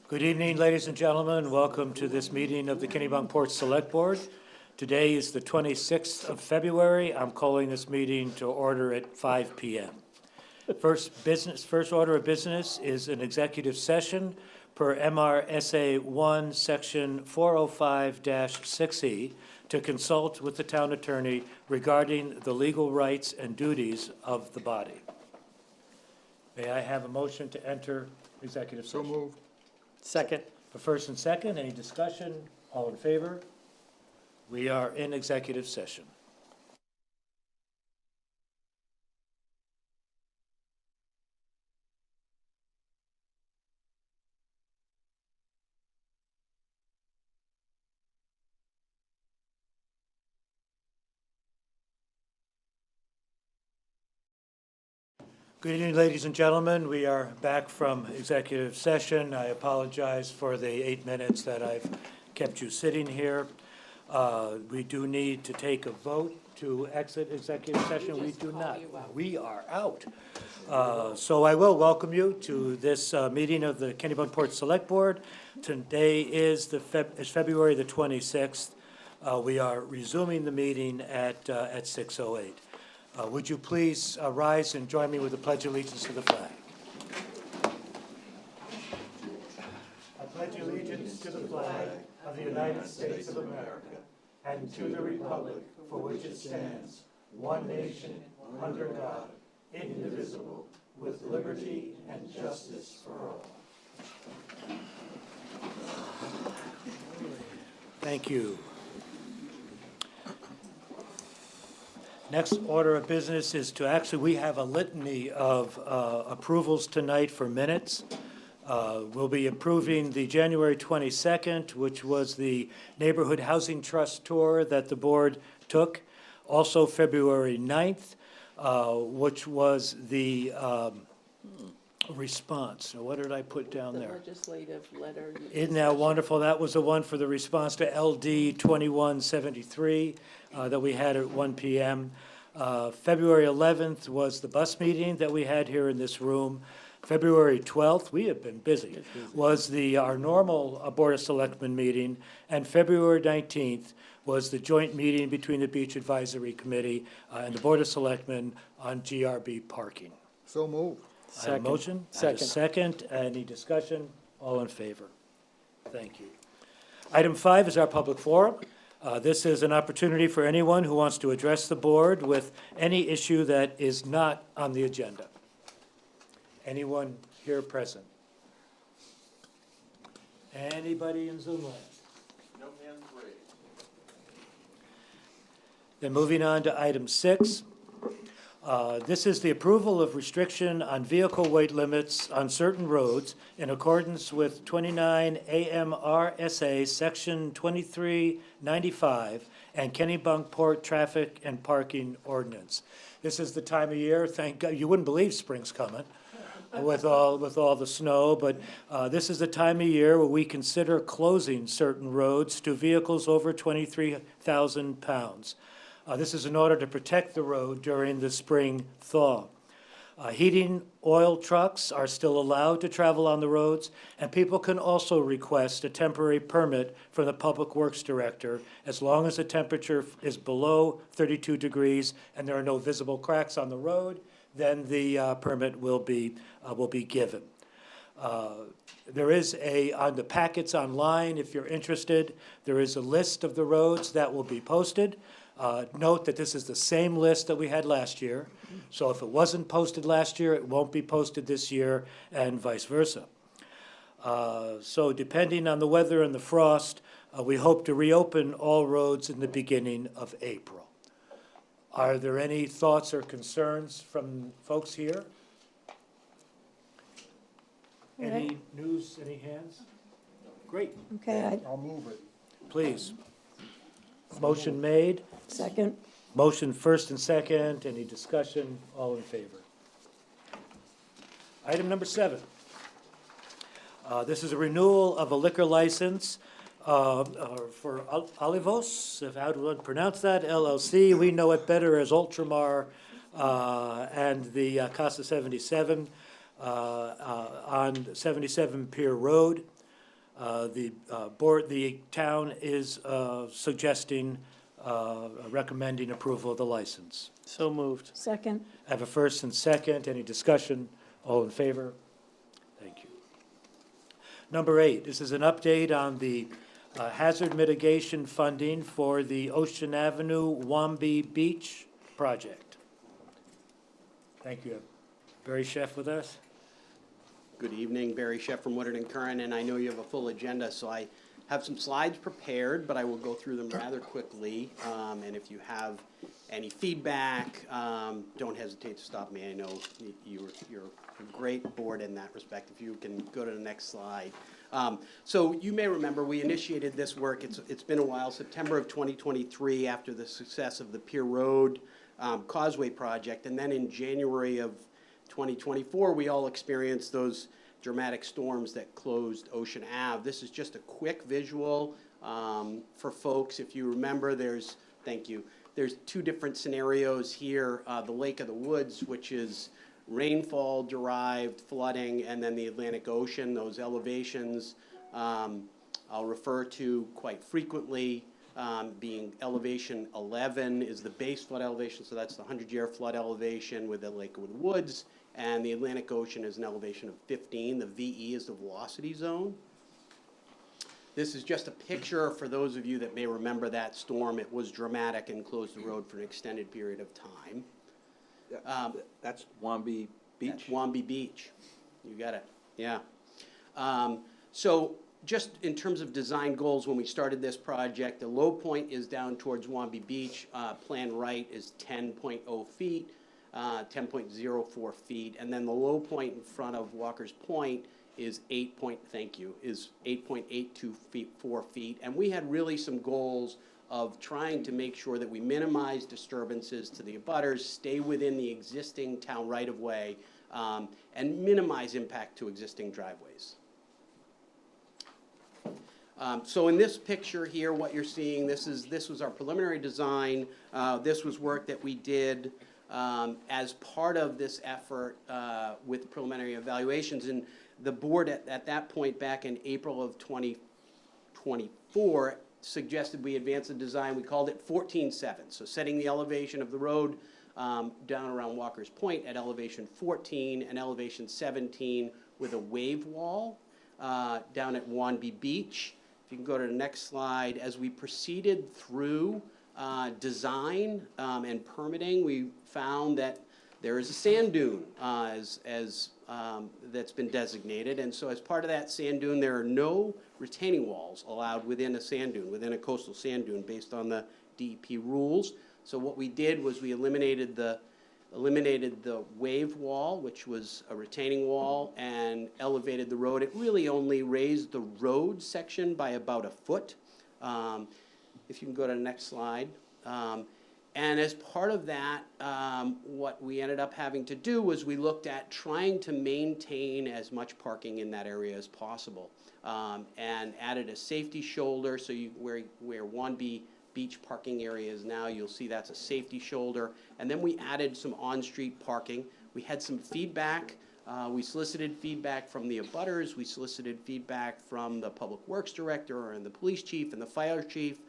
Good evening, ladies and gentlemen. Welcome to this meeting of the Kennebunkport Select Board. Today is the 26th of February. I'm calling this meeting to order at 5 p.m. First order of business is an executive session per MRSA 1, Section 405-6E to consult with the town attorney regarding the legal rights and duties of the body. May I have a motion to enter executive session? So moved. Second. For first and second, any discussion? All in favor? We are in executive session. Good evening, ladies and gentlemen. We are back from executive session. I apologize for the 8 minutes that I've kept you sitting here. We do need to take a vote to exit executive session. We do not. We are out. So I will welcome you to this meeting of the Kennebunkport Select Board. Today is February the 26th. We are resuming the meeting at 6:08. Would you please rise and join me with the Pledge of Allegiance to the flag? I pledge allegiance to the flag of the United States of America and to the republic for which it stands, one nation, under God, indivisible, with liberty and justice for all. Thank you. Next order of business is we have a litany of approvals tonight for minutes. We'll be approving the January 22nd, which was the Neighborhood Housing Trust tour that the board took. Also February 9th, which was the response. So what did I put down there? Legislative letter. Isn't that wonderful? That was the one for the response to LD 2173 that we had at 1 p.m. February 11th was the bus meeting that we had here in this room. February 12th, we have been busy, was our normal Board of Selectmen meeting. And February 19th was the joint meeting between the Beach Advisory Committee and the Board of Selectmen on GRB parking. So moved. I have a motion. Second. Second. Any discussion? All in favor? Thank you. Item 5 is our public forum. This is an opportunity for anyone who wants to address the board with any issue that is not on the agenda. Anyone here present? Anybody in Zoom land? No hands raised. Then moving on to item 6. This is the approval of restriction on vehicle weight limits on certain roads in accordance with 29 AMRSA Section 2395 and Kennebunkport Traffic and Parking Ordinance. This is the time of year, thank God, you wouldn't believe spring's coming with all the snow, but this is the time of year where we consider closing certain roads to vehicles over 23,000 pounds. This is in order to protect the road during the spring thaw. Heating oil trucks are still allowed to travel on the roads, and people can also request a temporary permit from the Public Works Director as long as the temperature is below 32 degrees and there are no visible cracks on the road, then the permit will be given. There is on the packets online, if you're interested, there is a list of the roads that will be posted. Note that this is the same list that we had last year. So if it wasn't posted last year, it won't be posted this year, and vice versa. So depending on the weather and the frost, we hope to reopen all roads in the beginning of April. Are there any thoughts or concerns from folks here? Any news, any hands? Great. Okay, I'll move it. Please. Motion made. second. Motion first and second. Any discussion? All in favor? Item number 7. This is a renewal of a liquor license for Olivos, if how do I pronounce that, LLC. We know it better as Ultramar and the Casa 77. on 77 Pier Road. The town is suggesting, recommending approval of the license. So moved. Second. I have a first and second. Any discussion? All in favor? Thank you. Number 8, this is an update on the hazard mitigation funding for the Ocean Avenue Wambi Beach project. Thank you. Barry Chef with us. Good evening, Barry Chef from Woodard and Curran, and I know you have a full agenda, so I have some slides prepared, but I will go through them rather quickly. And if you have any feedback, don't hesitate to stop me. I know you're a great board in that respect. If you can go to the next slide. So you may remember we initiated this work. It's been a while, September of 2023, after the success of the Pier Road Causeway project, and then in January of 2024, we all experienced those dramatic storms that closed Ocean Ave. This is just a quick visual for folks. If you remember, there's 2 different scenarios here. The Lake of the Woods, which is rainfall-derived flooding, and then the Atlantic Ocean, those elevations I'll refer to quite frequently, being elevation 11 is the base flood elevation, so that's the 100-year flood elevation with the Lake of the Woods, and the Atlantic Ocean is an elevation of 15. The VE is the velocity zone. This is just a picture for those of you that may remember that storm. It was dramatic and closed the road for an extended period of time. That's Wambi Beach? That's Wambi Beach. You got it, yeah. So just in terms of design goals, when we started this project, the low point is down towards Wambi Beach. Plan right is 10.0 feet, 10.04 feet, and then the low point in front of Walker's Point is 8.82 feet, 4 feet. And we had really some goals of trying to make sure that we minimize disturbances to the abutters, stay within the existing town right-of-way, and minimize impact to existing driveways. So in this picture here, what you're seeing, this was our preliminary design. This was work that we did as part of this effort with preliminary evaluations. And the board at that point, back in April of 2024, suggested we advance the design. We called it 14-7. So setting the elevation of the road down around Walker's Point at elevation 14 and elevation 17 with a wave wall down at Wambi Beach. If you can go to the next slide. As we proceeded through design and permitting, we found that there is a sand dune that's been designated, and so as part of that sand dune, there are no retaining walls allowed within a sand dune, within a coastal sand dune, based on the DEP rules. So what we did was we eliminated the wave wall, which was a retaining wall, and elevated the road. It really only raised the road section by about a foot. If you can go to the next slide. And as part of that, what we ended up having to do was we looked at trying to maintain as much parking in that area as possible, and added a safety shoulder. So where Wambi Beach parking area is now, you'll see that's a safety shoulder. And then we added some on-street parking. We had some feedback. We solicited feedback from the abutters. We solicited feedback from the public works director and the police chief and the fire chief.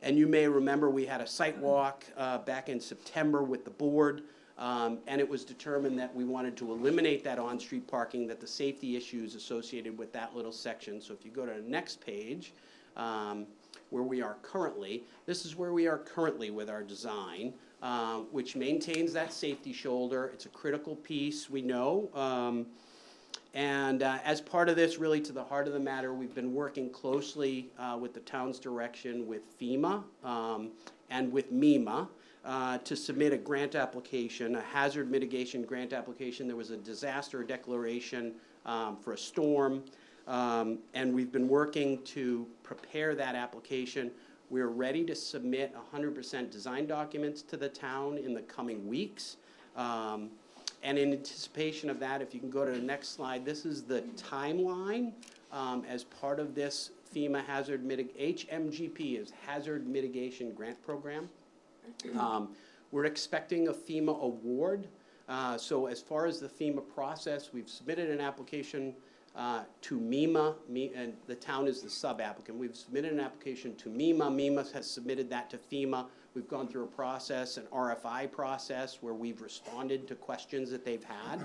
And you may remember we had a site walk back in September with the board, and it was determined that we wanted to eliminate that on-street parking, that the safety issues associated with that little section. So if you go to the next page, where we are currently, this is where we are currently with our design, which maintains that safety shoulder. It's a critical piece, we know. And as part of this, really to the heart of the matter, we've been working closely with the town's direction with FEMA and with MEMA to submit a grant application, a hazard mitigation grant application. There was a disaster declaration for a storm, and we've been working to prepare that application. We're ready to submit 100% design documents to the town in the coming weeks. And in anticipation of that, if you can go to the next slide, this is the timeline as part of this FEMA HMGP is Hazard Mitigation Grant Program. We're expecting a FEMA award So as far as the FEMA process, we've submitted an application to MEMA, and the town is the sub-applicant. We've submitted an application to MEMA. MEMA has submitted that to FEMA. We've gone through a process, an RFI process, where we've responded to questions that they've had.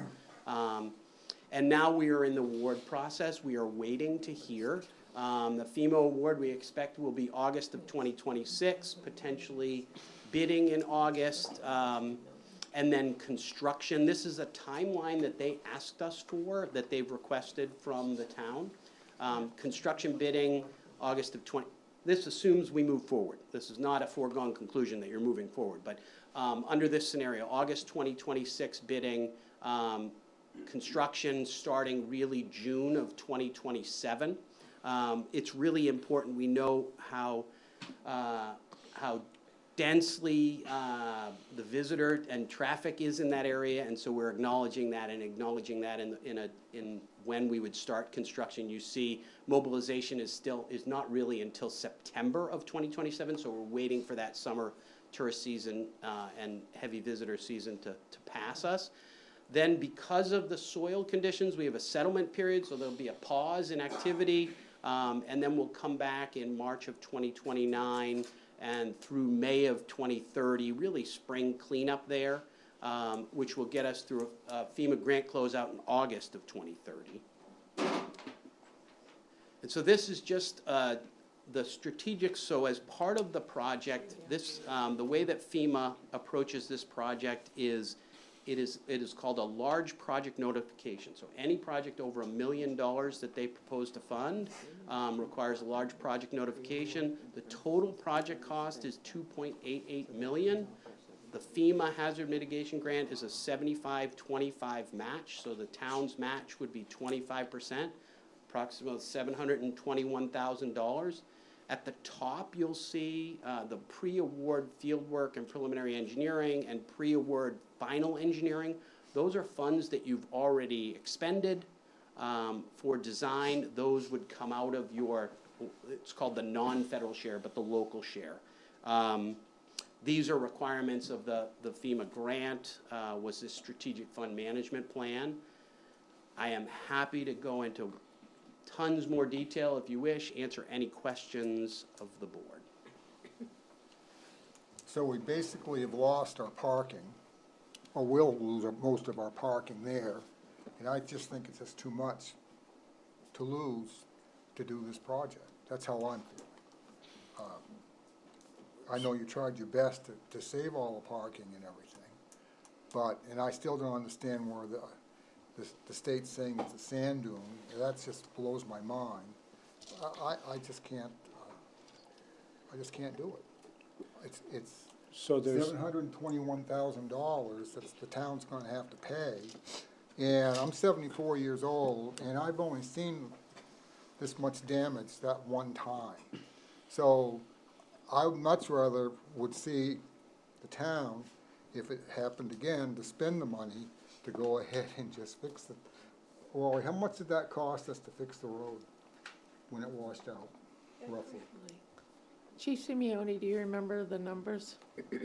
And now we are in the award process. We are waiting to hear. The FEMA award we expect will be August of 2026, potentially bidding in August. And then construction, this is a timeline that they asked us for, that they've requested from the town. Construction bidding, August of this assumes we move forward. This is not a foregone conclusion that you're moving forward, but under this scenario, August 2026 bidding, construction starting really June of 2027. It's really important, we know how densely the visitor and traffic is in that area, and so we're acknowledging that in when we would start construction. You see, mobilization is not really until September of 2027, so we're waiting for that summer tourist season and heavy visitor season to pass us. Then, because of the soil conditions, we have a settlement period, so there'll be a pause in activity, and then we'll come back in March of 2029 and through May of 2030, really spring cleanup there, which will get us through a FEMA grant closeout in August of 2030. And so this is just the strategic, so as part of the project, this, the way that FEMA approaches this project is, it is called a large project notification. So any project over $1 million that they propose to fund requires a large project notification. The total project cost is $2.88 million. The FEMA hazard mitigation grant is a 75-25 match, so the town's match would be 25%, approximately $721,000. At the top, you'll see the pre-award fieldwork and preliminary engineering and pre-award final engineering. Those are funds that you've already expended for design. Those would come out of your, it's called the non-federal share, but the local share. These are requirements of the FEMA grant, was this strategic fund management plan. I am happy to go into tons more detail if you wish, answer any questions of the board. So we basically have lost our parking, or will lose most of our parking there, and I just think it's just too much to lose to do this project. That's how I'm feeling. I know you tried your best to save all the parking and everything, but, and I still don't understand where the state's saying it's a sand dune. That just blows my mind. I just can't do it. It's So there's, $721,000 that the town's gonna have to pay. And I'm 74 years old, and I've only seen this much damage that one time. So I would much rather would see the town, if it happened again, to spend the money to go ahead and just fix it. Well, how much did that cost us to fix the road when it washed out, roughly? Chief Simeone, do you remember the numbers? We got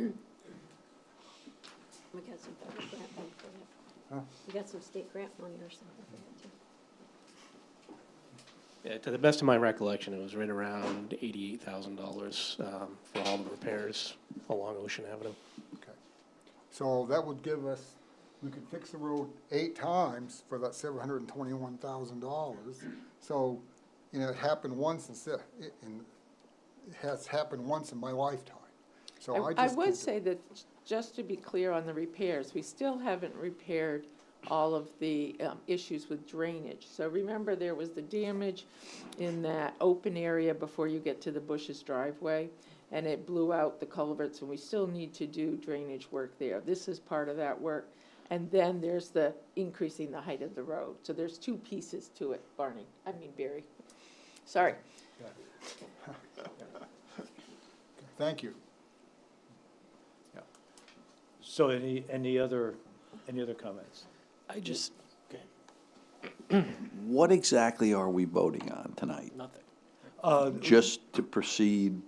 some federal grant money for that. Huh? We got some state grant money or something for that too. Yeah, to the best of my recollection, it was right around $88,000 for all the repairs along Ocean Avenue. Okay. So that would give us, we could fix the road 8 times for that $721,000. So, you know, it happened once it has happened once in my lifetime. So I I just would think say that, just to be clear on the repairs, we still haven't repaired all of the issues with drainage. So remember, there was the damage in that open area before you get to the Bush's driveway, and it blew out the culverts, and we still need to do drainage work there. This is part of that work. And then there's the increasing the height of the road. So there's 2 pieces to it, Barry. Sorry. Thank you. so any other comments? I just, What exactly are we voting on tonight? nothing. Uh, Just to proceed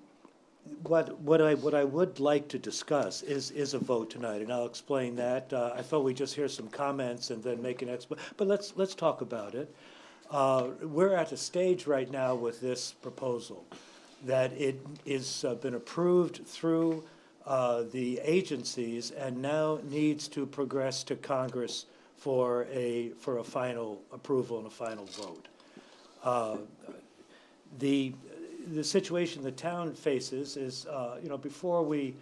what I would like to discuss is a vote tonight, and I'll explain that. I thought we'd just hear some comments and then make an but let's talk about it. We're at a stage right now with this proposal that it is been approved through the agencies and now needs to progress to Congress for a final approval and a final vote. The situation the town faces is, before we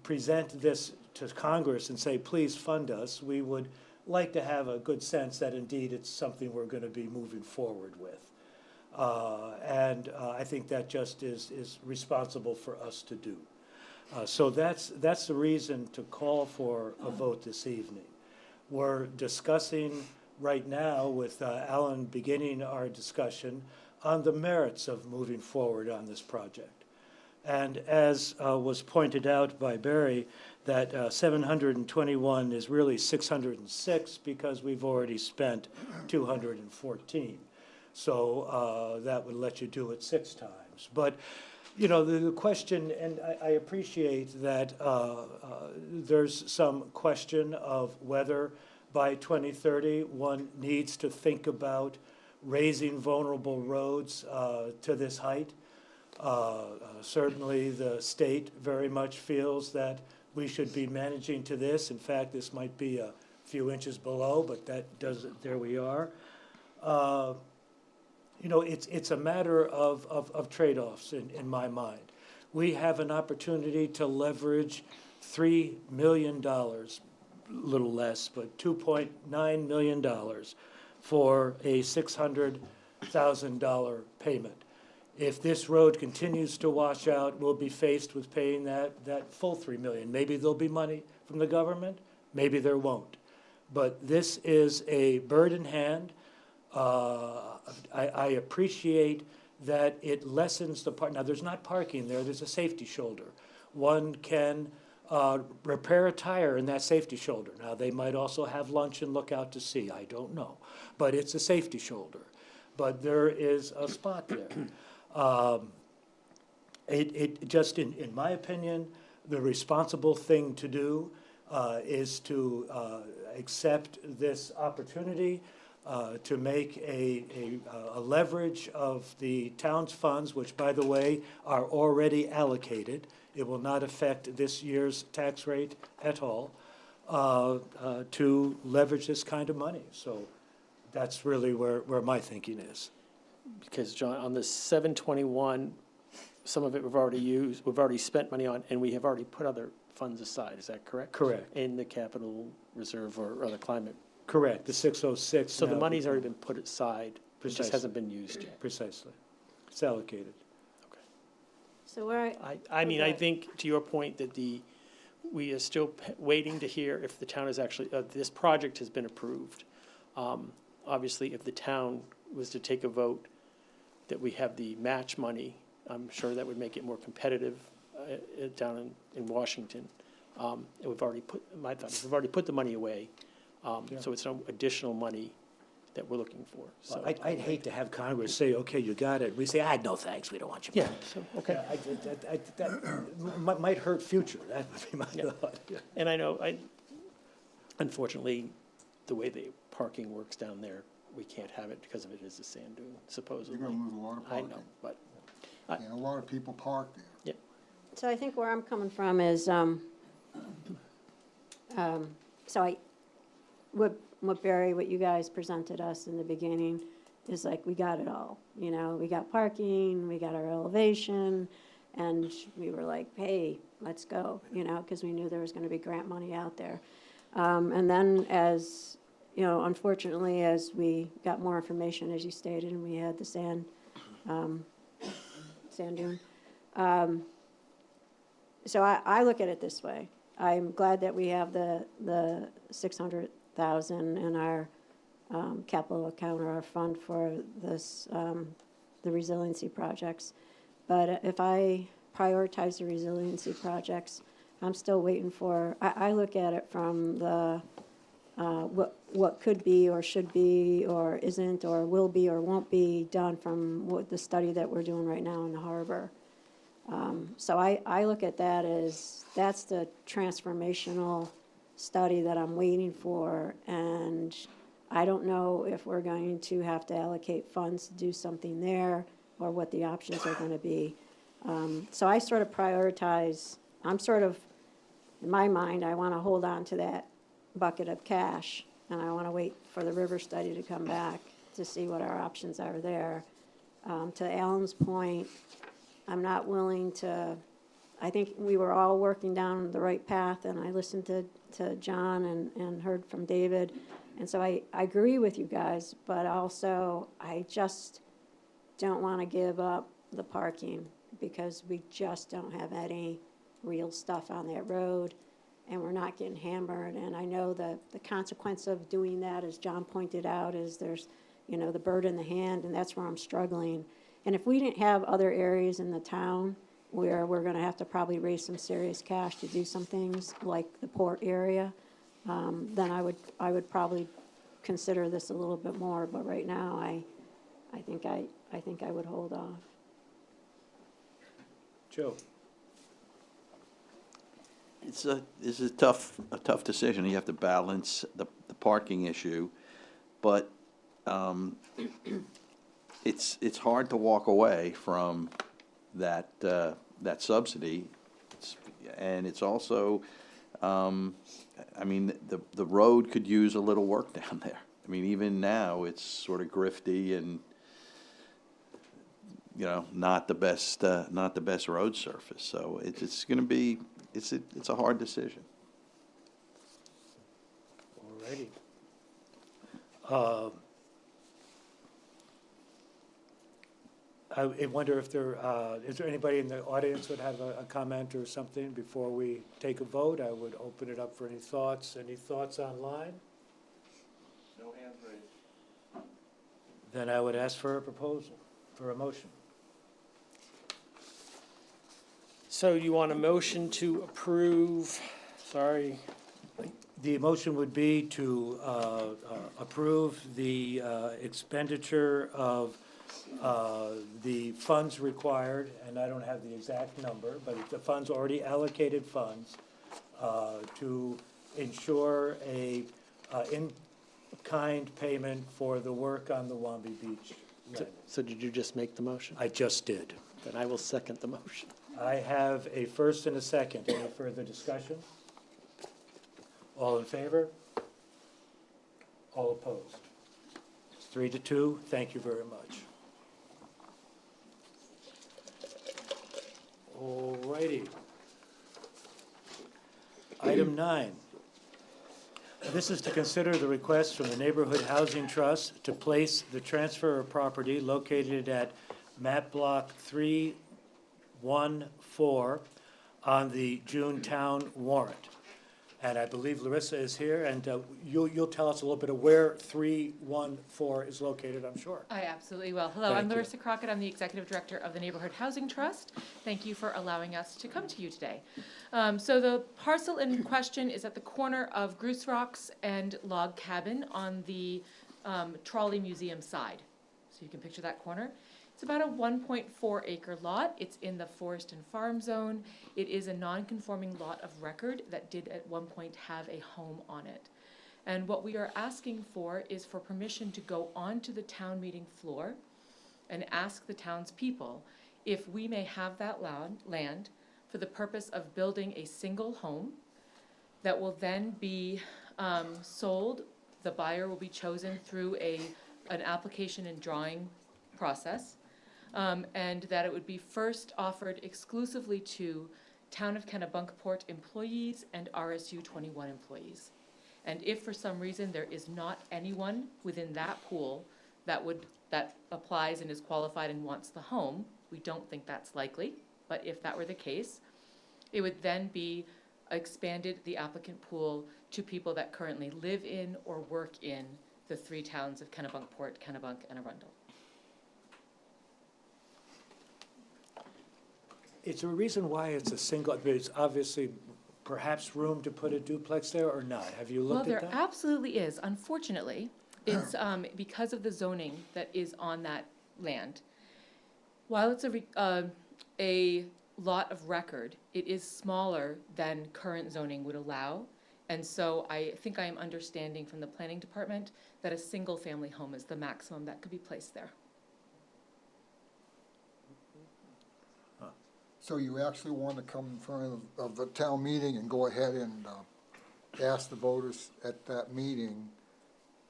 present this to Congress and say, please fund us, we would like to have a good sense that indeed it's something we're going to be moving forward with. And I think that just is responsible for us to do. So that's the reason to call for a vote this evening. We're discussing right now with Alan beginning our discussion on the merits of moving forward on this project. And as was pointed out by Barry, that 721 is really 606 because we've already spent 214. So that would let you do it 6 times. But, the question, and I appreciate that there's some question of whether by 2030 one needs to think about raising vulnerable roads to this height. Certainly the state very much feels that we should be managing to this. In fact, this might be a few inches below, but there we are. It's a matter of trade-offs in my mind. We have an opportunity to leverage $3 million, a little less, but $2.9 million for a $600,000 payment. If this road continues to wash out, we'll be faced with paying that full $3 million. Maybe there'll be money from the government, maybe there won't. But this is a bird in hand. I appreciate that it lessens the now there's not parking there's a safety shoulder. One can repair a tire in that safety shoulder. Now, they might also have lunch and look out to sea, I don't know. But it's a safety shoulder. But there is a spot there. It just, in my opinion, the responsible thing to do is to accept this opportunity to make a leverage of the town's funds, which, by the way, are already allocated. It will not affect this year's tax rate at all, to leverage this kind of money. So that's really where my thinking is. Because, John, on the 721, some of it we've already spent money on, and we have already put other funds aside, is that correct? Correct. In the capital reserve or the climate. Correct, the 606. So the now money's already been put aside, it just Precisely. hasn't been used yet. Precisely. It's allocated. So where I mean, I Okay. think, to your point, that we are still waiting to hear if the town is actually, this project has been approved. Obviously, if the town was to take a vote that we have the match money, I'm sure that would make it more competitive down in Washington. And we've already put the money away, so it's no additional money that we're looking for. So I'd hate to have Congress say, okay, you got it. We say, no thanks, we don't want you. Yeah, so, okay. That might hurt future, that would be my Yeah. thought. Yeah. And I know, unfortunately, the way the parking works down there, we can't have it because of it is a sand dune, You're supposedly. gonna lose a lot of I parking. know, but, And a lot of people park there. So I think where I'm coming from is, what Barry, what you guys presented us in the beginning is like, we got it all, we got parking, we got our elevation, and we were like, hey, let's go, because we knew there was gonna be grant money out there. And then as, unfortunately, as we got more information, as you stated, and we had the sand dune. So I look at it this way. I'm glad that we have the 600,000 in our capital account or our fund for this, the resiliency projects. But if I prioritize the resiliency projects, I'm still waiting for, I look at it from the, what could be or should be or isn't or will be or won't be done from the study that we're doing right now in the harbor. So I look at that as, that's the transformational study that I'm waiting for, and I don't know if we're going to have to allocate funds to do something there, or what the options are gonna be. So I sort of prioritize, I'm sort of, in my mind, I wanna hold on to that bucket of cash, and I wanna wait for the river study to come back to see what our options are there. To Alan's point, I'm not willing to, I think we were all working down the right path, and I listened to John and heard from David. And so I agree with you guys, but also I just don't want to give up the parking, because we just don't have any real stuff on that road, and we're not getting hammered. And I know the consequence of doing that, as John pointed out, is there's, the bird in the hand, and that's where I'm struggling. And if we didn't have other areas in the town where we're gonna have to probably raise some serious cash to do some things, like the port area, then I would probably consider this a little bit more. But right now, I think I would hold off. Joe? This is a tough decision. You have to balance the parking issue, but it's hard to walk away from that subsidy. And it's also, I mean, the road could use a little work down there. I mean, even now, it's sort of grifty and, not the best road surface. So it's gonna be, it's a hard decision. Alrighty. I wonder if is there anybody in the audience would have a comment or something before we take a vote? I would open it up for any thoughts. Any thoughts online? No hands raised. Then I would ask for a proposal, for a motion. So you want a motion to approve, sorry, The motion would be to approve the expenditure of the funds required, and I don't have the exact number, but it's the funds, already allocated funds, to ensure a in-kind payment for the work on the Wamby Beach landing. so did you just make the motion? I just did. Then I will second the motion. I have a first and a second. Any further discussion? All in favor? All opposed? It's 3-2. Thank you very much. All righty. Item 9. This is to consider the request from the Neighborhood Housing Trust to place the transfer of property located at map block 314 on the June town warrant. And I believe Larissa is here, and you'll tell us a little bit of where 314 is located, I'm sure. I absolutely will. Hello, Thank I'm you. Larissa Crockett. I'm the Executive Director of the Neighborhood Housing Trust. Thank you for allowing us to come to you today. So the parcel in question is at the corner of Goose Rocks and Log Cabin on the Trolley Museum side. So you can picture that corner. It's about a 1.4 acre lot. It's in the forest and farm zone. It is a non-conforming lot of record that did at one point have a home on it. And what we are asking for is for permission to go onto the town meeting floor and ask the townspeople if we may have that land for the purpose of building a single home that will then be sold. The buyer will be chosen through an application and drawing process. And that it would be first offered exclusively to Town of Kennebunkport employees and RSU 21 employees. And if for some reason there is not anyone within that pool that applies and is qualified and wants the home, we don't think that's likely, but if that were the case, it would then be expanded the applicant pool to people that currently live in or work in the 3 towns of Kennebunkport, Kennebunk, and Arundel. Is there a reason why it's a single, there's obviously perhaps room to put a duplex there or not? Have you looked at Well, that? there absolutely is. Unfortunately, it's because of the zoning that is on that land. While it's a lot of record, it is smaller than current zoning would allow. And so I think I am understanding from the planning department that a single-family home is the maximum that could be placed there. So you actually want to come in front of the town meeting and go ahead and ask the voters at that meeting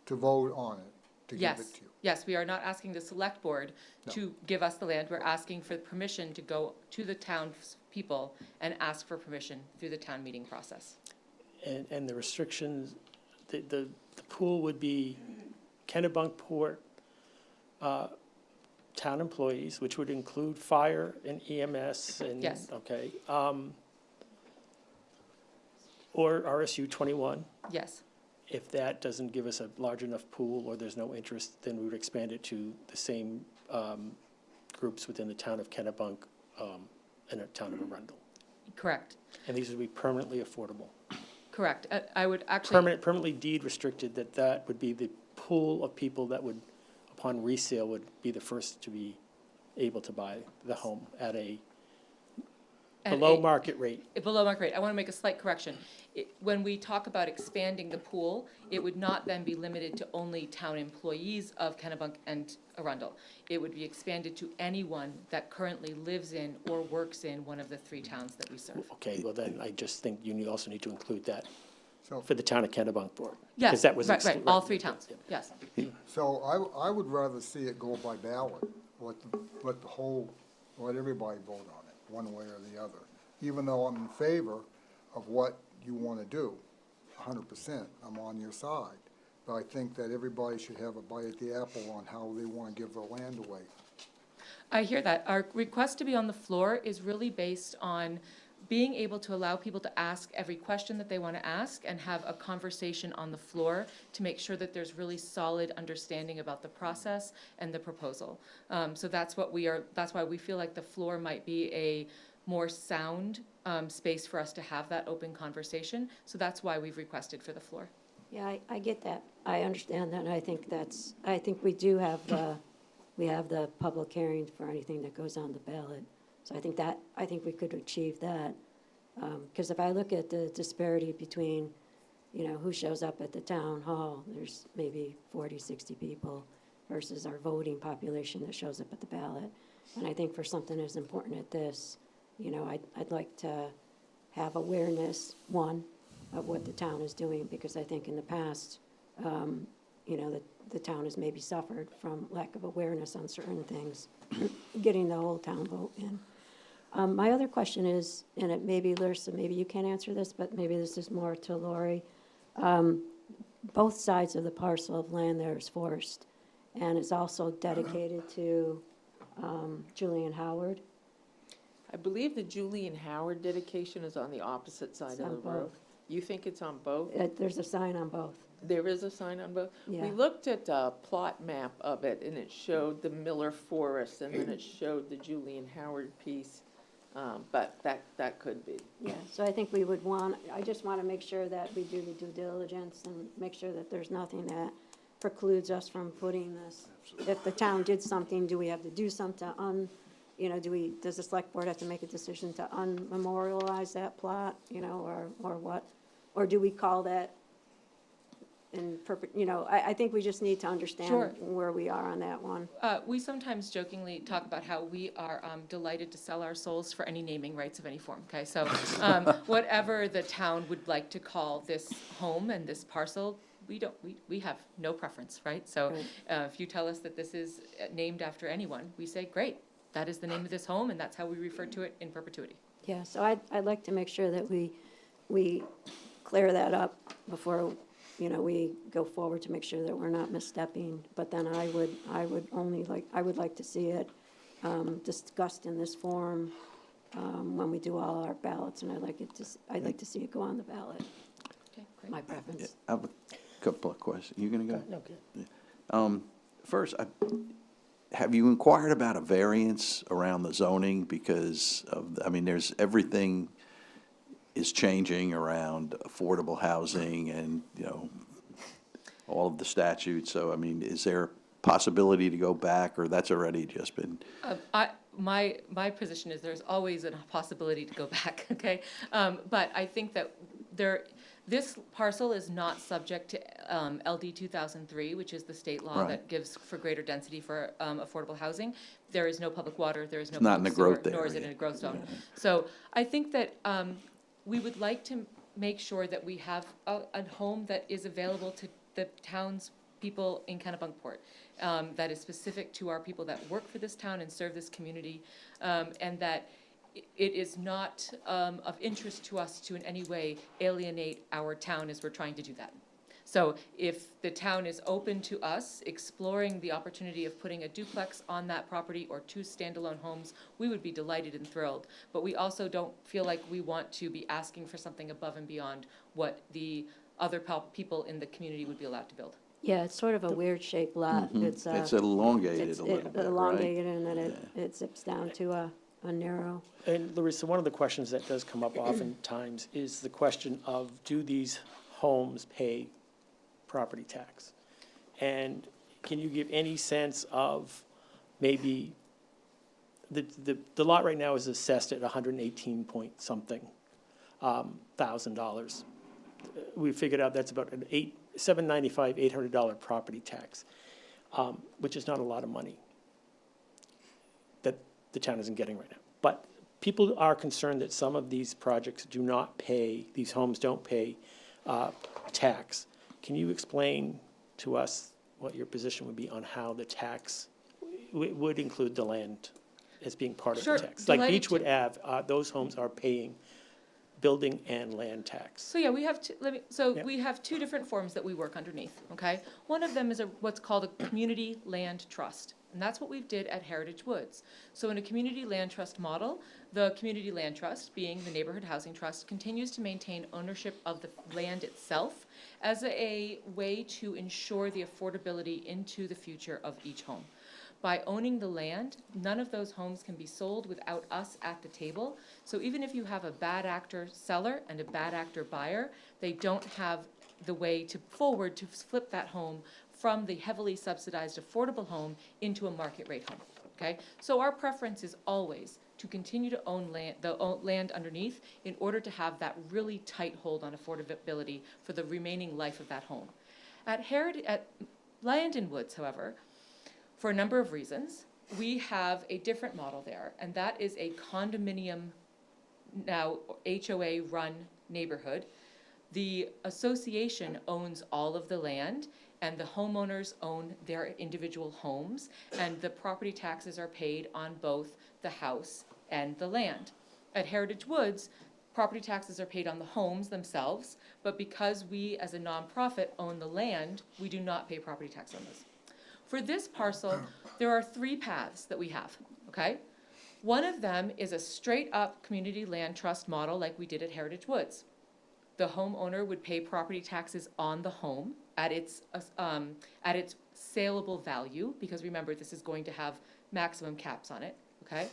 to vote on it, to give it Yes, to you? yes, we are not asking the select board to give us the land. We're asking for permission to go to the townspeople and ask for permission through the town meeting process. And the restrictions, the pool would be Kennebunkport, town employees, which would include fire and EMS and. Yes. Okay, or RSU 21. Yes, If that doesn't give us a large enough pool or there's no interest, then we would expand it to the same groups within the town of Kennebunk and the town of Arundel. correct, And these would be permanently affordable. correct. I would actually. Permanently deed restricted, that would be the pool of people that would, upon resale, would be the first to be able to buy the home at a below market rate. Below market rate. I want to make a slight correction. When we talk about expanding the pool, it would not then be limited to only town employees of Kennebunk and Arundel. It would be expanded to anyone that currently lives in or works in one of the 3 towns that we serve. Okay, well then, I just think you also need to include that So, for the town of Kennebunkport. Yes, 'Cause that was right, all 3 towns, yes. so I would rather see it go by ballot, let everybody vote on it, one way or the other. Even though I'm in favor of what you want to do, 100%, I'm on your side. But I think that everybody should have a bite at the apple on how they want to give their land away. I hear that. Our request to be on the floor is really based on being able to allow people to ask every question that they want to ask and have a conversation on the floor to make sure that there's really solid understanding about the process and the proposal. So that's why we feel like the floor might be a more sound space for us to have that open conversation. So that's why we've requested for the floor. Yeah, I get that. I understand that, and I think we do have the public hearing for anything that goes on the ballot. So I think we could achieve that. Because if I look at the disparity between, who shows up at the town hall, there's maybe 40, 60 people versus our voting population that shows up at the ballot. And I think for something as important as this, I'd like to have awareness, one, of what the town is doing, because I think in the past, the town has maybe suffered from lack of awareness on certain things, getting the whole town vote in. My other question is, and it may be Larissa, maybe you can't answer this, but maybe this is more to Lori. Both sides of the parcel of land there is forest, and it's also dedicated to Julian Howard. I believe the Julian Howard dedication is on the opposite side It's of on the road. both. You think it's on both? There's a sign on both. There is a sign on both? Yeah. We looked at a plot map of it, and it showed the Miller Forest, and then it showed the Julian Howard piece, but that could be. Yeah, so I think I just want to make sure that we do the due diligence and make sure that there's nothing that precludes us from putting this. If the town did something, do we have to do something does the select board have to make a decision to unmemorialize that plot, or what? Or do we call that I think we just need to understand Sure. where we are on that one. We sometimes jokingly talk about how we are delighted to sell our souls for any naming rights of any form, okay? So whatever the town would like to call this home and this parcel, we have no preference, right? So Right. if you tell us that this is named after anyone, we say, great, that is the name of this home, and that's how we refer to it in perpetuity. Yeah, so I'd like to make sure that we clear that up before, we go forward to make sure that we're not misstepping. But then I would like to see it discussed in this form when we do all our ballots, and I'd like to see it go on the ballot, Okay, great. my preference. I have a couple of questions. You gonna go? Okay. First, have you inquired about a variance around the zoning? Because there's everything is changing around affordable housing and, all of the statutes. So, is there possibility to go back, or that's already just been, My position is there's always a possibility to go back, okay? But I think that this parcel is not subject to LD 2003, which is the state law Right. that gives for greater density for affordable housing. There is no public water, there is no It's not in public the growth sewer, nor is it area. in a growth zone. So I think that we would like to make sure that we have a home that is available to the town's people in Kennebunkport, that is specific to our people that work for this town and serve this community, and that it is not of interest to us to in any way alienate our town as we're trying to do that. So if the town is open to us exploring the opportunity of putting a duplex on that property or 2 standalone homes, we would be delighted and thrilled. But we also don't feel like we want to be asking for something above and beyond what the other people in the community would be allowed to build. Yeah, it's sort of a weird shaped lot. it's elongated It's a little bit, right? elongated and then it zips down to a narrow. And Larissa, one of the questions that does come up oftentimes is the question of, do these homes pay property tax? And can you give any sense of maybe, the lot right now is assessed at 118 point something thousand dollars. We figured out that's about an $800 property tax, which is not a lot of money that the town isn't getting right now. But people are concerned that some of these projects do not pay, these homes don't pay tax. Can you explain to us what your position would be on how the tax would include the land as being part of the Sure, tax? Like delighted Beechwood to. Ave, those homes are paying building and land tax. So yeah, we have Yeah. we have 2 different forms that we work underneath, okay? One of them is what's called a community land trust, and that's what we did at Heritage Woods. So in a community land trust model, the community land trust, being the neighborhood housing trust, continues to maintain ownership of the land itself as a way to ensure the affordability into the future of each home. By owning the land, none of those homes can be sold without us at the table. So even if you have a bad actor seller and a bad actor buyer, they don't have the way to flip that home from the heavily subsidized affordable home into a market rate home, okay? So our preference is always to continue to own land underneath in order to have that really tight hold on affordability for the remaining life of that home. At Landon Woods, however, for a number of reasons, we have a different model there, and that is a condominium, now HOA-run neighborhood. The association owns all of the land, and the homeowners own their individual homes, and the property taxes are paid on both the house and the land. At Heritage Woods, property taxes are paid on the homes themselves, but because we as a nonprofit own the land, we do not pay property tax on those. For this parcel, there are 3 paths that we have, okay? One of them is a straight-up community land trust model like we did at Heritage Woods. The homeowner would pay property taxes on the home at its saleable value, because remember, this is going to have maximum caps on it, okay?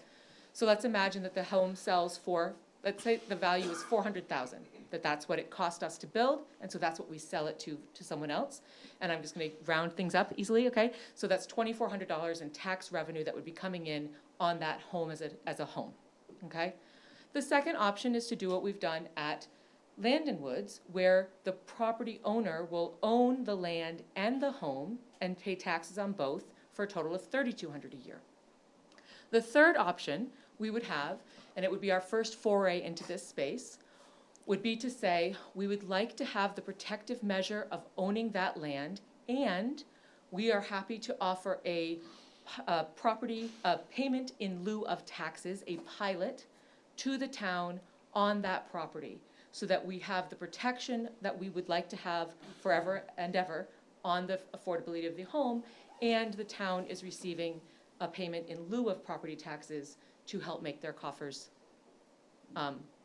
So let's imagine that the home sells for, let's say the value is $400,000, that's what it cost us to build, and so that's what we sell it to someone else. And I'm just gonna round things up easily, okay? So that's $2,400 in tax revenue that would be coming in on that home as a home, okay? The second option is to do what we've done at Landon Woods, where the property owner will own the land and the home and pay taxes on both for a total of $3,200 a year. The third option we would have, and it would be our first foray into this space, would be to say, we would like to have the protective measure of owning that land, and we are happy to offer a payment in lieu of taxes, a pilot, to the town on that property, so that we have the protection that we would like to have forever and ever on the affordability of the home, and the town is receiving a payment in lieu of property taxes to help make their coffers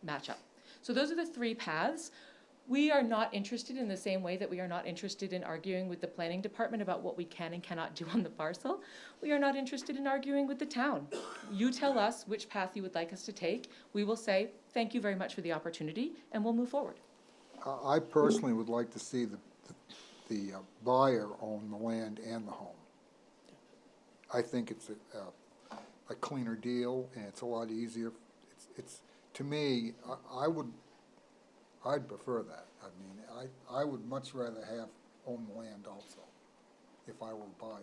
match up. So those are the 3 paths. We are not interested in the same way that we are not interested in arguing with the planning department about what we can and cannot do on the parcel. We are not interested in arguing with the town. You tell us which path you would like us to take. We will say, thank you very much for the opportunity, and we'll move forward. I personally would like to see the buyer own the land and the home. I think it's a cleaner deal, and it's a lot easier. To me, I'd prefer that. I mean, I would much rather own the land also, if I were a buyer.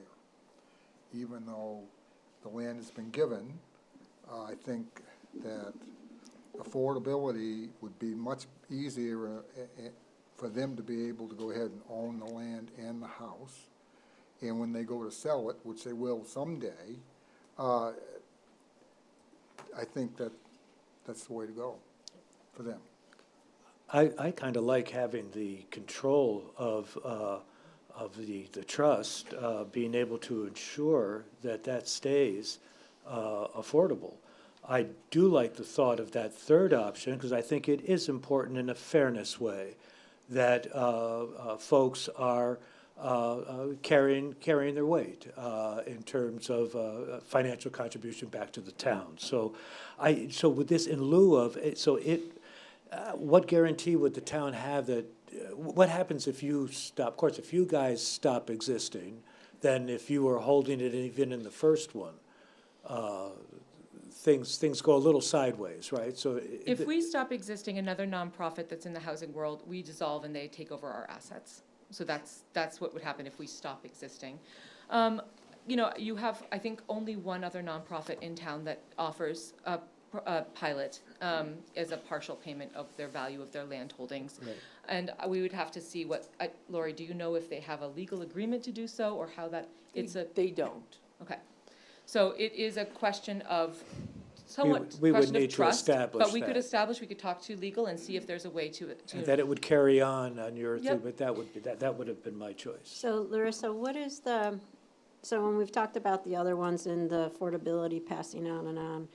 Even though the land has been given, I think that affordability would be much easier for them to be able to go ahead and own the land and the house. And when they go to sell it, which they will someday, I think that's the way to go for them. I kind of like having the control of the trust, being able to ensure that stays affordable. I do like the thought of that third option, because I think it is important in a fairness way that folks are carrying their weight in terms of financial contribution back to the town. So with this in lieu of, what guarantee would the town have that, what happens if you stop, of course, if you guys stop existing, then if you were holding it even in the first one, things go a little sideways, right? So If we stop existing, another nonprofit that's in the housing world, we dissolve and they take over our assets. So that's what would happen if we stop existing. You know, you have, I think, only one other nonprofit in town that offers a pilot as a partial payment of their value of their land holdings. Right. And we would have to see what, Lori, do you know if they have a legal agreement to do so, or how that, They don't. okay. So it is a question of, somewhat we would question of need to trust, establish but we could that. establish, we could talk to legal and see if there's a way to. And that it would carry on your thing, Yep. but that would have been my choice. So Larissa, what is so when we've talked about the other ones and the affordability passing on and on,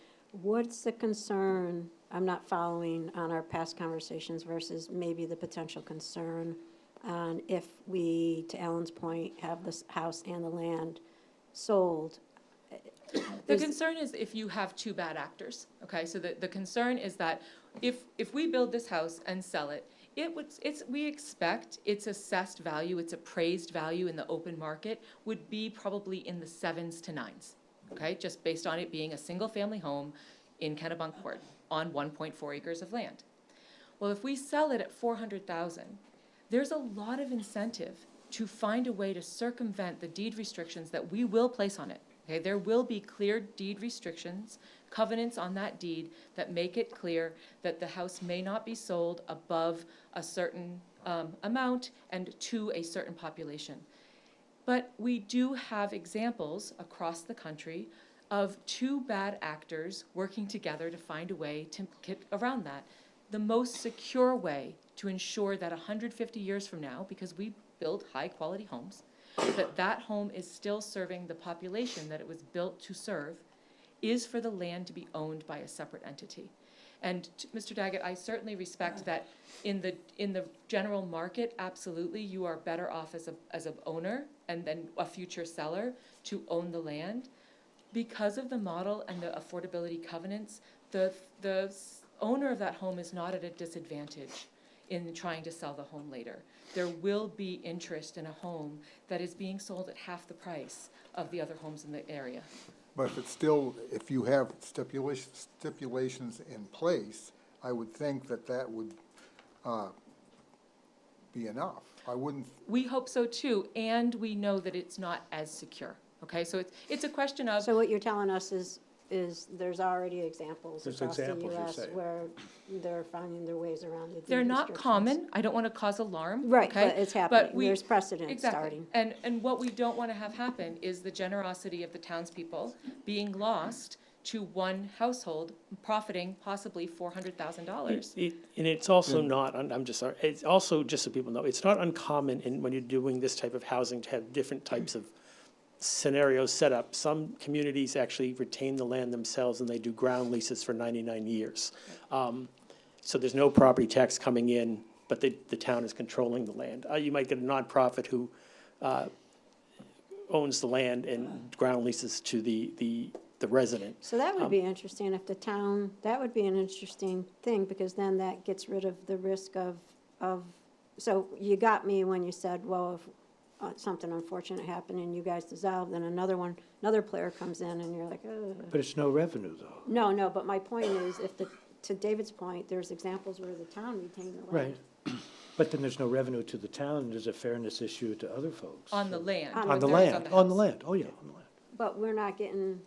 what's the concern, I'm not following on our past conversations versus maybe the potential concern on if we, to Alan's point, have this house and the land sold? The concern is if you have two bad actors, okay? So the concern is that if we build this house and sell it, we expect its assessed value, its appraised value in the open market would be probably in the 7s to 9s, okay? Just based on it being a single-family home in Kennebunkport on 1.4 acres of land. Well, if we sell it at $400,000, there's a lot of incentive to find a way to circumvent the deed restrictions that we will place on it. Okay, there will be clear deed restrictions, covenants on that deed that make it clear that the house may not be sold above a certain amount and to a certain population. But we do have examples across the country of two bad actors working together to find a way to get around that. The most secure way to ensure that 150 years from now, because we build high-quality homes, that home is still serving the population that it was built to serve, is for the land to be owned by a separate entity. And Mr. Daggett, I certainly respect that in the general market, absolutely, you are better off as an owner and then a future seller to own the land. Because of the model and the affordability covenants, the owner of that home is not at a disadvantage in trying to sell the home later. There will be interest in a home that is being sold at half the price of the other homes in the area. But if you have stipulations in place, I would think that would be enough. I wouldn't. We hope so too, and we know that it's not as secure, okay? So it's a question of, So what you're telling us is there's already examples There's across the examples, you're US saying. where they're finding their ways around the deed they're not restrictions. common, I don't want to cause alarm, Right, okay? but it's happening, we- there's precedent Exactly. starting. And what we don't want to have happen is the generosity of the townspeople being lost to one household profiting possibly $400,000. And it's also not, I'm just sorry, it's also, just so people know, it's not uncommon when you're doing this type of housing to have different types of scenarios set up. Some communities actually retain the land themselves and they do ground leases for 99 years. So there's no property tax coming in, but the town is controlling the land. You might get a nonprofit who owns the land and ground leases to the resident. So that would be interesting if the town, that would be an interesting thing, because then that gets rid of the risk of, so you got me when you said, well, if something unfortunate happened and you guys dissolve, then another player comes in and you're like, ugh. But it's no revenue, though. No, but my point is, to David's point, there's examples where the town retained the land. Right. But then there's no revenue to the town, and there's a fairness issue to other folks. On the land. On On the There is land, house. on the land, oh, yeah, on the land. But we're not getting,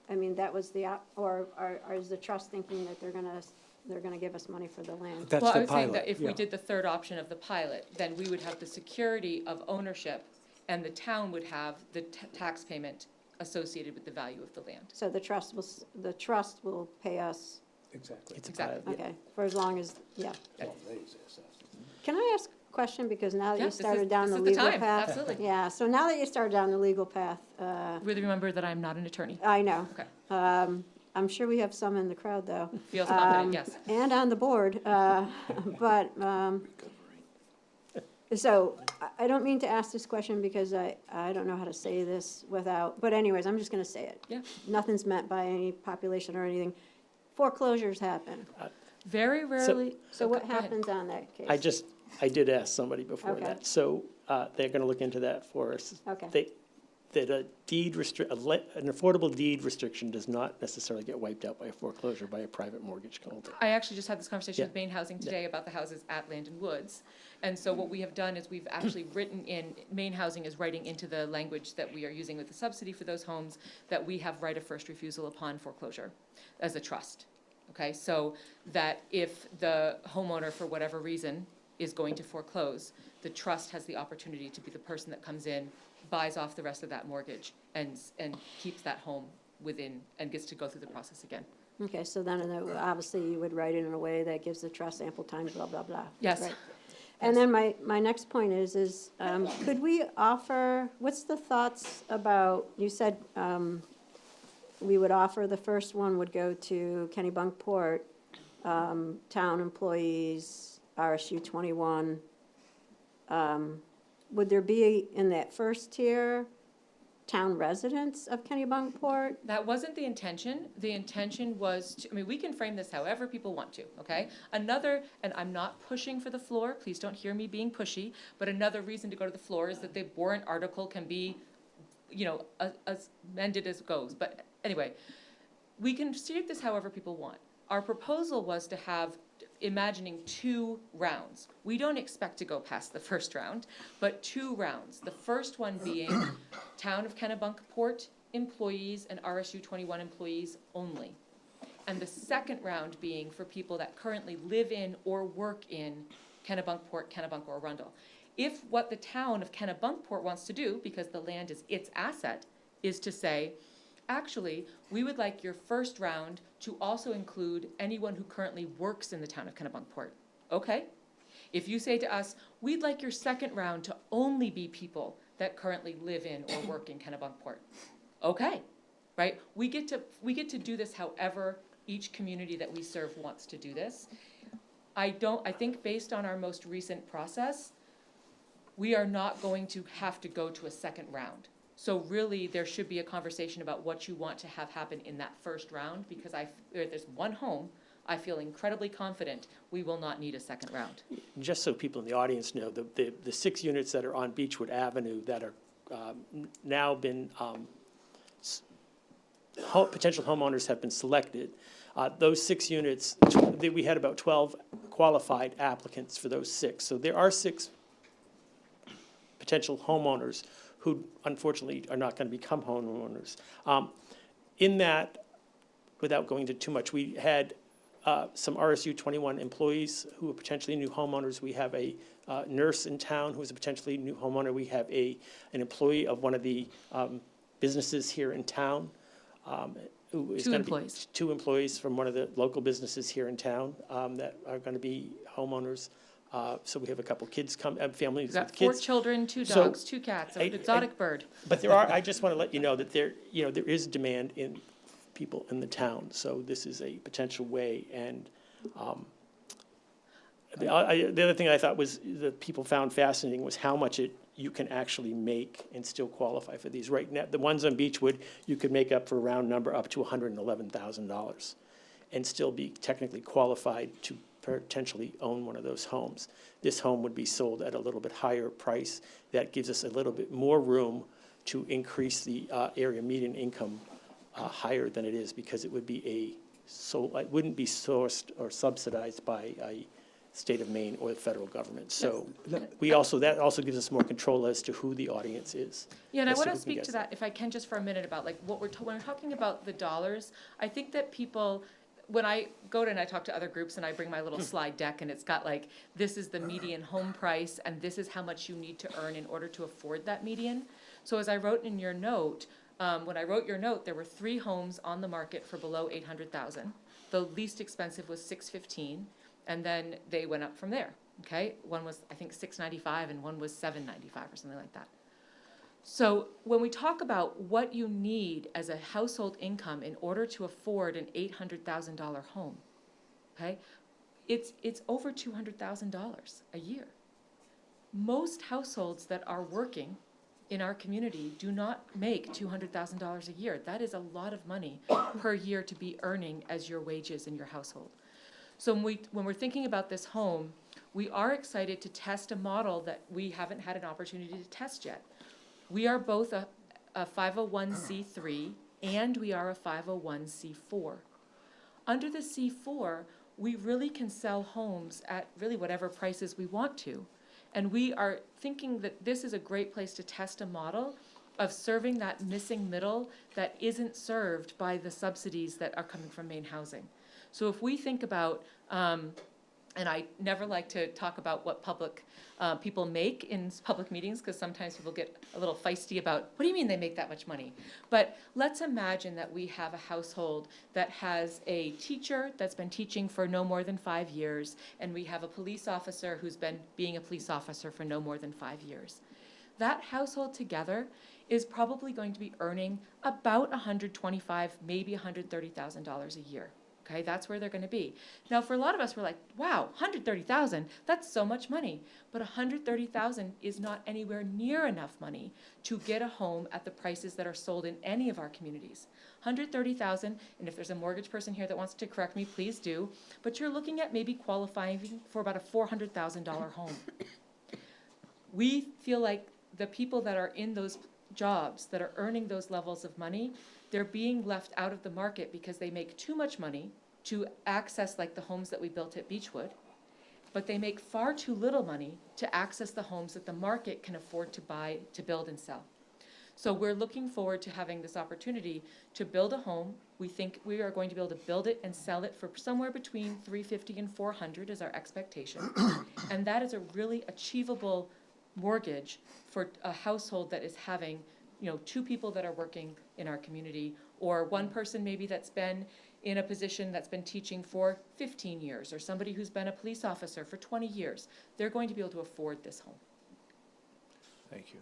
I mean, that was or is the trust thinking that they're gonna give us money for the land? That's Well, I the was saying pilot, that if we yeah. did the third option of the pilot, then we would have the security of ownership, and the town would have the tax payment associated with the value of the land. So the trust will pay us, Exactly. It's a Exactly. pilot, yeah. okay, for as long as, yeah. Well, they exist. Can I ask a question, because now that Yeah, you this is- started down this the is the legal time, path? absolutely. Yeah, so now that you started down the legal path, Really remember that I'm not an attorney. I know. Okay. I'm sure we have some in the crowd, though. Feels confident, yes. And on the board, but, so, I don't mean to ask this question because I don't know how to say this without, but anyways, I'm just gonna say it. Yeah. Nothing's meant by any population or anything. Foreclosures happen. Very rarely. So what Go ahead. happens on that case? I did ask somebody before Okay. that, so, they're gonna look into that for us. Okay. That an affordable deed restriction does not necessarily get wiped out by a foreclosure by a private mortgage holder. I actually just had this conversation Yeah. with Maine Housing today about the houses at Land and Woods. And so what we have done is we've actually written in, Maine Housing is writing into the language that we are using with the subsidy for those homes, that we have right of first refusal upon foreclosure as a trust. Okay, so that if the homeowner, for whatever reason, is going to foreclose, the trust has the opportunity to be the person that comes in, buys off the rest of that mortgage, and keeps that home within, and gets to go through the process again. Okay, so then, obviously, you would write it in a way that gives the trust ample time, blah, blah, blah. Yes. Right. And then my next point is, could we offer, what's the thoughts about, you said, we would offer, the first one would go to Kennebunkport, town employees, RSU 21. Would there be, in that first tier, town residents of Kennebunkport? That wasn't the intention. The intention was to, I mean, we can frame this however people want to, okay? Another, and I'm not pushing for the floor, please don't hear me being pushy, but another reason to go to the floor is that the warrant article can be, as amended as it goes. But anyway, we can shape this however people want. Our proposal was to have, imagining 2 rounds. We don't expect to go past the first round, but 2 rounds. The first one being Town of Kennebunkport employees and RSU 21 employees only. And the second round being for people that currently live in or work in Kennebunkport, Kennebunk, or Arundel. If what the town of Kennebunkport wants to do, because the land is its asset, is to say, actually, we would like your first round to also include anyone who currently works in the town of Kennebunkport. Okay. If you say to us, we'd like your second round to only be people that currently live in or work in Kennebunkport. Okay, right? We get to do this however each community that we serve wants to do this. I think based on our most recent process, we are not going to have to go to a second round. So really, there should be a conversation about what you want to have happen in that first round, because if there's one home, I feel incredibly confident we will not need a second round. Just so people in the audience know, the 6 units that are on Beechwood Avenue that are now been, potential homeowners have been selected. Those 6 units, we had about 12 qualified applicants for those 6. So there are 6 potential homeowners who unfortunately are not going to become homeowners. In that, without going into too much, we had some RSU 21 employees who are potentially new homeowners. We have a nurse in town who is a potentially new homeowner. We have an employee of one of the businesses here in town. Who is 2 gonna be employees. 2 employees from one of the local businesses here in town that are going to be homeowners. So we have a couple kids families We've got with 4 kids. children, 2 So, dogs, 2 cats, an exotic bird. But there are, I just want to let you know that there is demand in people in the town, so this is a potential way, and the other thing I thought was, that people found fascinating was how much you can actually make and still qualify for these. Right now, the ones on Beechwood, you could make up for a round number up to $111,000. and still be technically qualified to potentially own one of those homes. This home would be sold at a little bit higher price. That gives us a little bit more room to increase the area median income higher than it is, because it would be it wouldn't be sourced or subsidized by a state of Maine or the federal government. So that also gives us more control as to who the audience is. Yeah, and I as to want to who can speak get to that, if I can, just for a minute, about like what when we're talking about the dollars, I think that people, when I go to and I talk to other groups and I bring my little slide deck and it's got like, this is the median home price and this is how much you need to earn in order to afford that median. So as I wrote in your note, when I wrote your note, there were 3 homes on the market for below 800,000. The least expensive was 615, and then they went up from there, okay? One was, I think, 695 and one was 795 or something like that. So when we talk about what you need as a household income in order to afford an $800,000 home, okay, it's over $200,000 a year. Most households that are working in our community do not make $200,000 a year. That is a lot of money per year to be earning as your wages in your household. So when we're thinking about this home, we are excited to test a model that we haven't had an opportunity to test yet. We are both a 501c3 and we are a 501c4. Under the C4, we really can sell homes at really whatever prices we want to. And we are thinking that this is a great place to test a model of serving that missing middle that isn't served by the subsidies that are coming from Maine Housing. So if we think about, and I never like to talk about what public people make in public meetings, because sometimes people get a little feisty about, what do you mean they make that much money? But let's imagine that we have a household that has a teacher that's been teaching for no more than 5 years, and we have a police officer who's been being a police officer for no more than 5 years. That household together is probably going to be earning about $125,000, maybe $130,000 a year. Okay, that's where they're going to be. Now, for a lot of us, we're like, wow, $130,000, that's so much money. But $130,000 is not anywhere near enough money to get a home at the prices that are sold in any of our communities. $130,000, and if there's a mortgage person here that wants to correct me, please do. But you're looking at maybe qualifying for about a $400,000 home. We feel like the people that are in those jobs that are earning those levels of money, they're being left out of the market because they make too much money to access like the homes that we built at Beechwood, but they make far too little money to access the homes that the market can afford to buy, to build and sell. So we're looking forward to having this opportunity to build a home. We think we are going to be able to build it and sell it for somewhere between $350,000 and $400,000 is our expectation. And that is a really achievable mortgage for a household that is having, 2 people that are working in our community, or one person maybe that's been in a position that's been teaching for 15 years, or somebody who's been a police officer for 20 years. They're going to be able to afford this home. Thank you.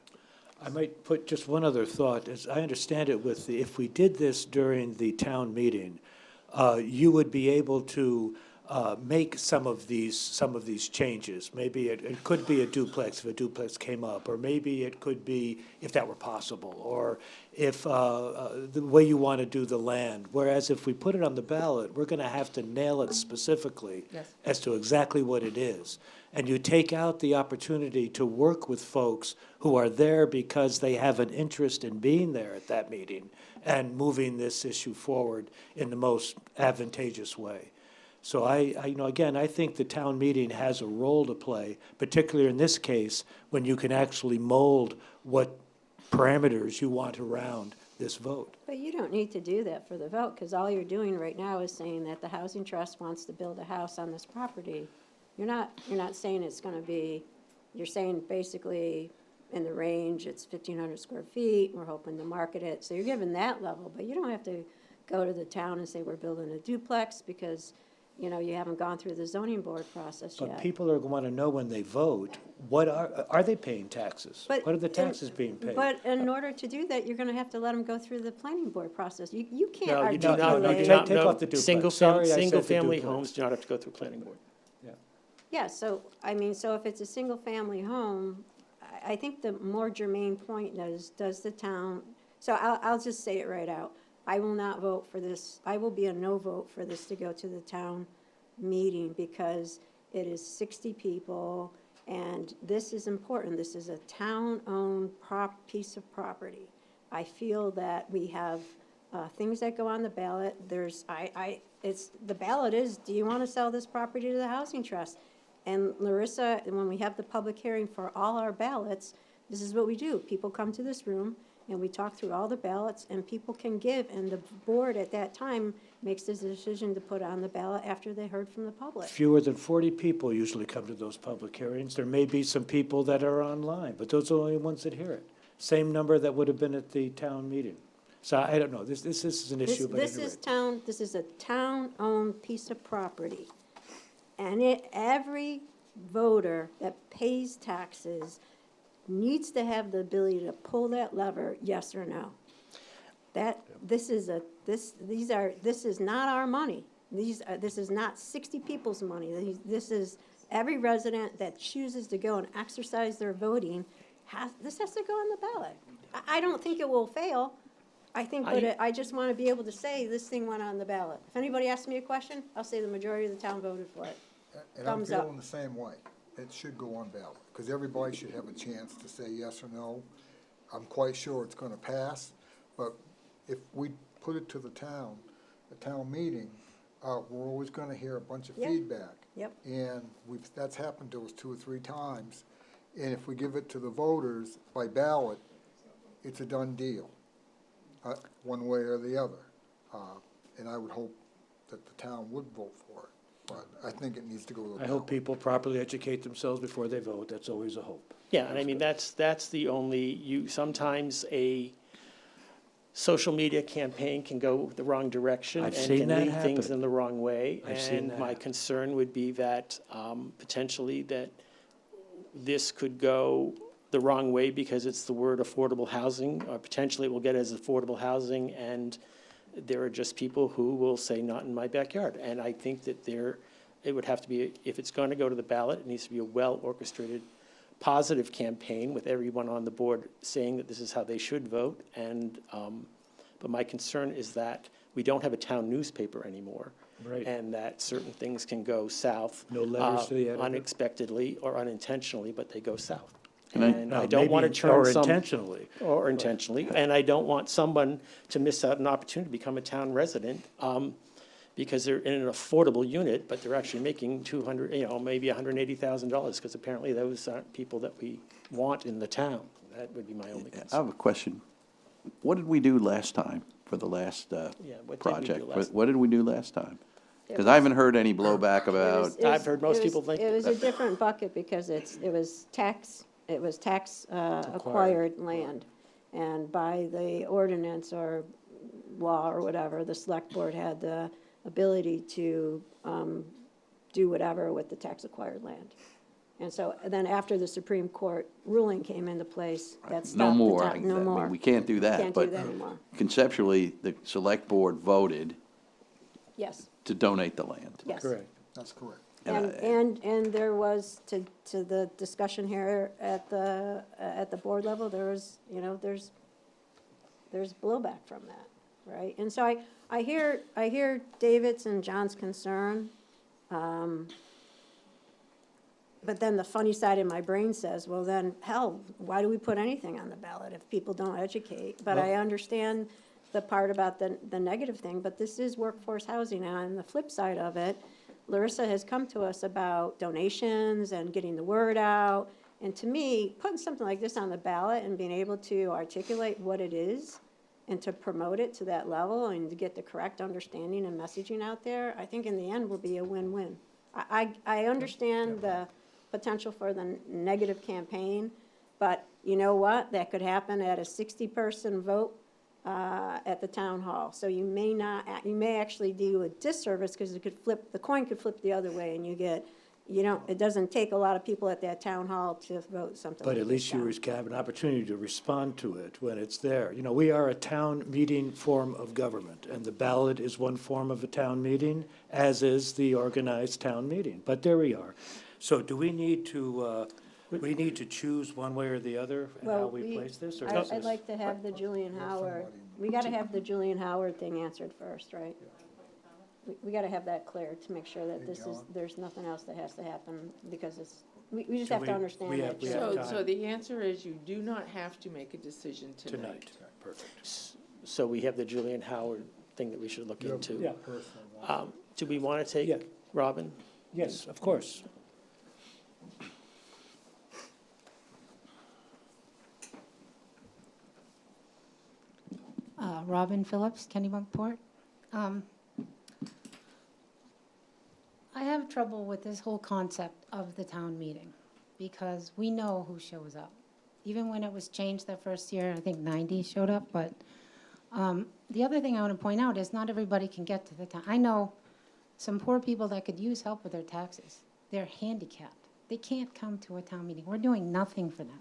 I might put just one other thought. As I understand it, if we did this during the town meeting, you would be able to make some of these changes. Maybe it could be a duplex if a duplex came up, or maybe it could be, if that were possible, or if the way you want to do the land. Whereas if we put it on the ballot, we're going to have to nail it specifically as to exactly what it is. And you take out the opportunity to work with folks who are there because they have an interest in being there at that meeting and moving this issue forward in the most advantageous way. So I think the town meeting has a role to play, particularly in this case, when you can actually mold what parameters you want around this vote. But you don't need to do that for the vote, because all you're doing right now is saying that the Housing Trust wants to build a house on this property. You're not saying it's gonna be, you're saying basically in the range, it's 1,500 square feet, we're hoping to market it. So you're giving that level, but you don't have to go to the town and say we're building a duplex because you haven't gone through the zoning board process yet. But people are going to know when they vote, what are they paying taxes? But What are the taxes being paid? But in order to do that, you're gonna have to let them go through the planning board process. You can't No, you do articulate. not, you do Take- not, take no. off the duplex. Single Sorry, I said the single-family duplex. homes do not have to go through planning board. Yeah, so if it's a single-family home, I think the more germane point is, does the town, so I'll just say it right out. I will not vote for this, I will be a no vote for this to go to the town meeting because it is 60 people, and this is important. This is a town-owned piece of property. I feel that we have things that go on the ballot. The ballot is, do you want to sell this property to the housing trust? And Larissa, when we have the public hearing for all our ballots, this is what we do. People come to this room, and we talk through all the ballots, and people can give, and the board at that time makes the decision to put on the ballot after they heard from the public. Fewer than 40 people usually come to those public hearings. There may be some people that are online, but those are the only ones that hear it. Same number that would have been at the town meeting. So I don't know, this is an issue, but This is a town-owned piece of property. And every voter that pays taxes needs to have the ability to pull that lever, yes or no. This is not our money. This is not 60 people's money. This is every resident that chooses to go and exercise their voting, this has to go on the ballot. I don't think it will fail. I just want to be able to say this thing went on the ballot. If anybody asks me a question, I'll say the majority of the town voted for it. And I'm Thumbs up. feeling the same way. It should go on ballot, because everybody should have a chance to say yes or no. I'm quite sure it's gonna pass, but if we put it to the town meeting, we're always gonna hear a bunch of Yep. feedback. Yep. And that's happened to us 2 or 3 times. And if we give it to the voters by ballot, it's a done deal, one way or the other. And I would hope that the town would vote for it, but I think it needs to go to the I ballot. hope people properly educate themselves before they vote. That's always a hope. Yeah, and I mean, that's the only, sometimes a social media campaign can go the wrong direction I've and seen can that lead things happen. in the wrong way. I've seen And that my happen. concern would be that potentially that this could go the wrong way because it's the word affordable housing, or potentially it will get as affordable housing, and there are just people who will say, not in my backyard. And I think that it would have to be, if it's going to go to the ballot, it needs to be a well-orchestrated, positive campaign with everyone on the board saying that this is how they should vote. And, but my concern is that we don't have a town newspaper anymore. Right. And that certain things can go south. No letters to the editor? Unexpectedly or unintentionally, but they go south. Can I- And No, I don't want to maybe- turn Or some. intentionally. Or intentionally, and I don't want someone to miss out an opportunity to become a town resident, because they're in an affordable unit, but they're actually making maybe $180,000, because apparently those aren't people that we want in the town. That would be my only I concern. have a question. What did we do last time for the last Yeah, what did we do project? last- What did we do last time? It Because I haven't heard any blowback It about, was- I've heard most it was- people think It was a different bucket because it was tax acquired land. And by the ordinance or law or whatever, the select board had the ability to do whatever with the tax acquired land. And so then after the Supreme Court ruling came into place, that stopped the no more. tax. No I mean, more. we can't do that. Can't do But that anymore. conceptually, the select board voted Yes, to donate the land. yes. Correct. That's correct. And there was, to the discussion here at the board level, there was, there's blowback from that, right? And so I hear David's and John's concern, but then the funny side of my brain says, well then, hell, why do we put anything on the ballot if people don't educate? But I understand the part about the negative thing, but this is workforce housing, and on the flip side of it, Larissa has come to us about donations and getting the word out. And to me, putting something like this on the ballot and being able to articulate what it is and to promote it to that level and to get the correct understanding and messaging out there, I think in the end will be a win-win. I understand the potential for the negative campaign, but you know what? That could happen at a 60-person vote at the town hall. So you may actually do a disservice because the coin could flip the other way and it doesn't take a lot of people at that town hall to vote something like But at this least you down. have an opportunity to respond to it when it's there. We are a town meeting form of government, and the ballot is one form of a town meeting, as is the organized town meeting. But there we are. So do we need to, choose one way or the other in how Well, we place this? Or I'd is this- like to have the Julian Howard, We gotta have the Julian Howard thing answered first, right? We gotta have that clear to make sure that Hey, this is, John. there's nothing else that has to happen, because it's, we just So have to understand we that. have So, time. so the answer is you do not have to make a decision tonight. Tonight, perfect. So we have the Julian Howard thing that we should look Your into. Yeah. personal one. Do we want to Yeah. take, Robin? Yes, of course. Robin Phillips, Kennebunkport. I have trouble with this whole concept of the town meeting, because we know who shows up. Even when it was changed that first year, I think 90 showed up, but the other thing I want to point out is not everybody can get to the town. I know some poor people that could use help with their taxes. They're handicapped. They can't come to a town meeting. We're doing nothing for them.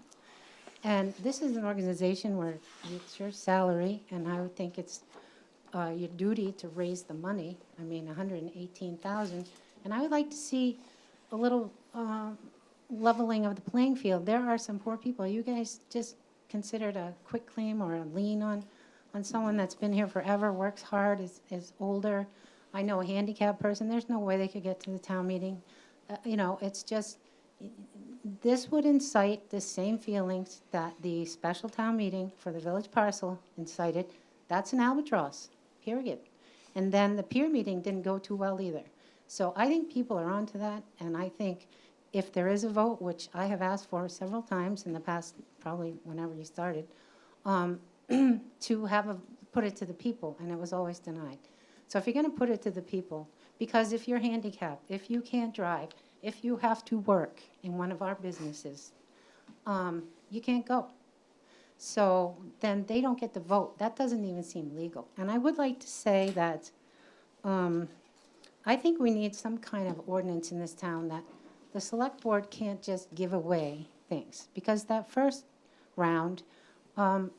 And this is an organization where it's your salary, and I would think it's your duty to raise the money. I mean, 118,000. And I would like to see a little leveling of the playing field. There are some poor people. You guys just considered a quick claim or a lien on someone that's been here forever, works hard, is older. I know a handicapped person. There's no way they could get to the town meeting. It's just, this would incite the same feelings that the special town meeting for the village parcel incited. That's an albatross, period. And then the peer meeting didn't go too well either. So I think people are onto that, and I think if there is a vote, which I have asked for several times in the past, probably whenever you started, to put it to the people, and it was always denied. So if you're gonna put it to the people, because if you're handicapped, if you can't drive, if you have to work in one of our businesses, you can't go. So then they don't get the vote. That doesn't even seem legal. And I would like to say that I think we need some kind of ordinance in this town that the select board can't just give away things. Because that first round,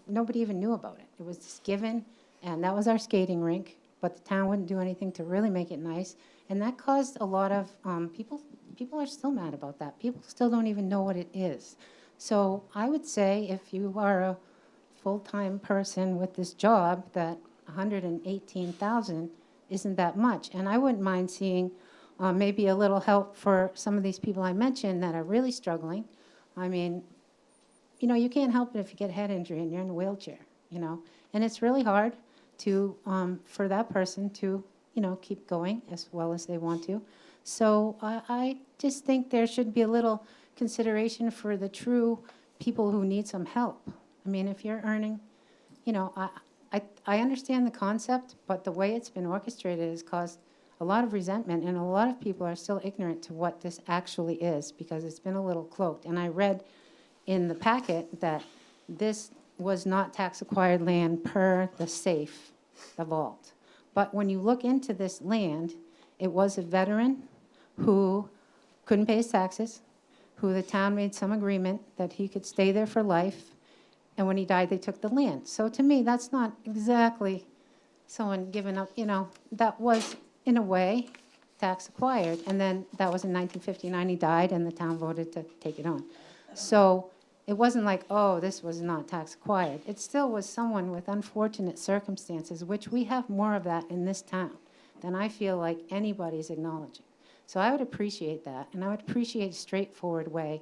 nobody even knew about it. It was just given, and that was our skating rink, but the town wouldn't do anything to really make it nice. And that caused a lot of, people are still mad about that. People still don't even know what it is. So I would say if you are a full-time person with this job, that 118,000 isn't that much. And I wouldn't mind seeing maybe a little help for some of these people I mentioned that are really struggling. I mean, you can't help it if you get a head injury and you're in a wheelchair, And it's really hard to, for that person to, keep going as well as they want to. So I just think there should be a little consideration for the true people who need some help. I mean, if you're earning, I understand the concept, but the way it's been orchestrated has caused a lot of resentment, and a lot of people are still ignorant to what this actually is, because it's been a little cloaked. And I read in the packet that this was not tax-acquired land per the safe, the vault. But when you look into this land, it was a veteran who couldn't pay his taxes, who the town made some agreement that he could stay there for life, and when he died, they took the land. So to me, that's not exactly someone giving up, that was, in a way, tax acquired. And then that was in 1959, he died, and the town voted to take it on. So it wasn't like, oh, this was not tax acquired. It still was someone with unfortunate circumstances, which we have more of that in this town than I feel like anybody's acknowledging. So I would appreciate that, and I would appreciate a straightforward way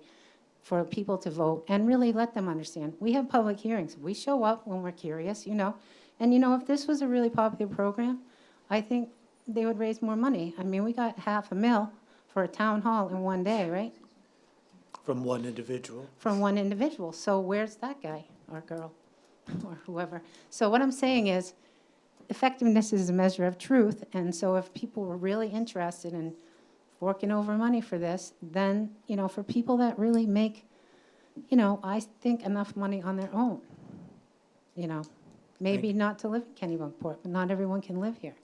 for people to vote and really let them understand. We have public hearings. We show up when we're curious, And, if this was a really popular program, I think they would raise more money. I mean, we got $500,000 for a town hall in one day, right? From one individual. From one individual. So where's that guy or girl or whoever? So what I'm saying is effectiveness is a measure of truth. And so if people were really interested in forking over money for this, then, for people that really make, I think enough money on their own, maybe not to live in Kennebunkport, but not everyone can live here.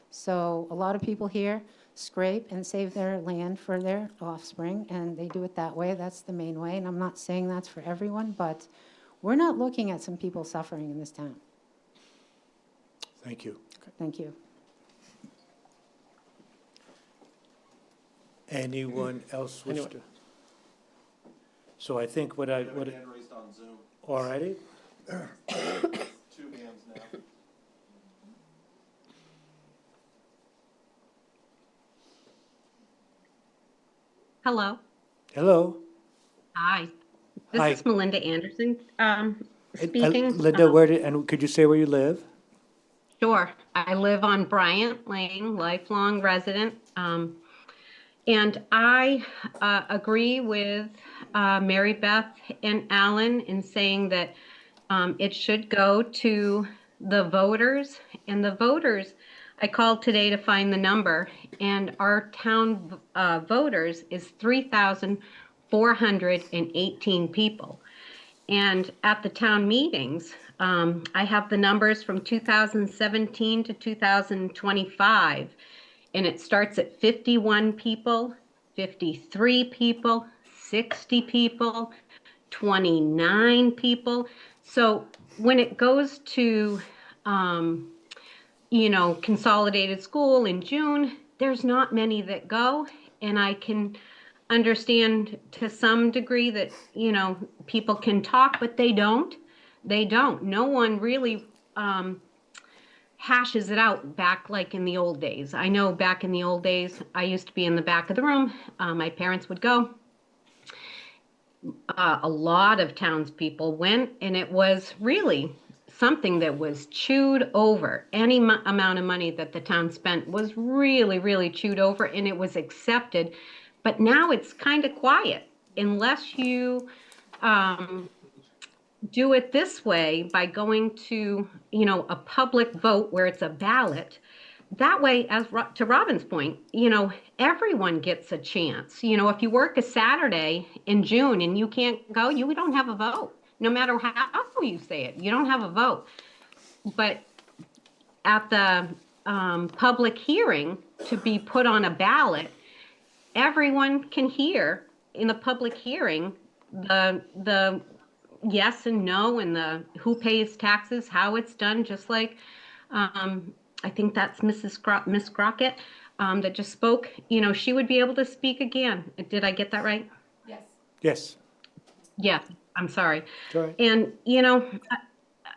So a lot of people here scrape and save their land for their offspring, and they do it that way. That's the main way, and I'm not saying that's for everyone, but we're not looking at some people suffering in this town. Thank you. Thank you. Anyone else wish Anyone? to? So I think what I, Hand raised on Zoom, all righty, 2 hands now. Hello. Hello? Hi. Hi. This is Melinda Anderson And, speaking. Linda, and could you say where you live? Sure. I live on Bryant Lane, lifelong resident. And I agree with Mary Beth and Alan in saying that it should go to the voters. And the voters, I called today to find the number, and our town voters is 3,418 people. And at the town meetings, I have the numbers from 2017 to 2025, and it starts at 51 people, 53 people, 60 people, 29 people. So when it goes to, consolidated school in June, there's not many that go. And I can understand to some degree that, people can talk, but they don't. They don't. No one really hashes it out back like in the old days. I know back in the old days, I used to be in the back of the room. My parents would go. A lot of townspeople went, and it was really something that was chewed over. Any amount of money that the town spent was really, really chewed over, and it was accepted. But now it's kind of quiet unless you do it this way by going to, a public vote where it's a ballot. That way, to Robin's point, everyone gets a chance. If you work a Saturday in June and you can't go, you don't have a vote. No matter how you say it, you don't have a vote. But at the public hearing to be put on a ballot, everyone can hear in the public hearing the yes and no and the who pays taxes, how it's done, just like I think that's Miss Crockett that just spoke. She would be able to speak again. Did I get that right? Yes. Yeah, I'm sorry. Sorry. And,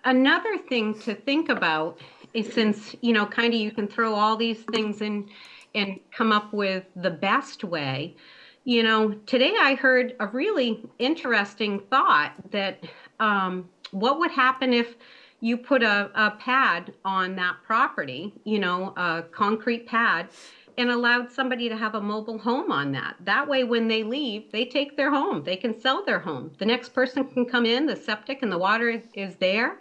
another thing to think about is since, kind of you can throw all these things in and come up with the best way. Today I heard a really interesting thought that what would happen if you put a pad on that property, a concrete pad, and allowed somebody to have a mobile home on that. That way, when they leave, they take their home. They can sell their home. The next person can come in, the septic and the water is there,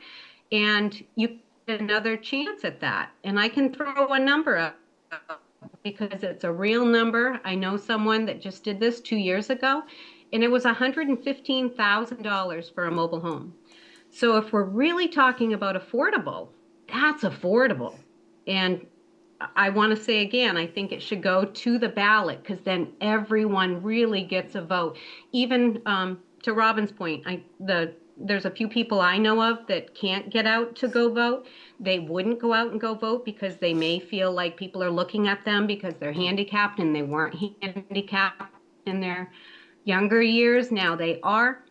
and you get another chance at that. And I can throw a number up because it's a real number. I know someone that just did this 2 years ago, and it was $115,000 for a mobile home. So if we're really talking about affordable, that's affordable. And I want to say again, I think it should go to the ballot because then everyone really gets a vote. Even to Robin's point, there's a few people I know of that can't get out to go vote. They wouldn't go out and go vote because they may feel like people are looking at them because they're handicapped, and they weren't handicapped in their younger years. Now they are.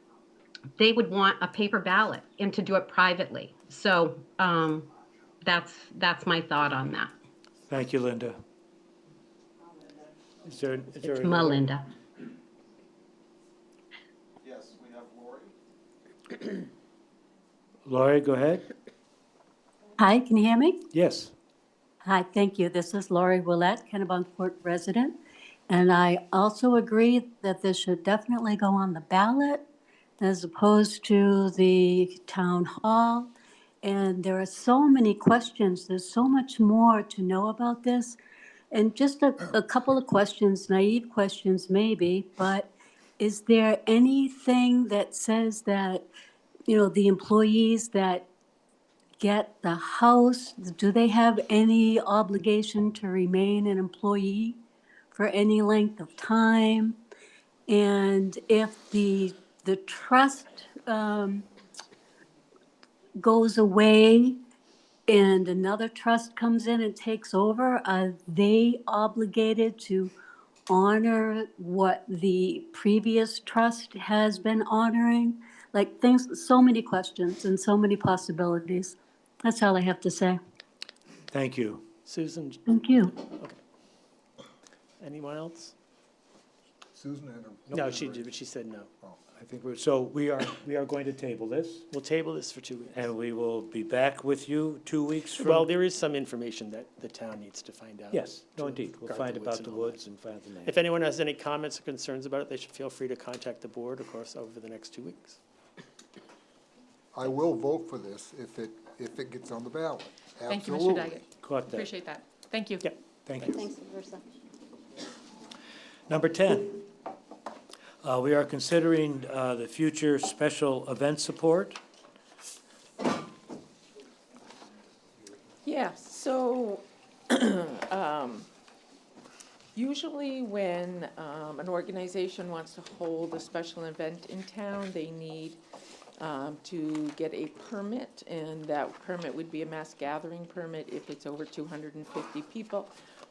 They would want a paper ballot and to do it privately. So that's my thought on that. Thank you, Linda. Is there It's another- Melinda. Yes, we have Lori. Laurie, go ahead. Hi, can you hear me? Yes. Hi, thank you. This is Lori Willett, Kennebunkport resident. And I also agree that this should definitely go on the ballot as opposed to the town hall. And there are so many questions. There's so much more to know about this. And just a couple of questions, naive questions maybe, but is there anything that says that, the employees that get the house, do they have any obligation to remain an employee for any length of time? And if the trust goes away and another trust comes in and takes over, are they obligated to honor what the previous trust has been honoring? Like things, so many questions and so many possibilities. That's all I have to say. Thank you. Susan, Thank you. anyone else? Susan had a. No, she did, but she said no. I think so we are going to table this, We'll table this for 2 weeks. and we will be back with you 2 weeks from. Well, there is some information that the town needs to find out. Yes, no, to indeed. We'll guard find about and the all that. woods and find the name. If anyone has any comments or concerns about it, they should feel free to contact the board, of course, over the next 2 weeks. I will vote for this if it gets on the ballot. Thank you, Mr. Absolutely. Daggett. Caught that. Appreciate that. Thank you. Yep. Thank you. Thanks, Versa. Number 10, we are considering the future special event support. Yeah, so, usually when, an organization wants to hold a special event in town, they need, to get a permit, and that permit would be a mass gathering permit if it's over 250 people,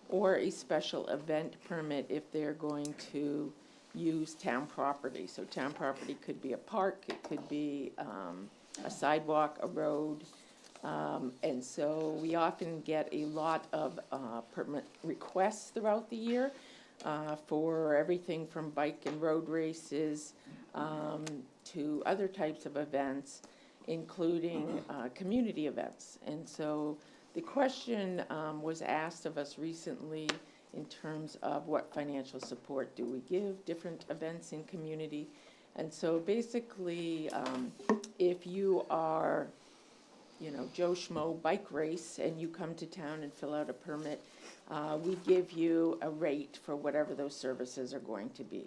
or a special event permit if they're going to use town property. So town property could be a park, it could be, a sidewalk, a road. And so we often get a lot of permit requests throughout the year for everything from bike and road races to other types of events, including community events. And so the question was asked of us recently in terms of what financial support do we give different events in community. And so basically, if you are, Joe Schmo bike race and you come to town and fill out a permit, we give you a rate for whatever those services are going to be.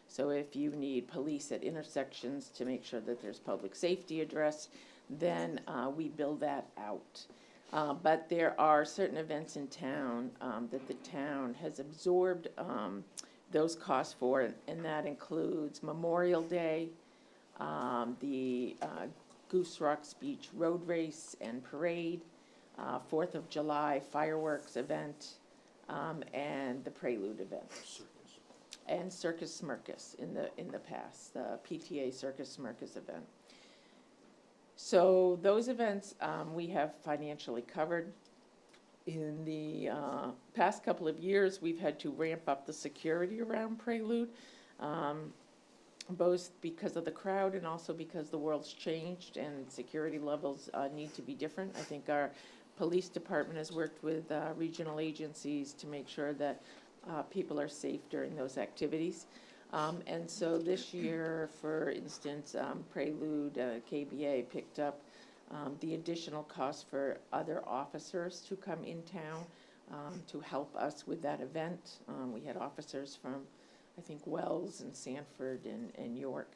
So if you need police at intersections to make sure that there's public safety addressed, then we bill that out. But there are certain events in town that the town has absorbed those costs for, and that includes Memorial Day, the Goose Rocks Beach Road Race and Parade, 4th of July fireworks event, and the Prelude event. And Circus Smirkus in the past, the PTA Circus Smirkus event. So those events we have financially covered. In the past couple of years, we've had to ramp up the security around Prelude, both because of the crowd and also because the world's changed and security levels need to be different. I think our police department has worked with regional agencies to make sure that people are safe during those activities. And so this year, for instance, Prelude, KBA picked up the additional cost for other officers to come in town to help us with that event. We had officers from, I think, Wells and Sanford and York.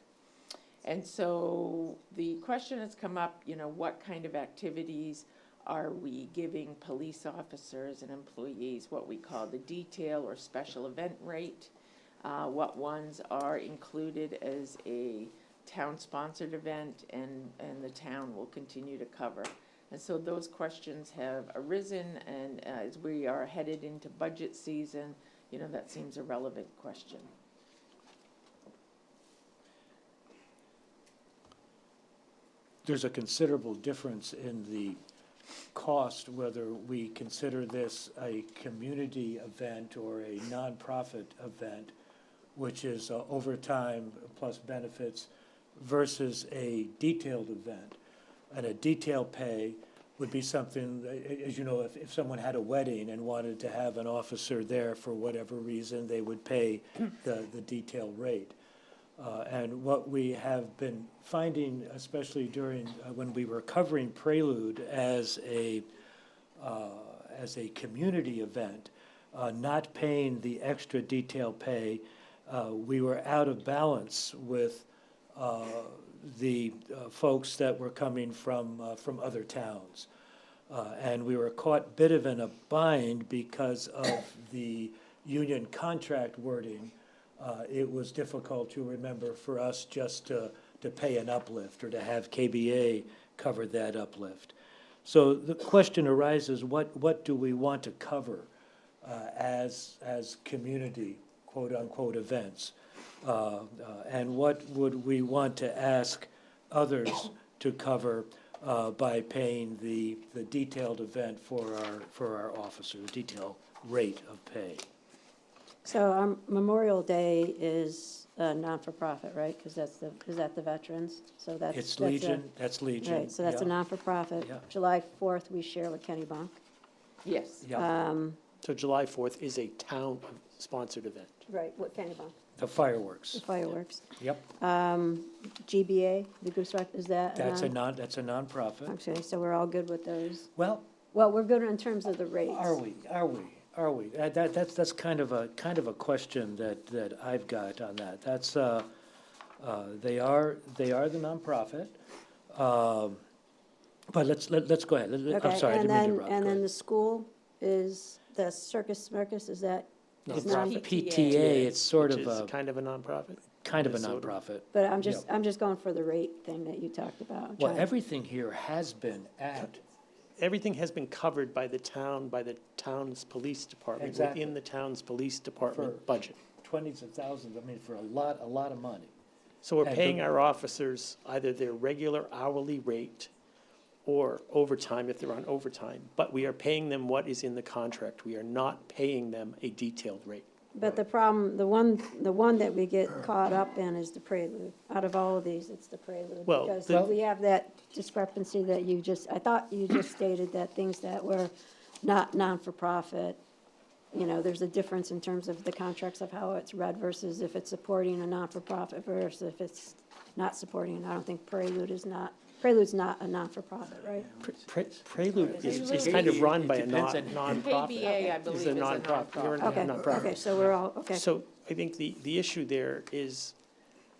And so the question has come up, what kind of activities are we giving police officers and employees what we call the detail or special event rate? What ones are included as a town-sponsored event and the town will continue to cover. And so those questions have arisen, and as we are headed into budget season, that seems a relevant question. There's a considerable difference in the cost, whether we consider this a community event or a nonprofit event, which is overtime plus benefits, versus a detailed event. And a detailed pay would be something, as you know, if someone had a wedding and wanted to have an officer there for whatever reason, they would pay the detail rate. And what we have been finding, especially during, when we were covering Prelude as a community event, not paying the extra detail pay, we were out of balance with the folks that were coming from other towns. And we were caught a bit of in a bind because of the union contract wording. It was difficult to remember for us just to pay an uplift or to have KBA cover that uplift. So the question arises, what do we want to cover as community, quote-unquote, events? And what would we want to ask others to cover by paying the detailed event for our officer, the detail rate of pay? So Memorial Day is a non-for-profit, right? Because is that the veterans? So that's. It's that's a- Legion, that's Legion. Right, so that's a yeah, non-for-profit. Yeah. July 4th, we share with Kennebunk. Yes. Yeah, So July 4th is a town-sponsored event. Right, what Kennebunk? the fireworks. The fireworks. Yep, GBA, the Goose Rock, is that? that's a nonprofit. Okay, so we're all good with those. Well, Well, we're good in terms of the rates. are we? That's kind of a question that I've got on that. That's, they are the nonprofit. But let's go ahead. I'm Okay, sorry, I and didn't mean to then, interrupt. and Go then ahead. the school is, the Circus Smirkus, is that? It's non- PTA, it's sort Which of is a, kind of a nonprofit. kind of a sort of. nonprofit. But I'm just going for the rate thing that you talked about. Well, Trying- everything here has been at, Everything has been covered by the town's police department, Exactly. within the town's police department For- budget. 20s of thousands, I mean, for a lot of money. So we're And paying the- our officers either their regular hourly rate or overtime if they're on overtime, but we are paying them what is in the contract. We are not paying them a detailed rate. But the problem, the one that we get caught up in is the prelude. Out of all of these, it's the prelude. Well, Because the- we have that discrepancy that I thought you just stated that things that were not non-for-profit, there's a difference in terms of the contracts of how it's read versus if it's supporting a non-for-profit versus if it's not supporting. I don't think Prelude's not a non-for-profit, right? Prelude is kind of run by a Depends on- nonprofit. KBA, I believe, is a nonprofit. You're a nonprofit. Okay, nonprofit. okay, so we're all, okay. So I think the issue there is,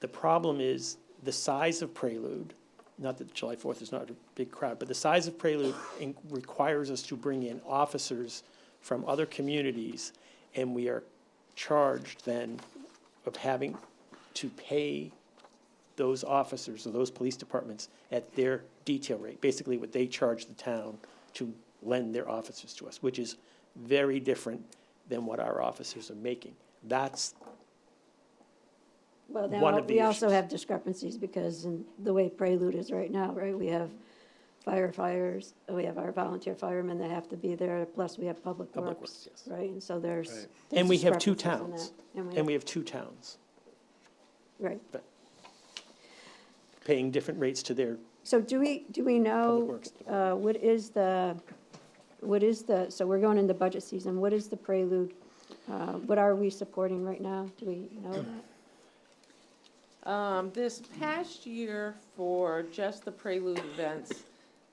the problem is the size of Prelude, not that July 4th is not a big crowd, but the size of Prelude requires us to bring in officers from other communities, and we are charged then of having to pay those officers or those police departments at their detail rate, basically what they charge the town to lend their officers to us, which is very different than what our officers are making. That's Well, one now, of the we also issues. have discrepancies because in the way Prelude is right now, right, we have firefighters, we have our volunteer firemen that have to be there, plus we have public Public works, Works, yes. right? And so there's. Right. there's And we have two discrepancies in towns. that. And we have two towns Right. paying different rates to their, So do we know, Works so we're going into budget season, what is the Prelude? What are we supporting right now? Do we know that? This past year, for just the Prelude events,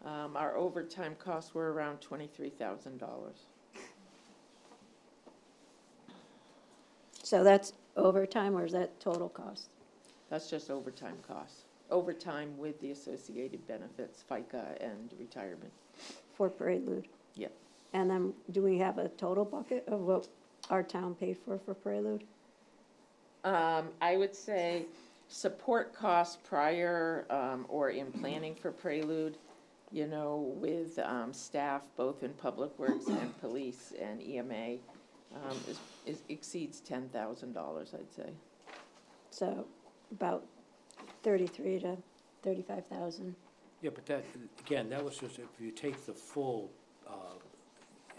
our overtime costs were around $23,000. So that's overtime or is that total cost? That's just overtime costs. Overtime with the associated benefits, FICA and retirement. For Prelude? Yeah. And then, do we have a total bucket of what our town paid for Prelude? I would say support costs prior, or in planning for Prelude, with, staff both in Public Works and Police and EMA, exceeds $10,000, I'd say. So, about 33 to 35,000. Yeah, but that, again, that was just, if you take the full,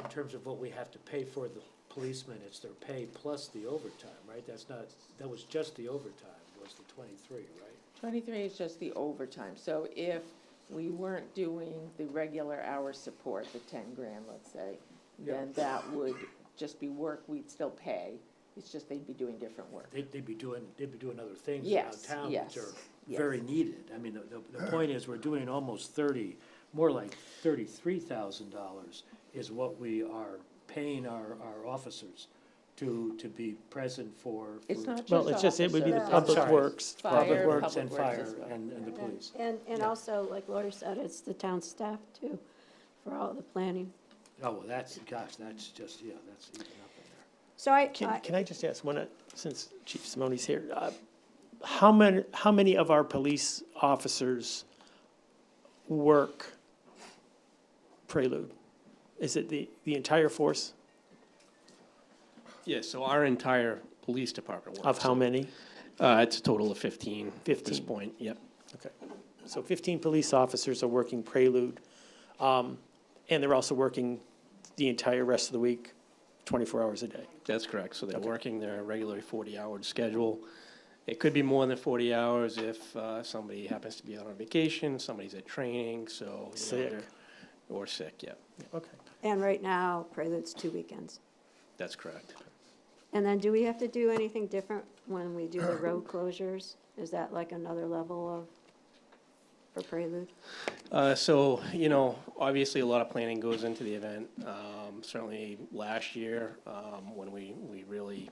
in terms of what we have to pay for the policemen, it's their pay plus the overtime, right? That was just the overtime, was the 23, right? 23 is just the overtime. So if we weren't doing the regular hour support, the 10 grand, let's say, then that would just be work we'd still pay. It's just they'd be doing different work. They'd be doing other things around Yes, town, yes, which are yes. very needed. I mean, the point is, we're doing almost more like $33,000 is what we are paying our officers to be present for. It's not well, it's just, it would be the officers. Public sorry. Works. Fire, Public Works Public and Works fire as well. and the police. And Yeah. also, like Lori said, it's the town staff too, for all the planning. Oh, well, that's just, that's even up in there. So Can I just ask, since Chief Simone's here, how many of our police officers work Prelude? Is it the entire force? Yes, so our entire police department works. Of how many? It's a total of 15 at this 15. point, yep. Okay, so 15 police officers are working Prelude, and they're also working the entire rest of the week 24 hours a day. That's correct. So they're Okay. working their regular 40-hour schedule. It could be more than 40 hours if somebody happens to be out on vacation, somebody's at training, so. you know, Sick. they're- Or sick, yeah. Okay. And right now, Prelude's 2 weekends. That's correct. And then do we have to do anything different when we do the road closures? Is that like another level of, for Prelude? So, you know, obviously, a lot of planning goes into the event. Certainly last year, when we really,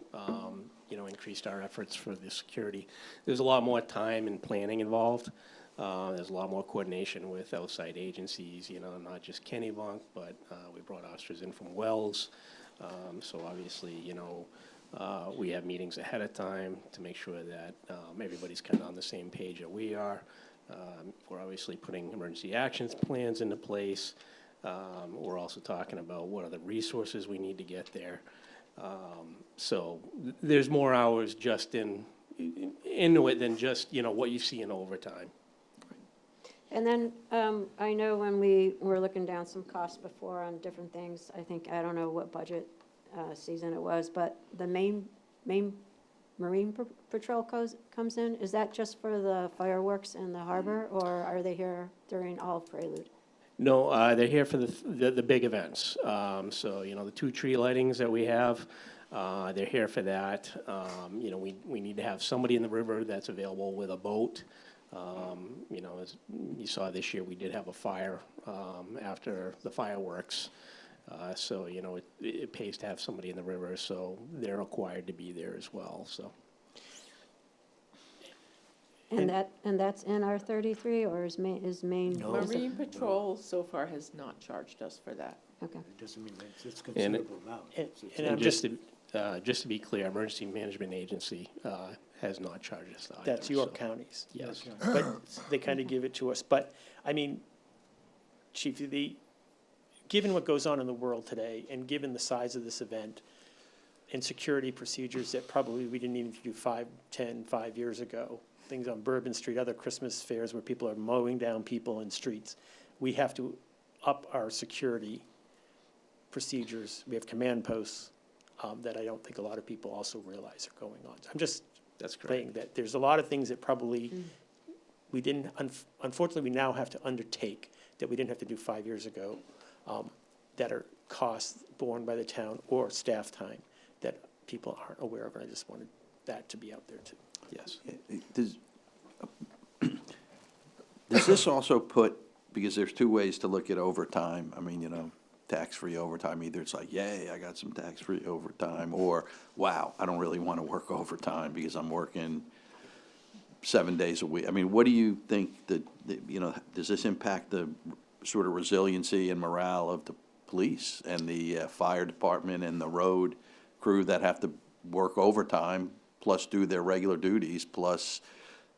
you know, increased our efforts for the security, there's a lot more time and planning involved. There's a lot more coordination with outside agencies, you know, not just Kennebunk, but we brought officers in from Wells. So obviously, you know, we have meetings ahead of time to make sure that everybody's kind of on the same page that we are. We're obviously putting emergency actions plans into place. We're also talking about what are the resources we need to get there. So there's more hours just into it than just, you know, what you see in overtime. And then, I know when we were looking down some costs before on different things, I think, I don't know what budget, season it was, but the main Marine Patrol comes in, is that just for the fireworks in the harbor, or are they here during all of Prelude? No, they're here for the big events. So, you know, the 2 tree lightings that we have, they're here for that. You know, we need to have somebody in the river that's available with a boat. You know, as you saw this year, we did have a fire after the fireworks. So, you know, it pays to have somebody in the river, so they're required to be there as well, so. And that's in our 33, or is Maine? No. Marine Patrol so far has not charged us for that. Okay. It doesn't mean it's a considerable amount. And It's- I'm Just to be clear, Emergency Management Agency has not charged us the item. That's York so- counties. Yes. But they kind of give it to us. But, I mean, Chief, given what goes on in the world today, and given the size of this event, and security procedures that probably we didn't even do 5 years ago, things on Bourbon Street, other Christmas fairs where people are mowing down people in streets, we have to up our security procedures. We have command posts that I don't think a lot of people also realize are going on. I'm just That's correct. saying that there's a lot of things that probably we didn't, unfortunately, we now have to undertake that we didn't have to do 5 years ago, that are costs borne by the town or staff time that people aren't aware of, and I just wanted that to be out there too. Yes. Does this also put, because there's 2 ways to look at overtime, I mean, you know, tax-free overtime, either it's like, yay, I got some tax-free overtime, or, wow, I don't really want to work overtime because I'm working 7 days a week. I mean, what do you think that, you know, does this impact the sort of resiliency and morale of the police and the fire department and the road crew that have to work overtime, plus do their regular duties, plus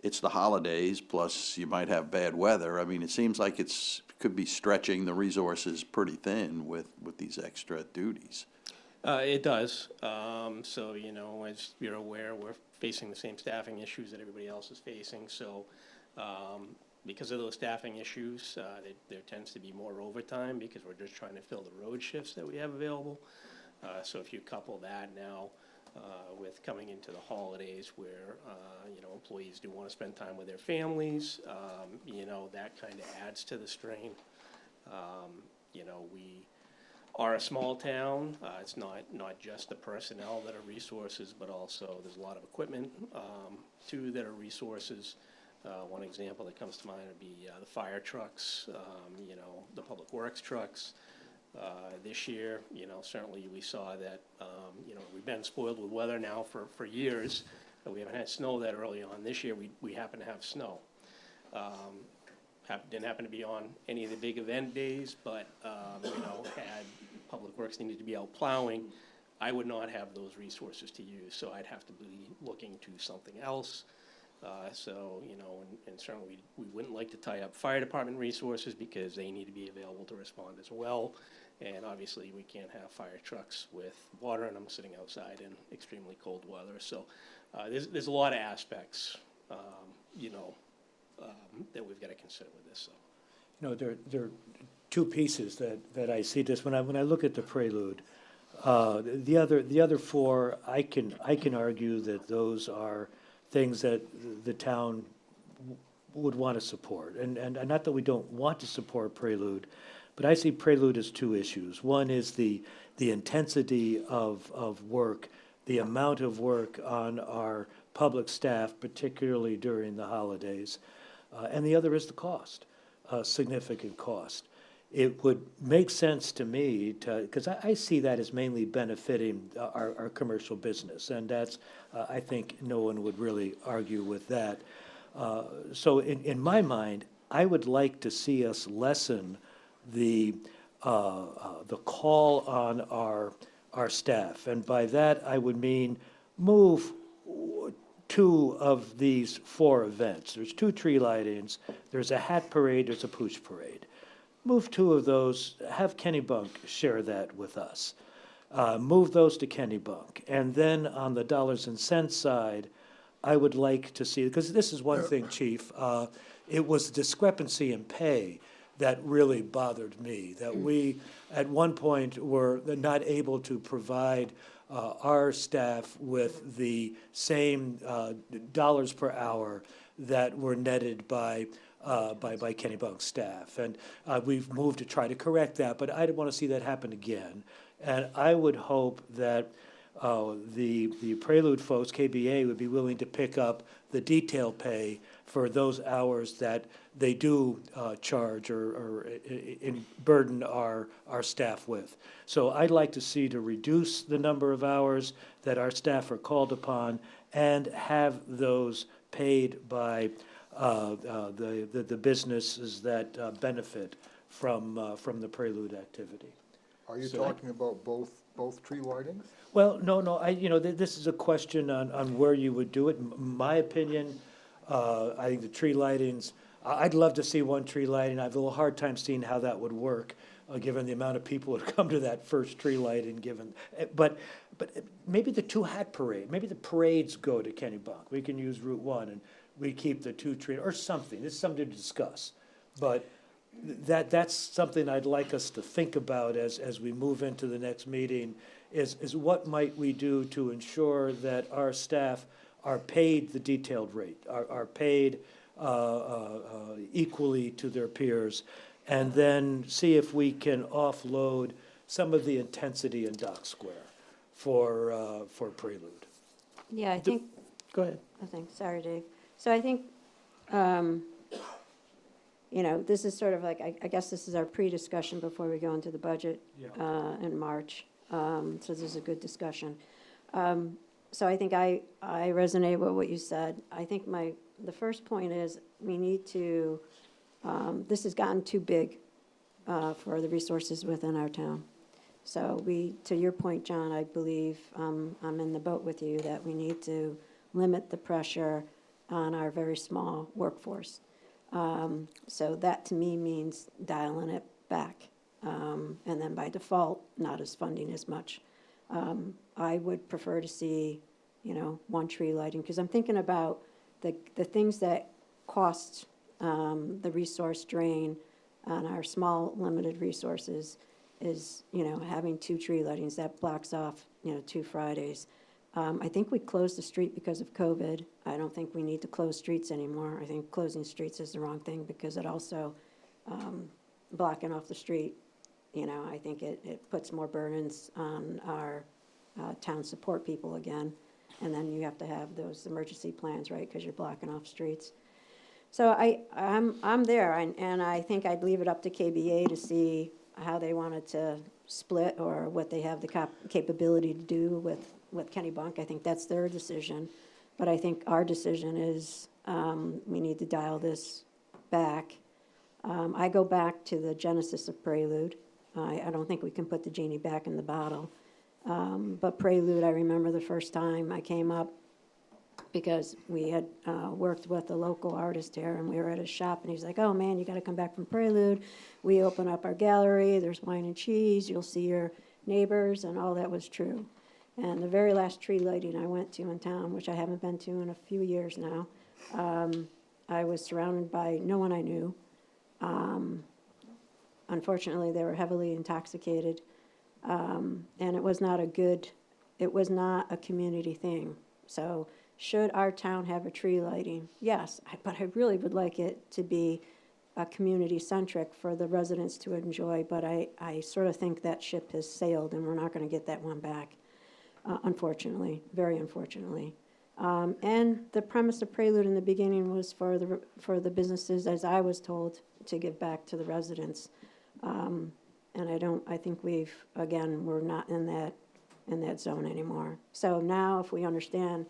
it's the holidays, plus you might have bad weather? I mean, it seems like could be stretching the resources pretty thin with these extra duties. It does. So, you know, as you're aware, we're facing the same staffing issues that everybody else is facing. So, because of those staffing issues, there tends to be more overtime because we're just trying to fill the road shifts that we have available. So if you couple that now with coming into the holidays where, you know, employees do want to spend time with their families, you know, that kind of adds to the strain. You know, we are a small town. It's not just the personnel that are resources, but also there's a lot of equipment, too, that are resources. One example that comes to mind would be the fire trucks, you know, the public works trucks. This year, you know, certainly we saw that, you know, we've been spoiled with weather now for years. We haven't had snow that early on. This year, we happen to have snow. Didn't happen to be on any of the big event days, but, you know, had Public Works needed to be out plowing, I would not have those resources to use, so I'd have to be looking to something else. So, you know, and certainly we wouldn't like to tie up fire department resources because they need to be available to respond as well. And obviously, we can't have fire trucks with water in them sitting outside in extremely cold weather. So there's a lot of aspects, you know, that we've got to consider with this. So. You know, there are 2 pieces that I see this. When I look at the Prelude, The other four, I can argue that those are things that the town would want to support. And not that we don't want to support Prelude, but I see Prelude as two issues. One is the intensity of work, the amount of work on our public staff, particularly during the holidays. And the other is the cost, significant cost. It would make sense to me to, because I see that as mainly benefiting our commercial business, and that's, I think no one would really argue with that. So in my mind, I would like to see us lessen the call on our staff, and by that I would mean move two of these four events. There's two tree lightings, there's a hat parade, there's a pooch parade. Move two of those, have Kennebunk share that with us. Move those to Kennebunk. And then on the dollars and cents side, I would like to see, because this is one thing, Chief, it was discrepancy in pay that really bothered me, that we, at one point, were not able to provide our staff with the same dollars per hour that were netted by Kennebunk's staff. And we've moved to try to correct that, but I don't want to see that happen again. And I would hope that the Prelude folks, KBA, would be willing to pick up the detail pay for those hours that they do charge or burden our staff with. So I'd like to see to reduce the number of hours that our staff are called upon and have those paid by the businesses that benefit from the Prelude activity. Are you So- talking about both tree lightings? Well, no, this is a question on where you would do it. My opinion, I think the tree lightings, I'd love to see one tree lighting. I have a little hard time seeing how that would work, given the amount of people that come to that first tree lighting, but maybe the two hat parade, maybe the parades go to Kennebunk. We can use Route 1 and we keep the two tree, or something. This is something to discuss. But that's something I'd like us to think about as we move into the next meeting, is what might we do to ensure that our staff are paid the detailed rate, are paid equally to their peers, and then see if we can offload some of the intensity in Dock Square for Prelude. Yeah, I think, Go ahead. sorry, Dave. So I think, this is sort of like, I guess this is our pre-discussion before we go into the budget in March. So this is a good discussion. So I think I resonate with what you said. I think the first point is we need to, this has gotten too big for the resources within our town. So to your point, John, I believe I'm in the boat with you that we need to limit the pressure on our very small workforce. So that to me means dialing it back. And then by default, not as funding as much. I would prefer to see, one tree lighting, because I'm thinking about the things that cost the resource drain on our small, limited resources is, having two tree lightings. That blocks off, 2 Fridays. I think we closed the street because of COVID. I don't think we need to close streets anymore. I think closing streets is the wrong thing because it also, blocking off the street, I think it puts more burdens on our town support people again. And then you have to have those emergency plans, right, because you're blocking off streets. So I'm there, and I think I'd leave it up to KBA to see how they wanted to split or what they have the capability to do with Kennebunk. I think that's their decision. But I think our decision is we need to dial this back. I go back to the genesis of Prelude. I don't think we can put the genie back in the bottle. But Prelude, I remember the first time I came up because we had worked with a local artist here, and we were at his shop, and he's like, oh, man, you got to come back from Prelude. We open up our gallery. There's wine and cheese. You'll see your neighbors, and all that was true. And the very last tree lighting I went to in town, which I haven't been to in a few years now, I was surrounded by no one I knew. Unfortunately, they were heavily intoxicated. And it was not a community thing. So should our town have a tree lighting? Yes, but I really would like it to be community-centric for the residents to enjoy, but I sort of think that ship has sailed, and we're not gonna get that one back, unfortunately, very unfortunately. And the premise of Prelude in the beginning was for the businesses, as I was told, to give back to the residents. And I think we're not in that zone anymore. So now, if we understand,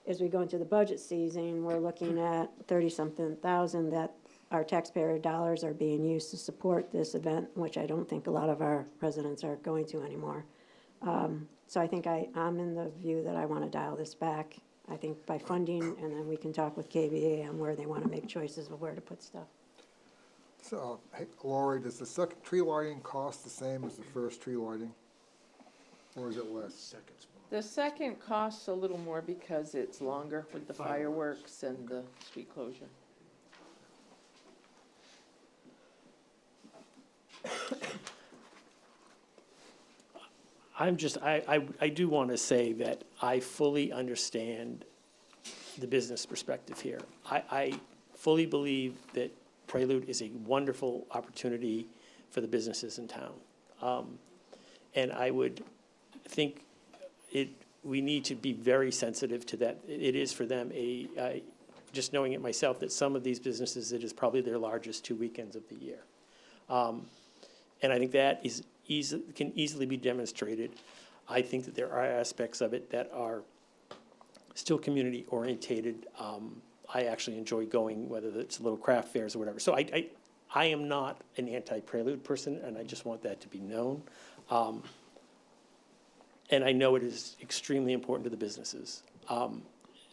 as we go into the budget season, we're looking at 30-something thousand that our taxpayer dollars are being used to support this event, which I don't think a lot of our residents are going to anymore. So I think I'm in the view that I want to dial this back, I think by funding, and then we can talk with KBA on where they want to make choices of where to put stuff. So, hey, Lori, does the second tree lighting cost the same as the first tree lighting? Or is it less? The second costs a little more because it's longer with the fireworks and the street closure. I do want to say that I fully understand the business perspective here. I fully believe that Prelude is a wonderful opportunity for the businesses in town. And I would think we need to be very sensitive to that. It is for them just knowing it myself, that some of these businesses, it is probably their largest 2 weekends of the year. And I think that can easily be demonstrated. I think that there are aspects of it that are still community orientated. I actually enjoy going, whether it's little craft fairs or whatever. So I am not an anti-Prelude person, and I just want that to be known. And I know it is extremely important to the businesses.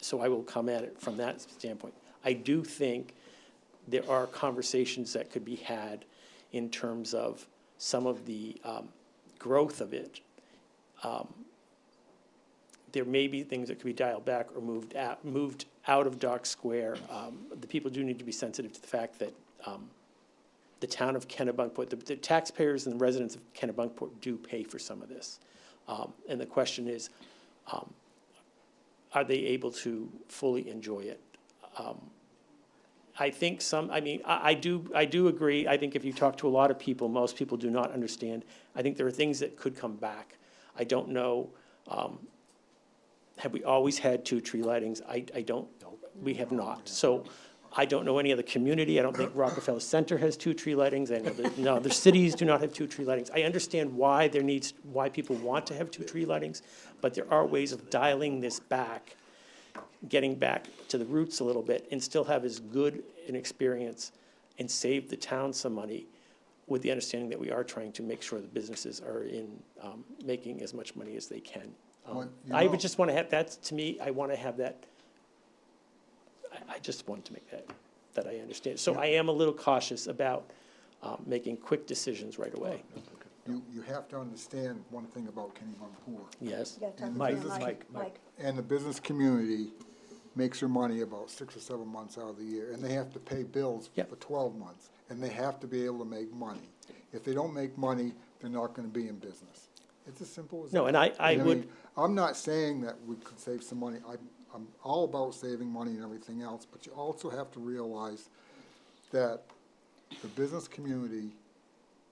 So I will come at it from that standpoint. I do think there are conversations that could be had in terms of some of the growth of it. There may be things that could be dialed back or moved out of Dock Square. The people do need to be sensitive to the fact that the town of Kennebunkport, the taxpayers and the residents of Kennebunkport do pay for some of this. And the question is, are they able to fully enjoy it? I think I do agree. I think if you talk to a lot of people, most people do not understand. I think there are things that could come back. I don't know. Have we always had 2 tree lightings? I don't. We have not. So I don't know any other community. I don't think Rockefeller Center has 2 tree lightings. I know that no other cities do not have 2 tree lightings. I understand why people want to have 2 tree lightings, but there are ways of dialing this back, getting back to the roots a little bit, and still have as good an experience and save the town some money, with the understanding that we are trying to make sure the businesses are making as much money as they can. I would just want to have that. To me, I want to have that. I just want to make that I understand. So I am a little cautious about making quick decisions right away. You have to understand one thing about Kennebunkport. Yes. Mike. And the business community makes their money about 6 or 7 months out of the year, and they have to pay bills for 12 months, and they have to be able to make money. If they don't make money, they're not gonna be in business. It's as simple as that. No, and I would. I'm not saying that we could save some money. I'm all about saving money and everything else, but you also have to realize that the business community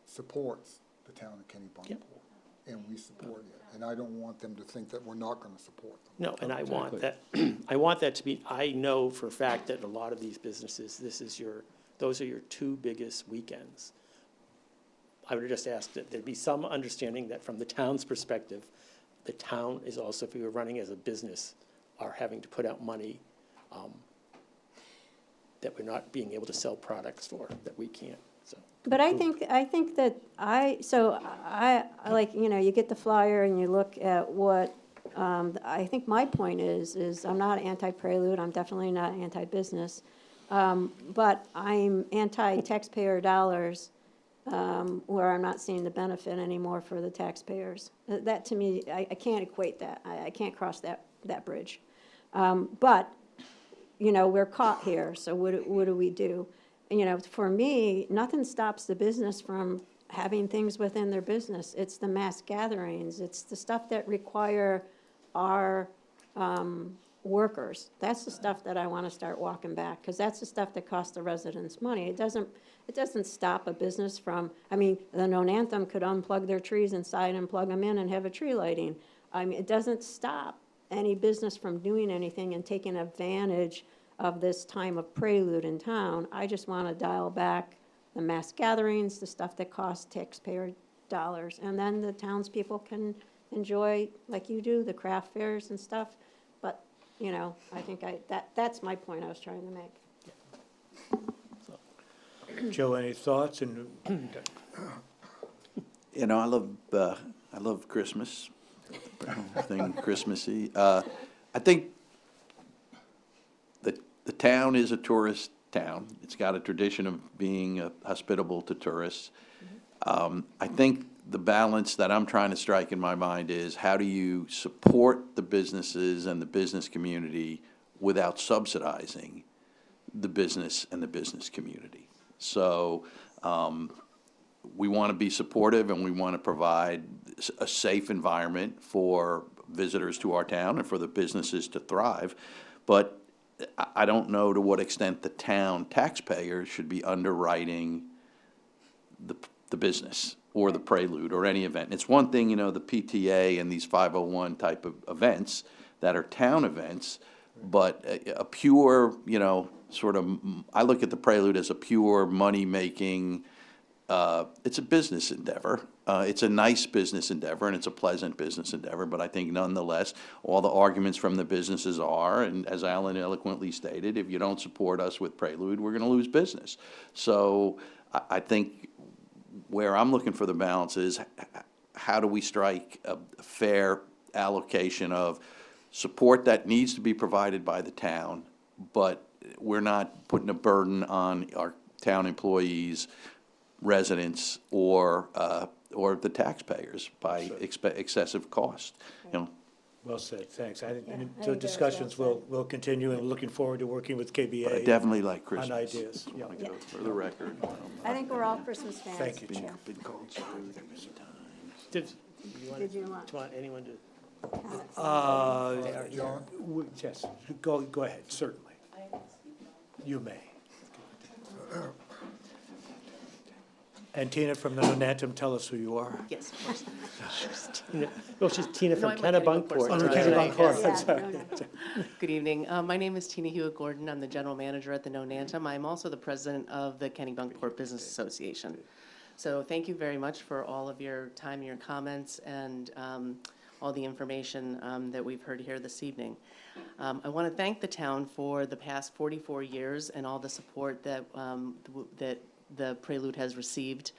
supports the town of Kennebunkport, and we support it. And I don't want them to think that we're not gonna support them. No, and I want that, I want that to be, I know for a fact that a lot of these businesses, those are your 2 biggest weekends. I would have just asked that there be some understanding that from the town's perspective, the town is also, if we were running as a business, are having to put out money that we're not being able to sell products for, that we can't, so. But I think that I like, you get the flyer and you look at what, I think my point is I'm not anti-Prelude, I'm definitely not anti-business, but I'm anti-taxpayer dollars, where I'm not seeing the benefit anymore for the taxpayers. That to me, I can't equate that, I can't cross that bridge. But, we're caught here, so what do we do? For me, nothing stops the business from having things within their business. It's the mass gatherings, it's the stuff that require our workers. That's the stuff that I want to start walking back, because that's the stuff that costs the residents money. It doesn't stop a business from, I mean, the non-anthem could unplug their trees inside and plug them in and have a tree lighting. I mean, it doesn't stop any business from doing anything and taking advantage of this time of prelude in town. I just want to dial back the mass gatherings, the stuff that costs taxpayer dollars, and then the townspeople can enjoy, like you do, the craft fairs and stuff. But, you know, I think that's my point I was trying to make. Joe, any thoughts? And You know, I love Christmas, everything Christmassy. I think the town is a tourist town. It's got a tradition of being hospitable to tourists. I think the balance that I'm trying to strike in my mind is, how do you support the businesses and the business community without subsidizing the business and the business community? So we want to be supportive, and we want to provide a safe environment for visitors to our town and for the businesses to thrive. But I don't know to what extent the town taxpayers should be underwriting the business or the Prelude or any event. It's one thing, you know, the PTA and these 501 type of events that are town events, but a pure, you know, sort of, I look at the Prelude as a pure money-making, it's a business endeavor. It's a nice business endeavor, and it's a pleasant business endeavor, but I think nonetheless, all the arguments from the businesses are, and as Alan eloquently stated, if you don't support us with Prelude, we're gonna lose business. So I think where I'm looking for the balance is, how do we strike a fair allocation of support that needs to be provided by the town, but we're not putting a burden on our town employees, residents, or the taxpayers by excessive cost, you know. well said, thanks. I And agree, so well discussions said. will continue, and we're looking forward to working with But I KBA definitely like on Christmas. ideas. Yeah. You know, for the record. I think we're all Christmas fans. Thank you, Chief. Yeah. Been called screwed many times. Did you want, Did you do want? you want anyone to? John? Yes, go ahead, certainly. You may. And Tina from the Nonantum, tell us who you are. Yes, of course. No, she's Tina No, from I'm like Kennebunkport. Oh, no, Kennebunkport. Kennebunkport, Yeah, sorry. no, no. Good evening. My name is Tina Hewitt-Gordon. I'm the general manager at the Nonantum. I'm also the president of the Kennebunkport Business Association. So thank you very much for all of your time and your comments, and all the information that we've heard here this evening. I want to thank the town for the past 44 years and all the support that that the Prelude has received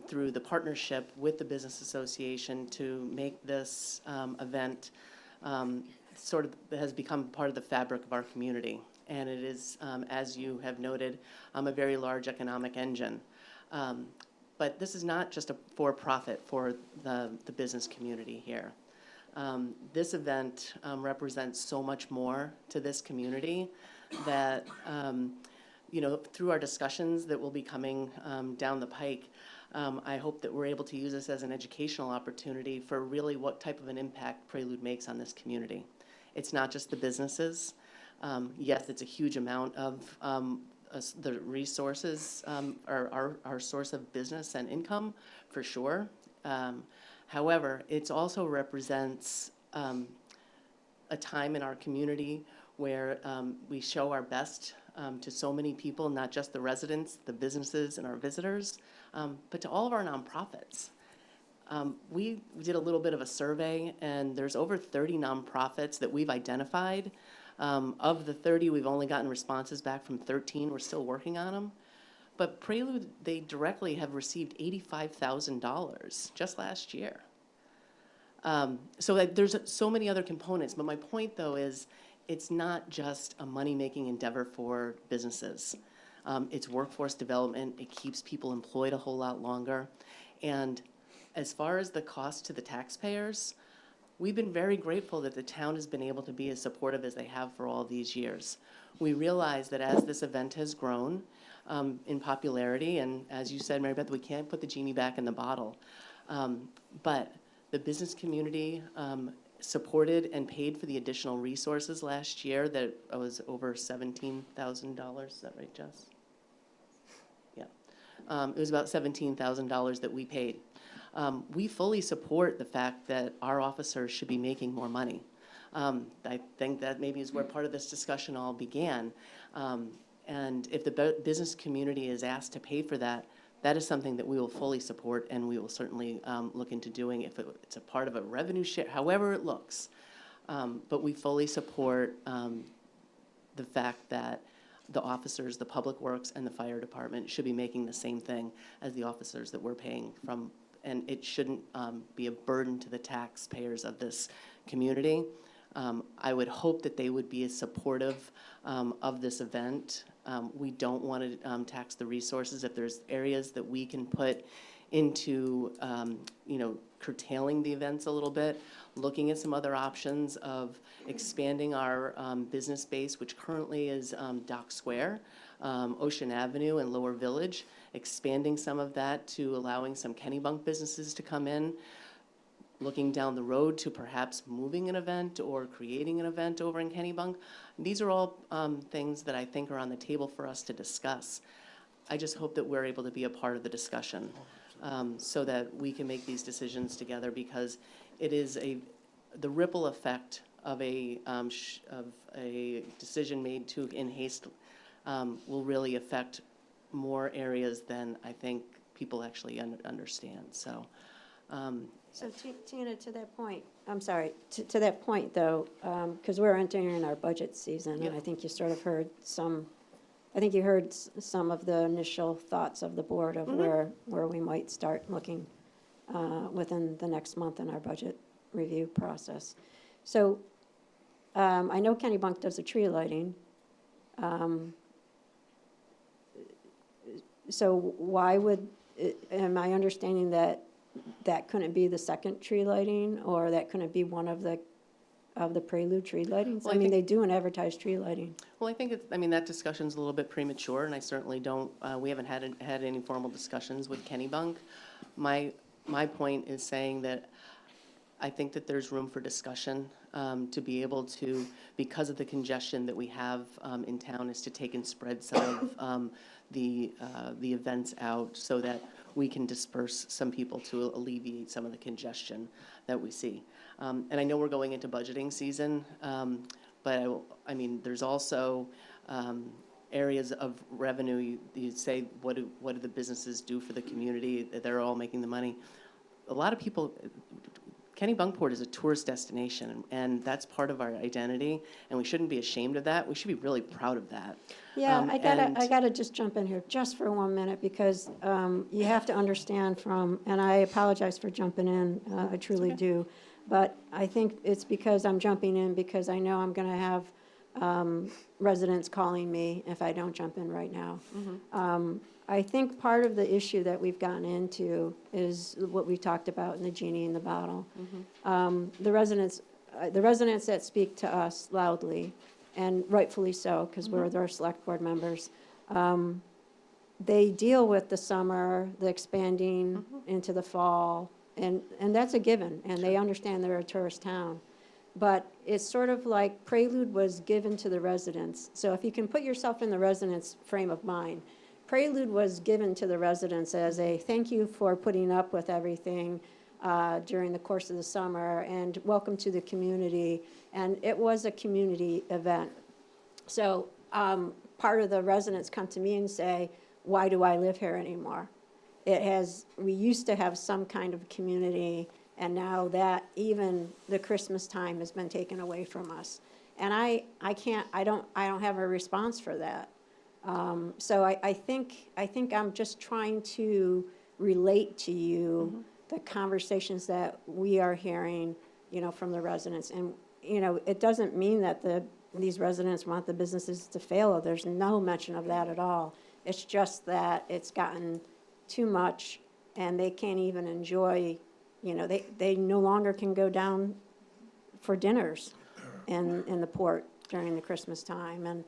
through the partnership with the Business Association to make this event sort of has become part of the fabric of our community. And it is, as you have noted, a very large economic engine. But this is not just a for-profit for the business community here. This event represents so much more to this community that, you know, through our discussions that will be coming down the pike, I hope that we're able to use this as an educational opportunity for really what type of an impact Prelude makes on this community. It's not just the businesses. Yes, it's a huge amount of the resources are our source of business and income, for sure. However, it also represents a time in our community where we show our best to so many people, not just the residents, the businesses, and our visitors, but to all of our nonprofits. We did a little bit of a survey, and there's over 30 nonprofits that we've identified. Of the 30, we've only gotten responses back from 13. We're still working on them. But Prelude, they directly have received $85,000 just last year. So there's so many other components. But my point, though, is it's not just a money-making endeavor for businesses. It's workforce development. It keeps people employed a whole lot longer. And as far as the cost to the taxpayers, we've been very grateful that the town has been able to be as supportive as they have for all these years. We realize that as this event has grown, in popularity, and as you said, Mary Beth, we can't put the genie back in the bottle. But the business community supported and paid for the additional resources last year that was over $17,000. Is that right, Jess? Yeah. It was about $17,000 that we paid. We fully support the fact that our officers should be making more money. I think that maybe is where part of this discussion all began. And if the business community is asked to pay for that, that is something that we will fully support, and we will certainly look into doing if it's a part of a revenue share, however it looks. But we fully support the fact that the officers, the public works, and the fire department should be making the same thing as the officers that we're paying from, and it shouldn't be a burden to the taxpayers of this community. I would hope that they would be as supportive of this event. We don't want to tax the resources. If there's areas that we can put into, curtailing the events a little bit, looking at some other options of expanding our business base, which currently is Dock Square, Ocean Avenue, and Lower Village, expanding some of that to allowing some Kennebunk businesses to come in, looking down the road to perhaps moving an event or creating an event over in Kennebunk. These are all things that I think are on the table for us to discuss. I just hope that we're able to be a part of the discussion so that we can make these decisions together, because it is the ripple effect of a decision made in haste will really affect more areas than I think people actually understand. So. So Tina, to that point, I'm sorry, to that point though, because we're entering our budget season, and I think you sort of heard some of the initial thoughts of the board of where we might start looking within the next month in our budget review process. So I know Kennebunk does a tree lighting. So why would, am I understanding that couldn't be the second tree lighting, or that couldn't be one of the prelude tree lightings? Well, I mean, they do an advertised tree lighting. Well, I think that discussion's a little bit premature, and I certainly don't, we haven't had any formal discussions with Kennebunk. My point is saying that I think that there's room for discussion to be able to, because of the congestion that we have in town, is to take and spread some of the events out so that we can disperse some people to alleviate some of the congestion that we see. And I know we're going into budgeting season, but I mean, there's also areas of revenue. You say, what do the businesses do for the community? They're all making the money. A lot of people, Kennebunkport is a tourist destination, and that's part of our identity, and we shouldn't be ashamed of that. We should be really proud of that. Yeah, I gotta just jump in here just for 1 minute, because you have to understand and I apologize for jumping in, I truly do, but I think it's because I'm jumping in because I know I'm gonna have residents calling me if I don't jump in right now. I think part of the issue that we've gotten into is what we talked about in the genie in the bottle. The residents that speak to us loudly, and rightfully so, because we're their select board members, they deal with the summer, the expanding into the fall, and that's a given, and they understand they're a tourist town. But it's sort of like Prelude was given to the residents. So if you can put yourself in the residents' frame of mind, Prelude was given to the residents as a thank you for putting up with everything during the course of the summer, and welcome to the community. And it was a community event. So part of the residents come to me and say, why do I live here anymore? We used to have some kind of community, and now that even the Christmas time has been taken away from us. And I don't have a response for that. So I think I'm just trying to relate to you the conversations that we are hearing, from the residents. And, it doesn't mean that these residents want the businesses to fail. There's no mention of that at all. It's just that it's gotten too much, and they can't even enjoy, they no longer can go down for dinners in the port during the Christmas time. And,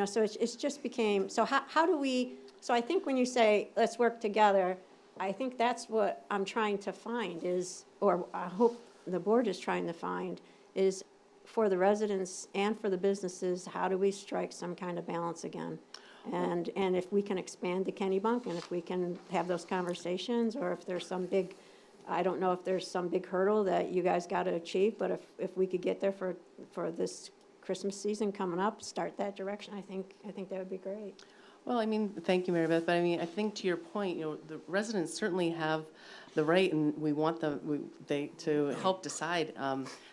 so it's just became, so how do we So I think when you say, let's work together, I think that's what I'm trying to find is, or I hope the board is trying to find, is for the residents and for the businesses, how do we strike some kind of balance again? And if we can expand the Kennebunk, and if we can have those conversations, or if there's some big, I don't know if there's some big hurdle that you guys got to achieve, but if we could get there for this Christmas season coming up, start that direction, I think that would be great. Well, I mean, thank you, Mary Beth, but I mean, I think to your point, the residents certainly have the right, and we want they to help decide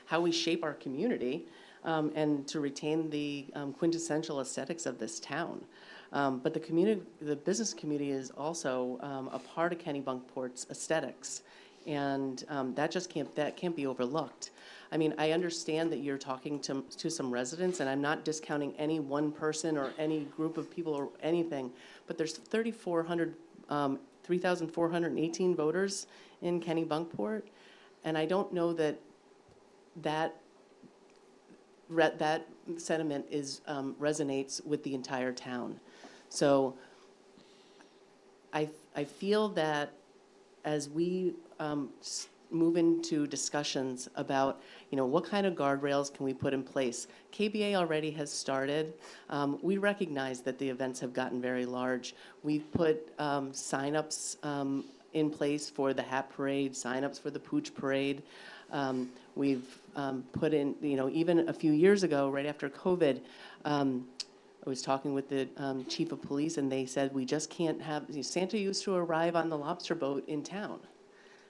how we shape our community and to retain the quintessential aesthetics of this town. But the business community is also a part of Kennebunkport's aesthetics, and that can't be overlooked. I mean, I understand that you're talking to some residents, and I'm not discounting any one person or any group of people or anything, but there's 3,418 voters in Kennebunkport, and I don't know that sentiment resonates with the entire town. So I feel that as we move into discussions about, what kind of guardrails can we put in place? KBA already has started. We recognize that the events have gotten very large. We've put signups in place for the Hat Parade, signups for the Pooch Parade. We've put in, even a few years ago, right after COVID, I was talking with the chief of police, and they said, we just can't have, Santa used to arrive on the lobster boat in town.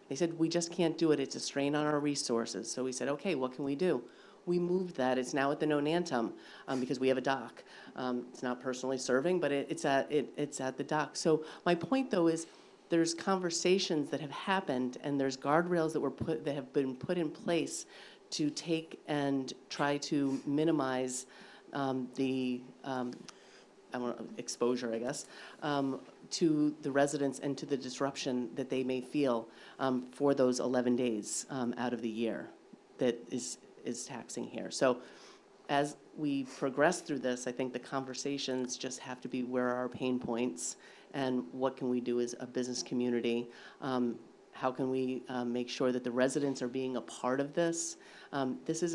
They said, we just can't do it. It's a strain on our resources. So we said, okay, what can we do? We moved that. It's now at the Nonantum because we have a dock. It's not personally serving, but it's at the dock. So my point, though, is there's conversations that have happened, and there's guardrails that have been put in place to take and try to minimize the exposure, I guess, to the residents and to the disruption that they may feel for those 11 days out of the year that is taxing here. So as we progress through this, I think the conversations just have to be, where are our pain points and what can we do as a business community? How can we make sure that the residents are being a part of this? This is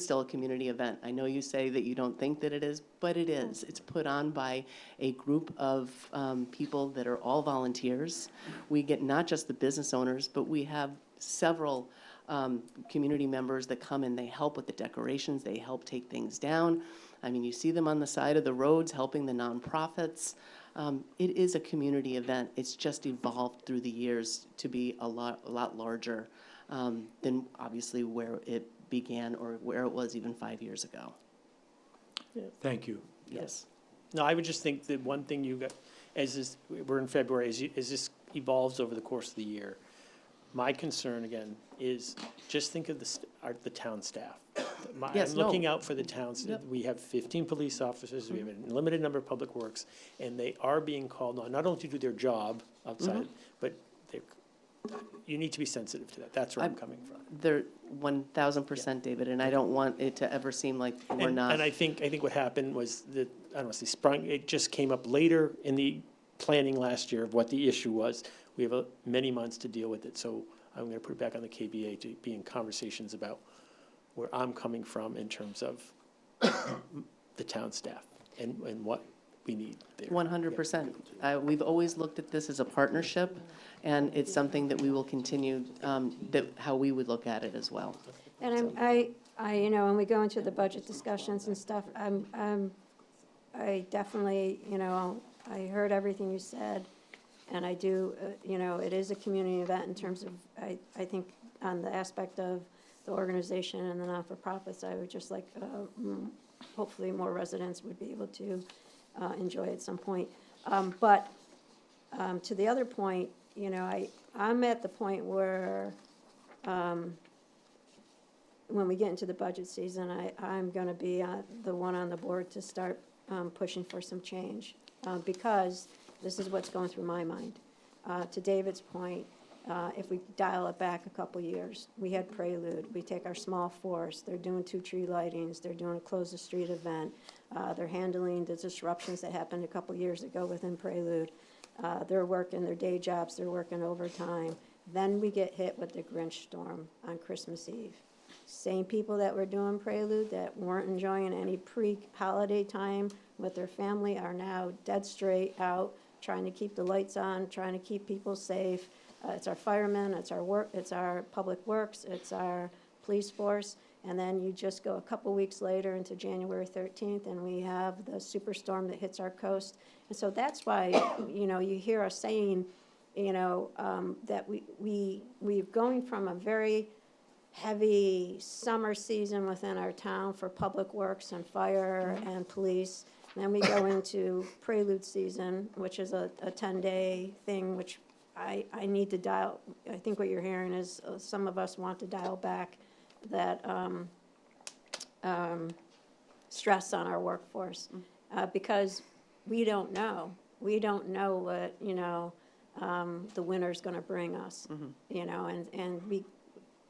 still a community event. I know you say that you don't think that it is, but it is. It's put on by a group of people that are all volunteers. We get not just the business owners, but we have several community members that come and they help with the decorations. They help take things down. I mean, you see them on the side of the roads helping the nonprofits. It is a community event. It's just evolved through the years to be a lot larger than obviously where it began or where it was even 5 years ago. Thank you. Yes. No, I would just think that one thing you got, we're in February, as this evolves over the course of the year, my concern again is just think of the town staff. Yes, I'm looking out for the towns. Yep. We have 15 police officers. We have a limited number of public works, and they are being called on not only to do their job outside, but you need to be sensitive to that. That's where I'm coming from. They're 1,000%, David, and I don't want it to ever seem like we're not. And I think what happened was that, I don't want to say it just came up later in the planning last year of what the issue was. We have many months to deal with it, so I'm going to put it back on the KBA to be in conversations about where I'm coming from in terms of the town staff and what we need there. 100%. We've always looked at this as a partnership, and it's something that we will continue, how we would look at it as well. And I when we go into the budget discussions and stuff, I definitely, I heard everything you said, and I do, it is a community event in terms of, I think on the aspect of the organization and the not-for-profits, I would just like, hopefully more residents would be able to enjoy at some point. But to the other point, I'm at the point where when we get into the budget season, I'm going to be the one on the board to start pushing for some change because this is what's going through my mind. To David's point, if we dial it back a couple years, we had Prelude. We take our small force. They're doing 2 tree lightings. They're doing a close the street event. They're handling the disruptions that happened a couple years ago within Prelude. They're working their day jobs, they're working overtime. Then we get hit with the Grinch storm on Christmas Eve. Same people that were doing Prelude that weren't enjoying any pre-holiday time with their family are now dead straight out, trying to keep the lights on, trying to keep people safe. It's our firemen, it's our public works, it's our police force. And then you just go a couple weeks later into January 13th, and we have the superstorm that hits our coast. And so that's why, you hear us saying, that we're going from a very heavy summer season within our town for public works and fire and police. And then we go into Prelude season, which is a 10-day thing, which I need to dial. I think what you're hearing is some of us want to dial back that stress on our workforce, because we don't know. We don't know what, the winter's gonna bring us, and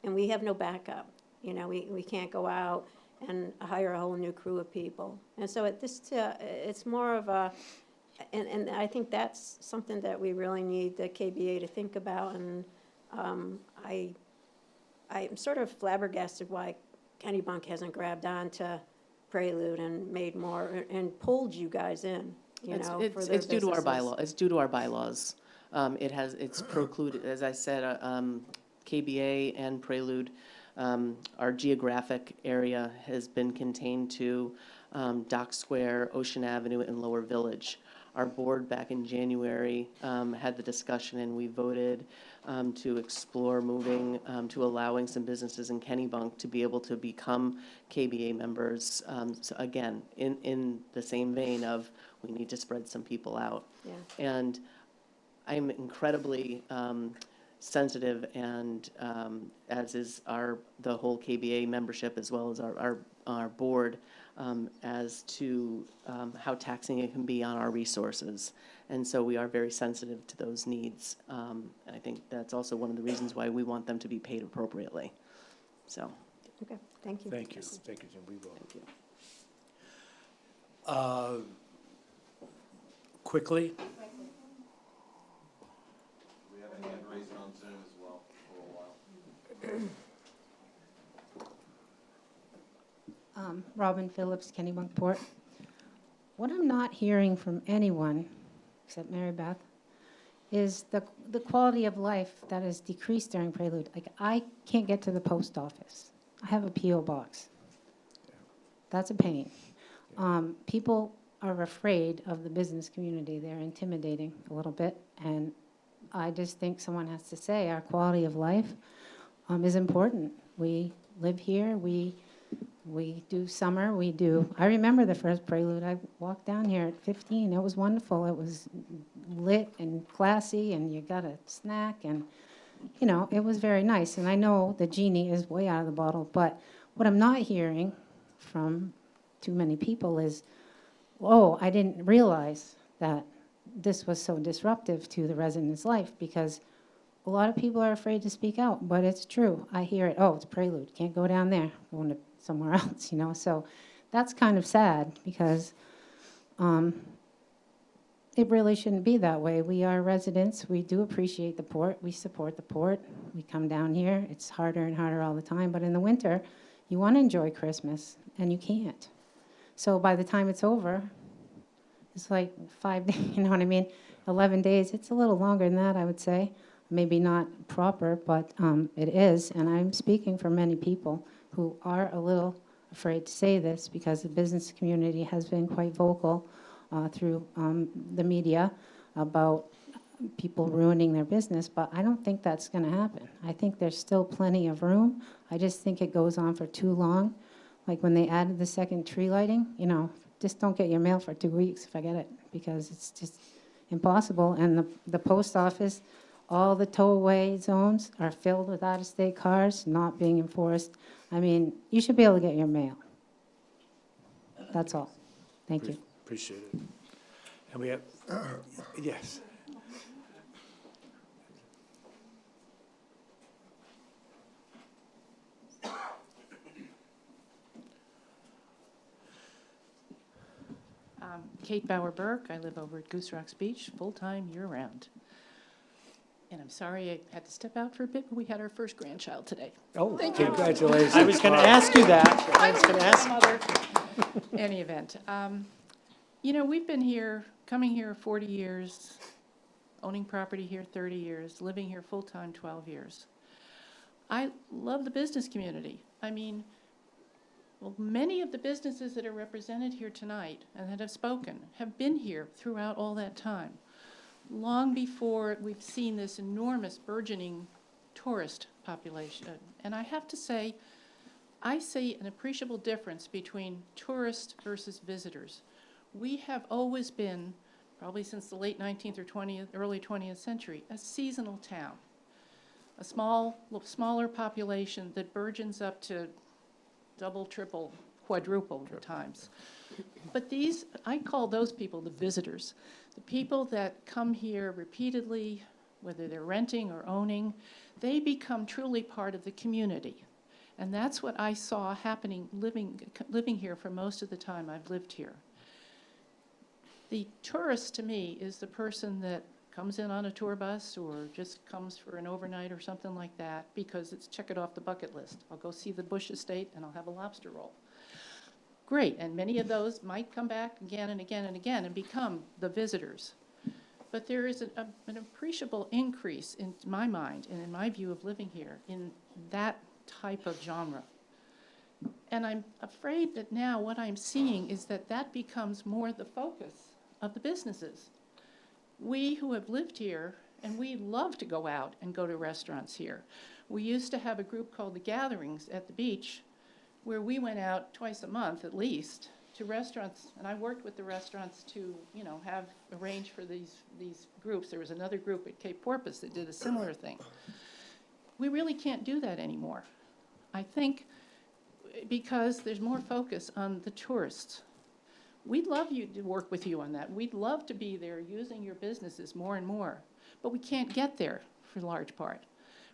we have no backup. We can't go out and hire a whole new crew of people. And so it's more of a, and I think that's something that we really need the KBA to think about, and I'm sort of flabbergasted why Kennebunk hasn't grabbed on to Prelude and made more, and pulled you guys in, for their It's due to our businesses. bylaw, it's due to our bylaws. It's precluded, as I said, KBA and Prelude, our geographic area has been contained to Dock Square, Ocean Avenue, and Lower Village. Our board back in January had the discussion, and we voted to explore moving to allowing some businesses in Kennebunk to be able to become KBA members. So again, in the same vein of we need to spread some people out. Yeah. And I'm incredibly sensitive, and as is the whole KBA membership, as well as our board, as to how taxing it can be on our resources. And so we are very sensitive to those needs. And I think that's also one of the reasons why we want them to be paid appropriately. So. Okay, thank you. Thank you, Jim, we will. Thank you. Quickly, We have a hand raised on Zoom as well for a while. Robin Phillips, Kennebunkport. What I'm not hearing from anyone, except Mary Beth, is the quality of life that has decreased during Prelude. Like, I can't get to the post office. I have a P.O. box. That's a pain. People are afraid of the business community. They're intimidating a little bit, and I just think someone has to say our quality of life is important. We live here. We do summer. I remember the first Prelude. I walked down here at 15. It was wonderful. It was lit and classy, and you got a snack, and it was very nice. And I know the genie is way out of the bottle, but what I'm not hearing from too many people is, oh, I didn't realize that this was so disruptive to the residents' life, because a lot of people are afraid to speak out, but it's true. I hear it, oh, it's Prelude, can't go down there, going to somewhere else, so that's kind of sad, because it really shouldn't be that way. We are residents, we do appreciate the port, we support the port, we come down here, it's harder and harder all the time, but in the winter, you want to enjoy Christmas, and you can't. So by the time it's over, it's like 5 days, 11 days. It's a little longer than that, I would say. Maybe not proper, but it is. And I'm speaking for many people who are a little afraid to say this, because the business community has been quite vocal through the media about people ruining their business. But I don't think that's going to happen. I think there's still plenty of room. I just think it goes on for too long. Like when they added the second tree lighting, just don't get your mail for 2 weeks if I get it, because it's just impossible. And the post office, all the tow-away zones are filled with out-of-state cars not being enforced. You should be able to get your mail. That's all. Thank you. appreciate it. And we have, yes. Kate Bauer-Burke. I live over at Goose Rocks Beach, full-time, year-round. And I'm sorry I had to step out for a bit, but we had our first grandchild today. Oh, congratulations. I was gonna ask you that. I was gonna ask. Mother. Any event. You know, we've been here, coming here 40 years, owning property here 30 years, living here full-time 12 years. I love the business community. I mean, well, many of the businesses that are represented here tonight and that have spoken have been here throughout all that time, long before we've seen this enormous burgeoning tourist population. And I have to say, I see an appreciable difference between tourists versus visitors. We have always been, probably since the late 19th or 20th, early 20th century, a seasonal town. A smaller population that burgeons up to double, triple, quadruple at times. But these, I call those people the visitors. The people that come here repeatedly, whether they're renting or owning, they become truly part of the community. And that's what I saw happening living here for most of the time I've lived here. The tourist, to me, is the person that comes in on a tour bus or just comes for an overnight or something like that because it's check it off the bucket list. I'll go see the Bush Estate and I'll have a lobster roll. Great, and many of those might come back again and again and again and become the visitors. But there is an appreciable increase in my mind and in my view of living here in that type of genre. And I'm afraid that now what I'm seeing is that that becomes more the focus of the businesses. We who have lived here, and we love to go out and go to restaurants here. We used to have a group called the Gatherings at the beach, where we went out twice a month at least to restaurants, and I worked with the restaurants to, you know, have arranged for these groups. There was another group at Cape Porpoise that did a similar thing. We really can't do that anymore. I think because there's more focus on the tourists. We'd love you to work with you on that. We'd love to be there using your businesses more and more, but we can't get there for large part.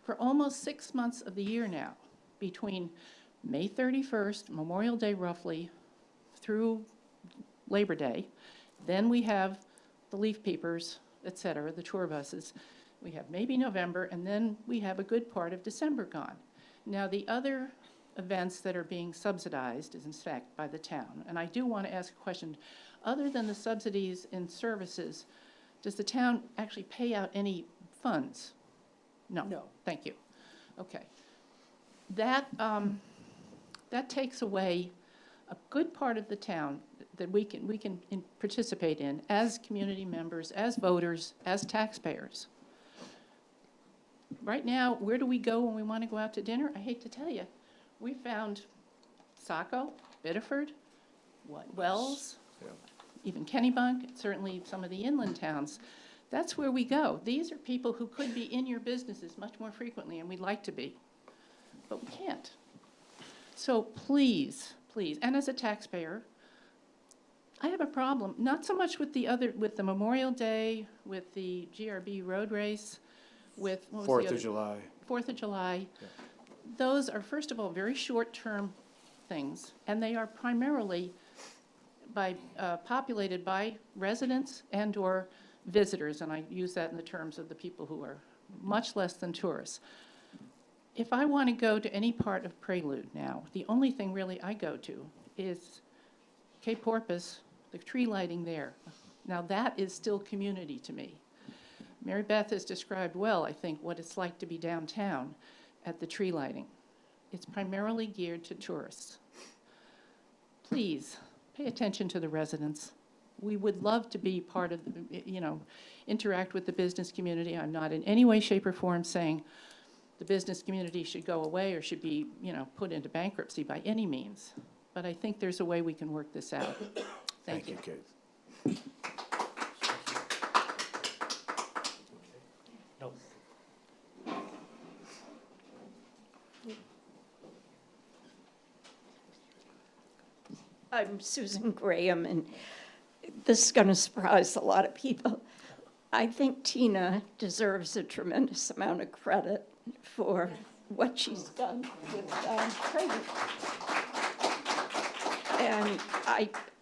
For almost 6 months of the year now, between May 31st, Memorial Day roughly, through Labor Day, then we have the leaf peepers, et cetera, the tour buses. We have maybe November, and then we have a good part of December gone. Now, the other events that are being subsidized is in fact by the town. And I do want to ask a question. Other than the subsidies in services, does the town actually pay out any funds? No. No. Thank you. Okay. That takes away a good part of the town that we can participate in as community members, as voters, as taxpayers. Right now, where do we go when we want to go out to dinner? I hate to tell you. We found Saco, Biddeford, Wells, even Kennebunk, certainly some of the inland towns. That's where we go. These are people who could be in your businesses much more frequently, and we'd like to be, but we can't. So please, please, and as a taxpayer, I have a problem, not so much with with the Memorial Day, with the GRB road race, with, what was the other? 4th of July. 4th of July. Yeah. Those are, first of all, very short-term things, and they are primarily populated by residents and/or visitors, and I use that in the terms of the people who are much less than tourists. If I want to go to any part of Prelude now, the only thing really I go to is Cape Porpoise, the tree lighting there. Now that is still community to me. Mary Beth has described well, I think, what it's like to be downtown at the tree lighting. It's primarily geared to tourists. Please, pay attention to the residents. We would love to be part of, interact with the business community. I'm not in any way, shape, or form saying the business community should go away or should be, put into bankruptcy by any means. But I think there's a way we can work this out. Thank you. Kate. No. I'm Susan Graham, and this is going to surprise a lot of people. I think Tina deserves a tremendous amount of credit for what she's done with Craig. And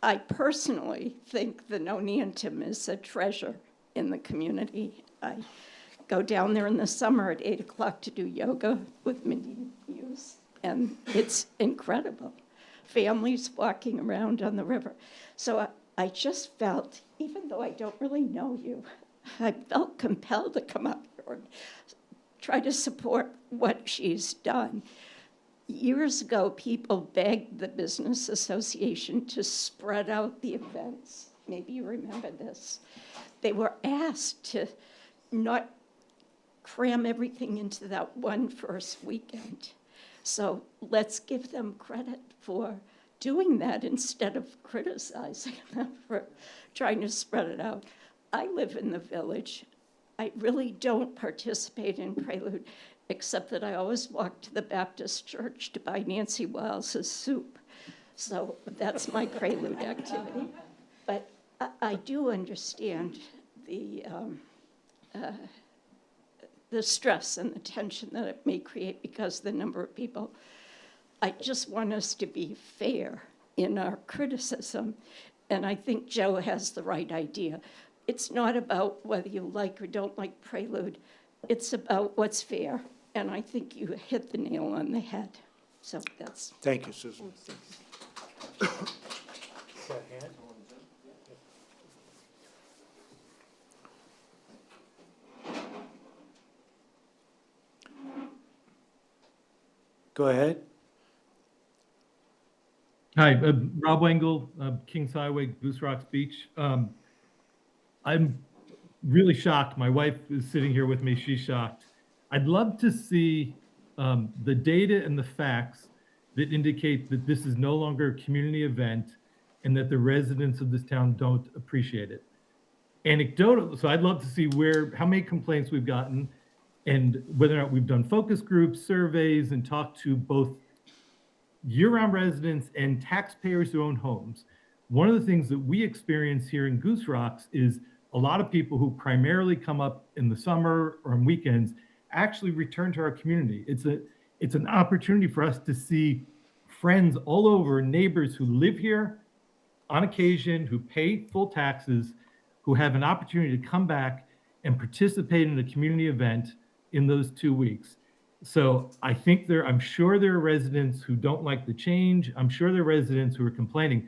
I personally think the Nonantum is a treasure in the community. I go down there in the summer at 8 o'clock to do yoga with Mindy Hughes, and it's incredible. Families walking around on the river. So I just felt, even though I don't really know you, I felt compelled to come up here and try to support what she's done. Years ago, people begged the Business Association to spread out the events. Maybe you remember this. They were asked to not cram everything into that one first weekend. So let's give them credit for doing that instead of criticizing them for trying to spread it out. I live in the village. I really don't participate in Prelude, except that I always walk to the Baptist church to buy Nancy Wiles's soup. So that's my Prelude activity. But I do understand the stress and the tension that it may create because of the number of people. I just want us to be fair in our criticism, and I think Joe has the right idea. It's not about whether you like or don't like Prelude. It's about what's fair, and I think you hit the nail on the head. So that's... Thank you, Susan. Go ahead. Hi, Rob Wengel, Kings Highway, Goose Rocks Beach. I'm really shocked. My wife is sitting here with me. She's shocked. I'd love to see the data and the facts that indicate that this is no longer a community event and that the residents of this town don't appreciate it. Anecdotal, so I'd love to see how many complaints we've gotten and whether or not we've done focus groups, surveys, and talked to both year-round residents and taxpayers who own homes. One of the things that we experience here in Goose Rocks is a lot of people who primarily come up in the summer or on weekends actually return to our community. It's an opportunity for us to see friends all over, neighbors who live here on occasion, who pay full taxes, who have an opportunity to come back and participate in a community event in those 2 weeks. So I think I'm sure there are residents who don't like the change. I'm sure there are residents who are complaining.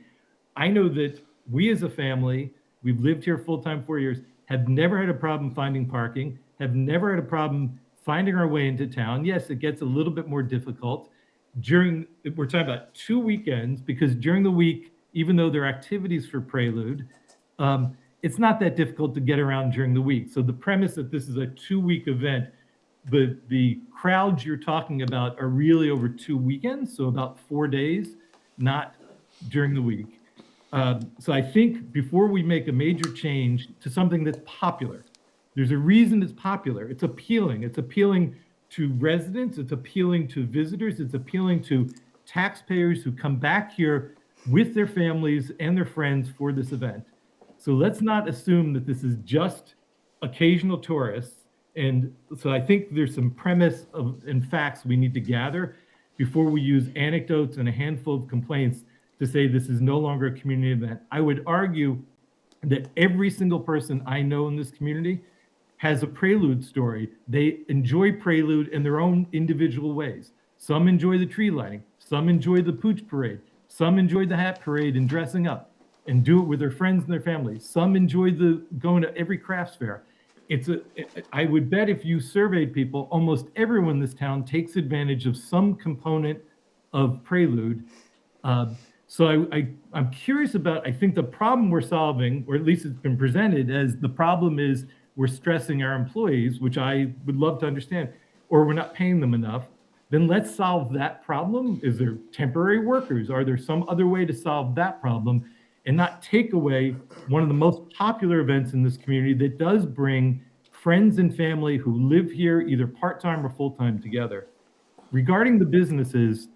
I know that we as a family, we've lived here full-time 4 years, have never had a problem finding parking, have never had a problem finding our way into town. Yes, it gets a little bit more difficult. We're talking about 2 weekends, because during the week, even though there are activities for Prelude, it's not that difficult to get around during the week. So the premise that this is a 2-week event, the crowds you're talking about are really over 2 weekends, so about 4 days, not during the week. So I think before we make a major change to something that's popular, there's a reason it's popular. It's appealing. It's appealing to residents. It's appealing to visitors. It's appealing to taxpayers who come back here with their families and their friends for this event. So let's not assume that this is just occasional tourists. And so I think there's some premise and facts we need to gather before we use anecdotes and a handful of complaints to say this is no longer a community event. I would argue that every single person I know in this community has a Prelude story. They enjoy Prelude in their own individual ways. Some enjoy the tree lighting. Some enjoy the pooch parade. Some enjoy the hat parade and dressing up and do it with their friends and their families. Some enjoy going to every crafts fair. I would bet if you surveyed people, almost everyone in this town takes advantage of some component of Prelude. So I'm curious about, I think the problem we're solving, or at least it's been presented as the problem is we're stressing our employees, which I would love to understand, or we're not paying them enough. Then let's solve that problem. Is there temporary workers? Are there some other way to solve that problem and not take away one of the most popular events in this community that does bring friends and family who live here either part-time or full-time together? Regarding the businesses,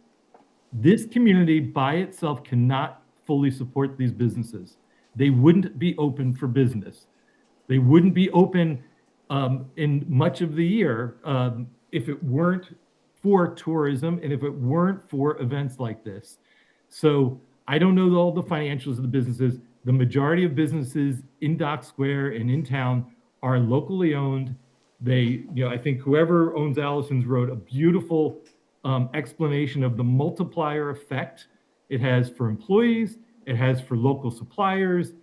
this community by itself cannot fully support these businesses. They wouldn't be open for business. They wouldn't be open in much of the year if it weren't for tourism and if it weren't for events like this. So I don't know all the financials of the businesses. The majority of businesses in Dock Square and in town are locally owned. They, I think whoever owns Allison's wrote a beautiful explanation of the multiplier effect it has for employees, it has for local suppliers,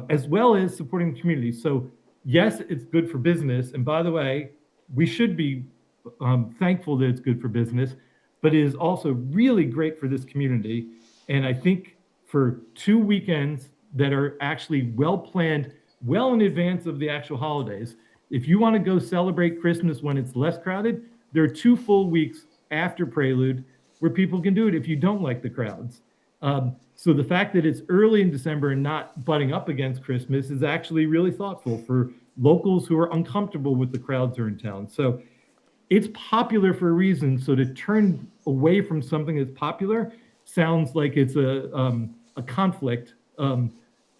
as well as supporting the community. So yes, it's good for business. And by the way, we should be thankful that it's good for business, but it is also really great for this community. And I think for 2 weekends that are actually well planned, well in advance of the actual holidays, if you want to go celebrate Christmas when it's less crowded, there are 2 full weeks after Prelude where people can do it if you don't like the crowds. So the fact that it's early in December and not butting up against Christmas is actually really thoughtful for locals who are uncomfortable with the crowds that are in town. So it's popular for a reason. So to turn away from something that's popular sounds like it's a conflict.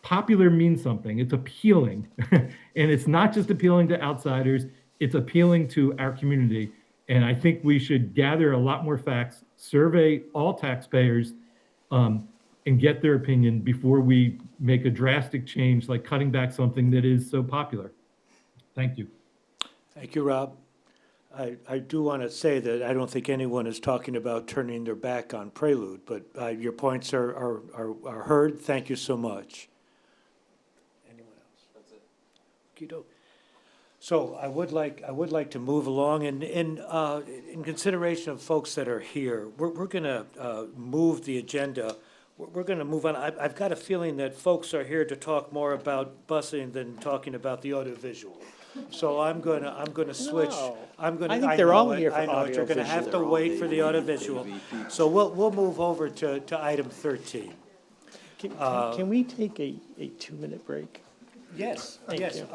Popular means something. It's appealing. And it's not just appealing to outsiders, it's appealing to our community. And I think we should gather a lot more facts, survey all taxpayers, and get their opinion before we make a drastic change like cutting back something that is so popular. Thank you. Thank you, Rob. I do want to say that I don't think anyone is talking about turning their back on Prelude, but your points are heard. Thank you so much. Anyone else? That's it. Okey-doke. So I would like to move along, and in consideration of folks that are here, we're going to move the agenda. We're going to move on. I've got a feeling that folks are here to talk more about busing than talking about the audiovisual. So I'm going to switch. No. I'm going to. I think they're all here for I know, you're going to have to audiovisual. wait for the audiovisual. So we'll move over to item 13. Can we take a 2-minute break? Yes, Thank yes. you.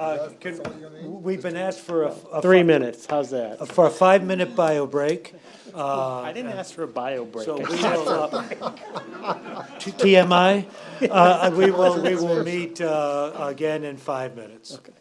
We've been asked for a 3 minutes, how's that? for a 5-minute bio break. I didn't ask for a bio break. So I we just asked will, for a break. TMI, we will meet again in 5 minutes. Okay.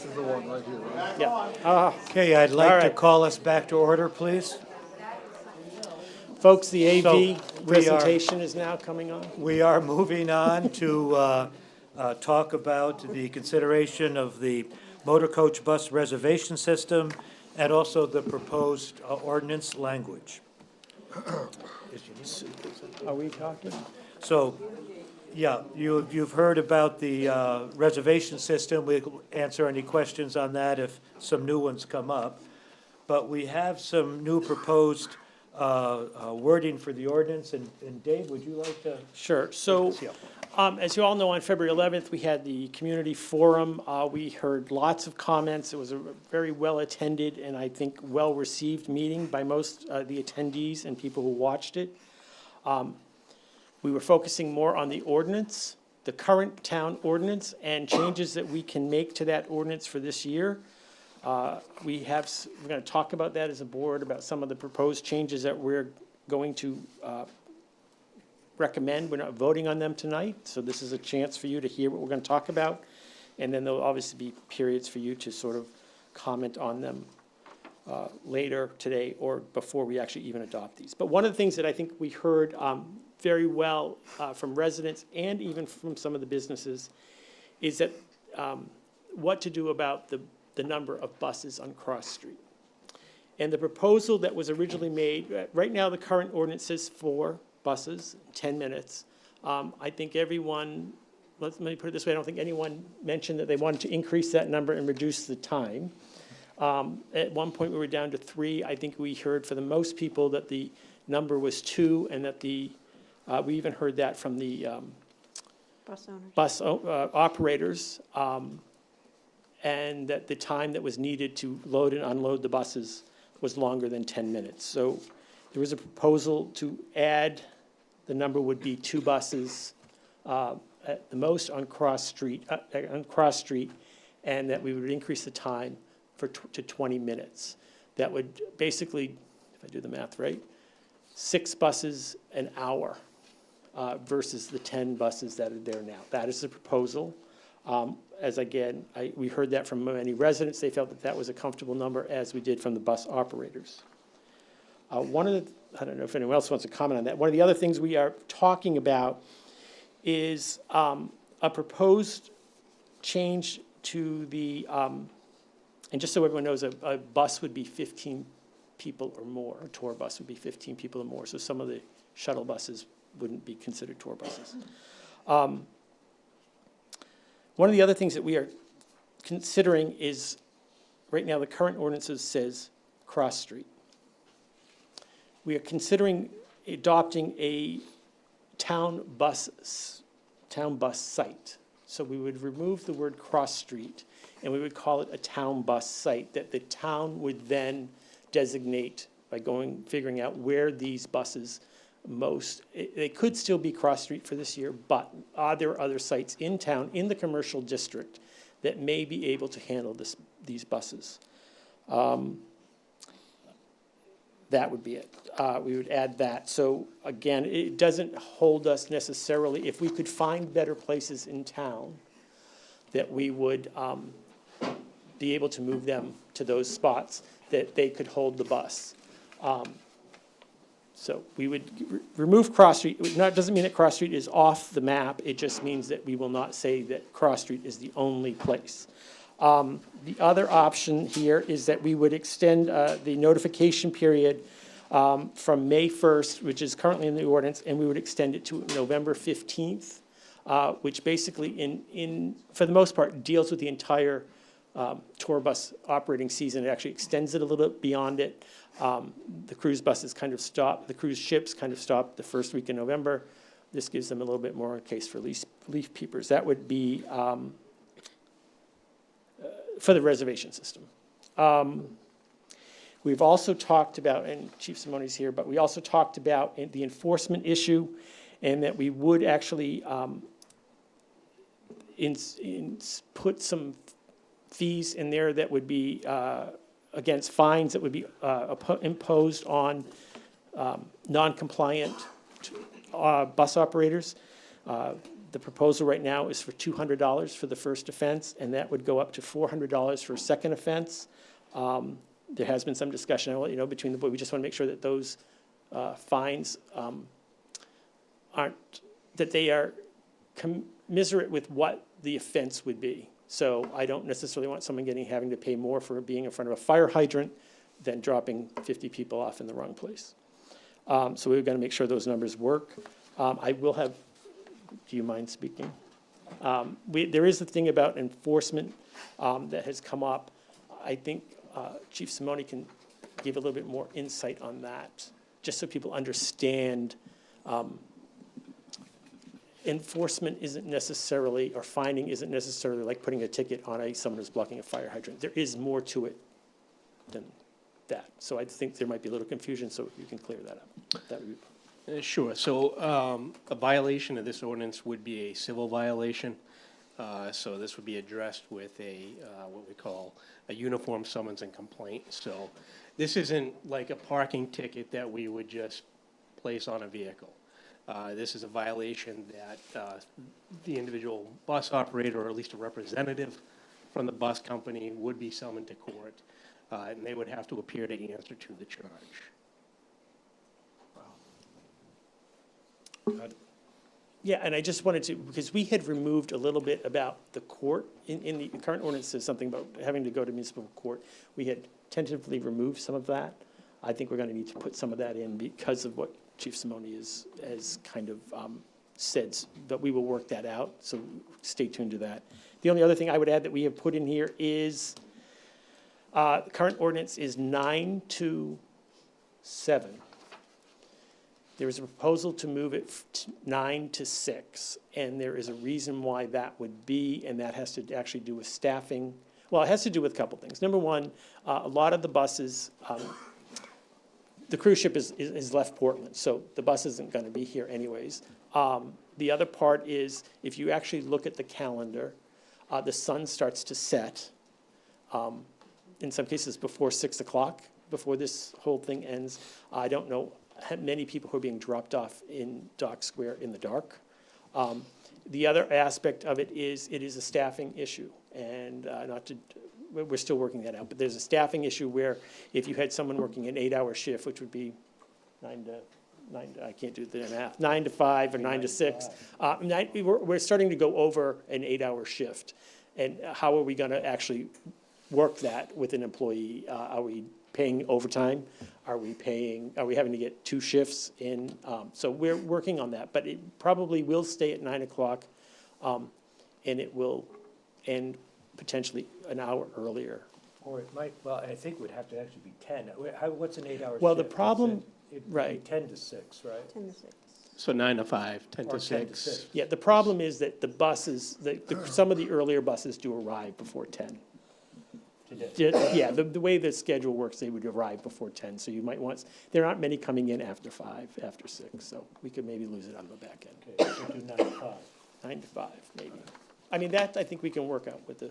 This is the one right here, right? Yeah. Okay, I'd All like to right. call us back to order, please. Folks, the So, AV we are- presentation is now coming on. We are moving on to talk about the consideration of the motor coach bus reservation system and also the proposed ordinance language. Are we talking? So, yeah, you've heard about the reservation system. We'll answer any questions on that if some new ones come up. But we have some new proposed wording for the ordinance, and Dave, would you like to? Sure. So, as you all know, on February 11th, we had the community forum. We heard lots of comments. It was a very well-attended and I think well-received meeting by most the attendees and people who watched it. We were focusing more on the ordinance, the current town ordinance, and changes that we can make to that ordinance for this year. We're going to talk about that as a board, about some of the proposed changes that we're going to recommend. We're not voting on them tonight, so this is a chance for you to hear what we're going to talk about. And then there'll obviously be periods for you to sort of comment on them later today or before we actually even adopt these. But one of the things that I think we heard very well from residents and even from some of the businesses is that what to do about the number of buses on Cross Street. And the proposal that was originally made, right now the current ordinance says 4 buses, 10 minutes. I think everyone, let me put it this way, I don't think anyone mentioned that they wanted to increase that number and reduce the time. At one point we were down to 3. I think we heard for the most people that the number was 2 and that we even heard that from the Bus owners. operators. And that the time that was needed to load and unload the buses was longer than 10 minutes. So there was a proposal to add, the number would be 2 buses at the most on Cross Street, and that we would increase the time to 20 minutes. That would basically, if I do the math right, 6 buses an hour versus the 10 buses that are there now. That is the proposal. As again, we heard that from many residents. They felt that that was a comfortable number, as we did from the bus operators. I don't know if anyone else wants to comment on that. One of the other things we are talking about is a proposed change to the, and just so everyone knows, a bus would be 15 people or more. A tour bus would be 15 people or more. So some of the shuttle buses wouldn't be considered tour buses. One of the other things that we are considering is, right now, the current ordinances says Cross Street. We are considering adopting a town bus site. So we would remove the word Cross Street, and we would call it a town bus site that the town would then designate by figuring out where these buses they could still be Cross Street for this year, but are there other sites in town, in the commercial district, that may be able to handle these buses? That would be it. We would add that. So again, it doesn't hold us necessarily. If we could find better places in town, that we would be able to move them to those spots, that they could hold the bus. So we would remove Cross Street. It doesn't mean that Cross Street is off the map. It just means that we will not say that Cross Street is the only place. The other option here is that we would extend the notification period from May 1st, which is currently in the ordinance, and we would extend it to November 15th, which basically, for the most part, deals with the entire tour bus operating season. It actually extends it a little bit beyond it. The cruise buses kind of stop, the cruise ships kind of stop the first week in November. This gives them a little bit more in case for leaf peepers. That would be for the reservation system. We've also talked about, and Chief Simone's here, but we also talked about the enforcement issue, and that we would actually put some fees in there that would be against fines that would be imposed on non-compliant bus operators. The proposal right now is for $200 for the first offense, and that would go up to $400 for a second offense. There has been some discussion, I'll let you know, between the board. We just want to make sure that those fines aren't, that they are commiserate with what the offense would be. So I don't necessarily want someone having to pay more for being in front of a fire hydrant than dropping 50 people off in the wrong place. So we've got to make sure those numbers work. I will have, do you mind speaking? There is a thing about enforcement that has come up. I think Chief Simone can give a little bit more insight on that, just so people understand enforcement isn't necessarily, or finding isn't necessarily like putting a ticket on someone who's blocking a fire hydrant. There is more to it than that. So I think there might be a little confusion, so you can clear that up. That would be. Sure. So a violation of this ordinance would be a civil violation. So this would be addressed with what we call a uniform summons and complaint. So this isn't like a parking ticket that we would just place on a vehicle. This is a violation that the individual bus operator, or at least a representative from the bus company, would be summoned to court, and they would have to appear to answer to the charge. Yeah, and I just wanted to, because we had removed a little bit about the court, in the current ordinance says something about having to go to municipal court. We had tentatively removed some of that. I think we're gonna need to put some of that in because of what Chief Simone has kind of said, but we will work that out, so stay tuned to that. The only other thing I would add that we have put in here is, the current ordinance is 9 to 7. There is a proposal to move it 9 to 6, and there is a reason why that would be, and that has to actually do with staffing. Well, it has to do with a couple things. Number one, a lot of the buses, the cruise ship is left Portland, so the bus isn't going to be here anyways. The other part is, if you actually look at the calendar, the sun starts to set, in some cases before 6 o'clock, before this whole thing ends. I don't know many people who are being dropped off in Dock Square in the dark. The other aspect of it is a staffing issue, and we're still working that out, but there's a staffing issue where if you had someone working an 8-hour shift, which would be 9 to, I can't do the math, 9 to 5 or 9 to 6, we're starting to go over an 8-hour shift. And how are we gonna actually work that with an employee? Are we paying overtime? Are we having to get 2 shifts in? So we're working on that, but it probably will stay at 9 o'clock, and it will end potentially an hour earlier. Or it might, well, I think it would have to actually be 10. What's an 8-hour shift? Well, the problem, It'd be right. 10 to 6, right? 10 to 6. So 9 to 5, 10 Or to 10 to 6. 6. Yeah, the problem is that the buses, some of the earlier buses do arrive before 10. Today. Yeah, the way the schedule works, they would arrive before 10, so you might want, there aren't many coming in after 5, after 6, so we could maybe lose it on the back end. Okay, so do 9 to 5. 9 to 5, maybe. I mean, that, I think we can work out with the,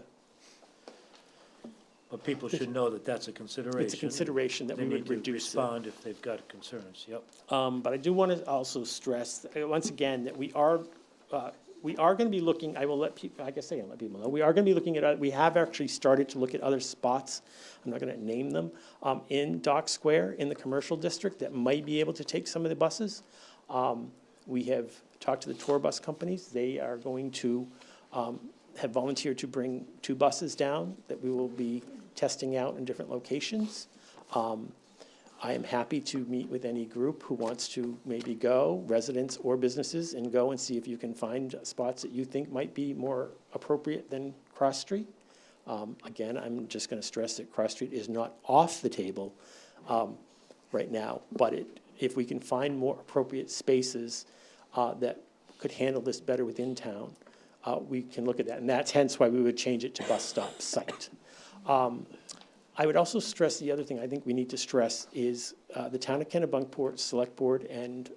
But people should know that that's a consideration. it's a consideration that we would They need reduce to the. respond if they've got concerns, yep. But I do want to also stress, once again, that we are going to be looking, I will let people, I guess I can let people know, we are going to be looking at, we have actually started to look at other spots, I'm not going to name them, in Dock Square, in the commercial district, that might be able to take some of the buses. We have talked to the tour bus companies. They are going to have volunteered to bring 2 buses down that we will be testing out in different locations. I am happy to meet with any group who wants to maybe go, residents or businesses, and go and see if you can find spots that you think might be more appropriate than Cross Street. Again, I'm just going to stress that Cross Street is not off the table right now, but if we can find more appropriate spaces that could handle this better within town, we can look at that. And that's hence why we would change it to bus stop site. I would also stress the other thing I think we need to stress is the town of Kennebunkport Select Board and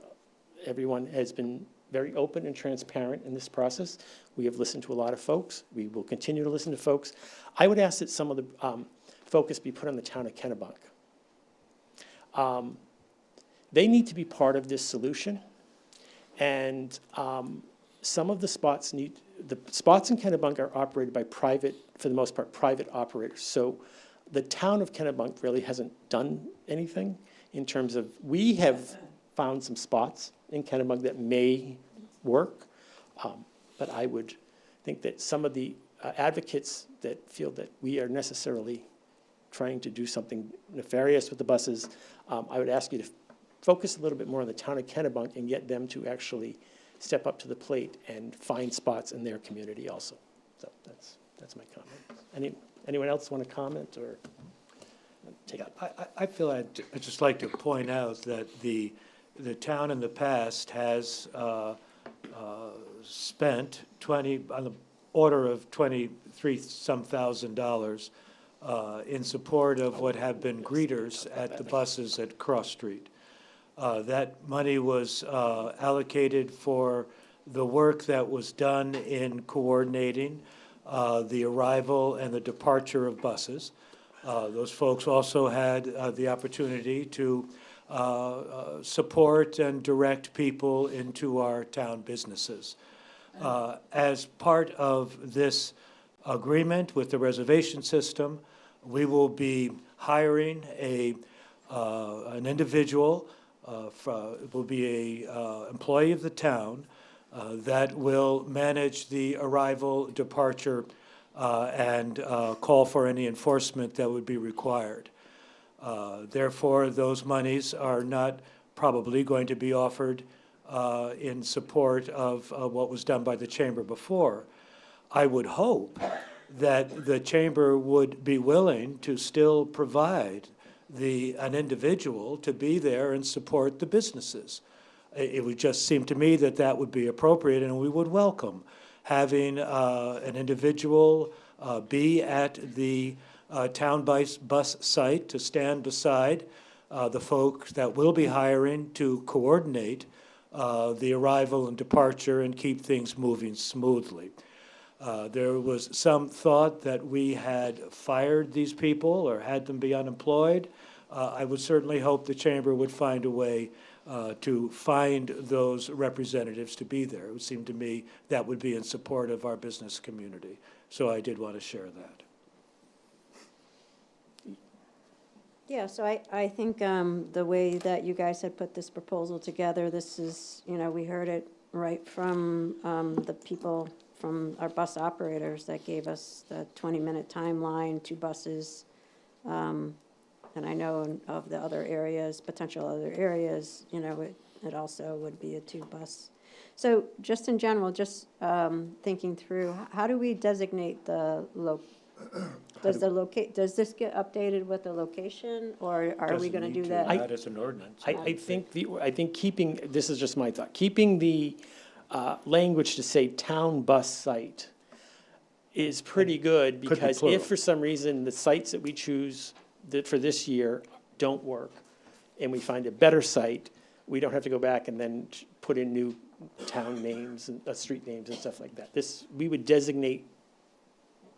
everyone has been very open and transparent in this process. We have listened to a lot of folks. We will continue to listen to folks. I would ask that some of the focus be put on the town of Kennebunk. They need to be part of this solution. And some of the spots the spots in Kennebunk are operated by private, for the most part, private operators. So the town of Kennebunk really hasn't done anything in terms of, we have found some spots in Kennebunk that may work. But I would think that some of the advocates that feel that we are necessarily trying to do something nefarious with the buses, I would ask you to focus a little bit more on the town of Kennebunk and get them to actually step up to the plate and find spots in their community also. So that's my comment. Anyone else want to comment or take it? I feel I'd just like to point out that the town in the past has spent on the order of 23-some thousand dollars in support of what have been greeters at the buses at Cross Street. That money was allocated for the work that was done in coordinating the arrival and the departure of buses. Those folks also had the opportunity to support and direct people into our town businesses. As part of this agreement with the reservation system, we will be hiring an individual, will be a employee of the town that will manage the arrival, departure, and call for any enforcement that would be required. Therefore, those monies are not probably going to be offered in support of what was done by the chamber before. I would hope that the chamber would be willing to still provide an individual to be there and support the businesses. It would just seem to me that that would be appropriate, and we would welcome having an individual be at the town bus site to stand beside the folk that will be hiring to coordinate the arrival and departure and keep things moving smoothly. There was some thought that we had fired these people or had them be unemployed. I would certainly hope the chamber would find a way to find those representatives to be there. It would seem to me that would be in support of our business community. So I did want to share that. Yeah, so I think the way that you guys had put this proposal together, this is, we heard it right from the people from our bus operators that gave us the 20-minute timeline, 2 buses. And I know of the other areas, potential other areas, it also would be a 2-bus. So just in general, just thinking through, how do we designate the does this get updated with the location, or are we going to do that? Not as an ordinance. I think keeping, this is just my thought, keeping the language to say town bus site is pretty good, Could be because plural. if for some reason the sites that we choose for this year don't work, and we find a better site, we don't have to go back and then put in new town names and street names and stuff like that. We would designate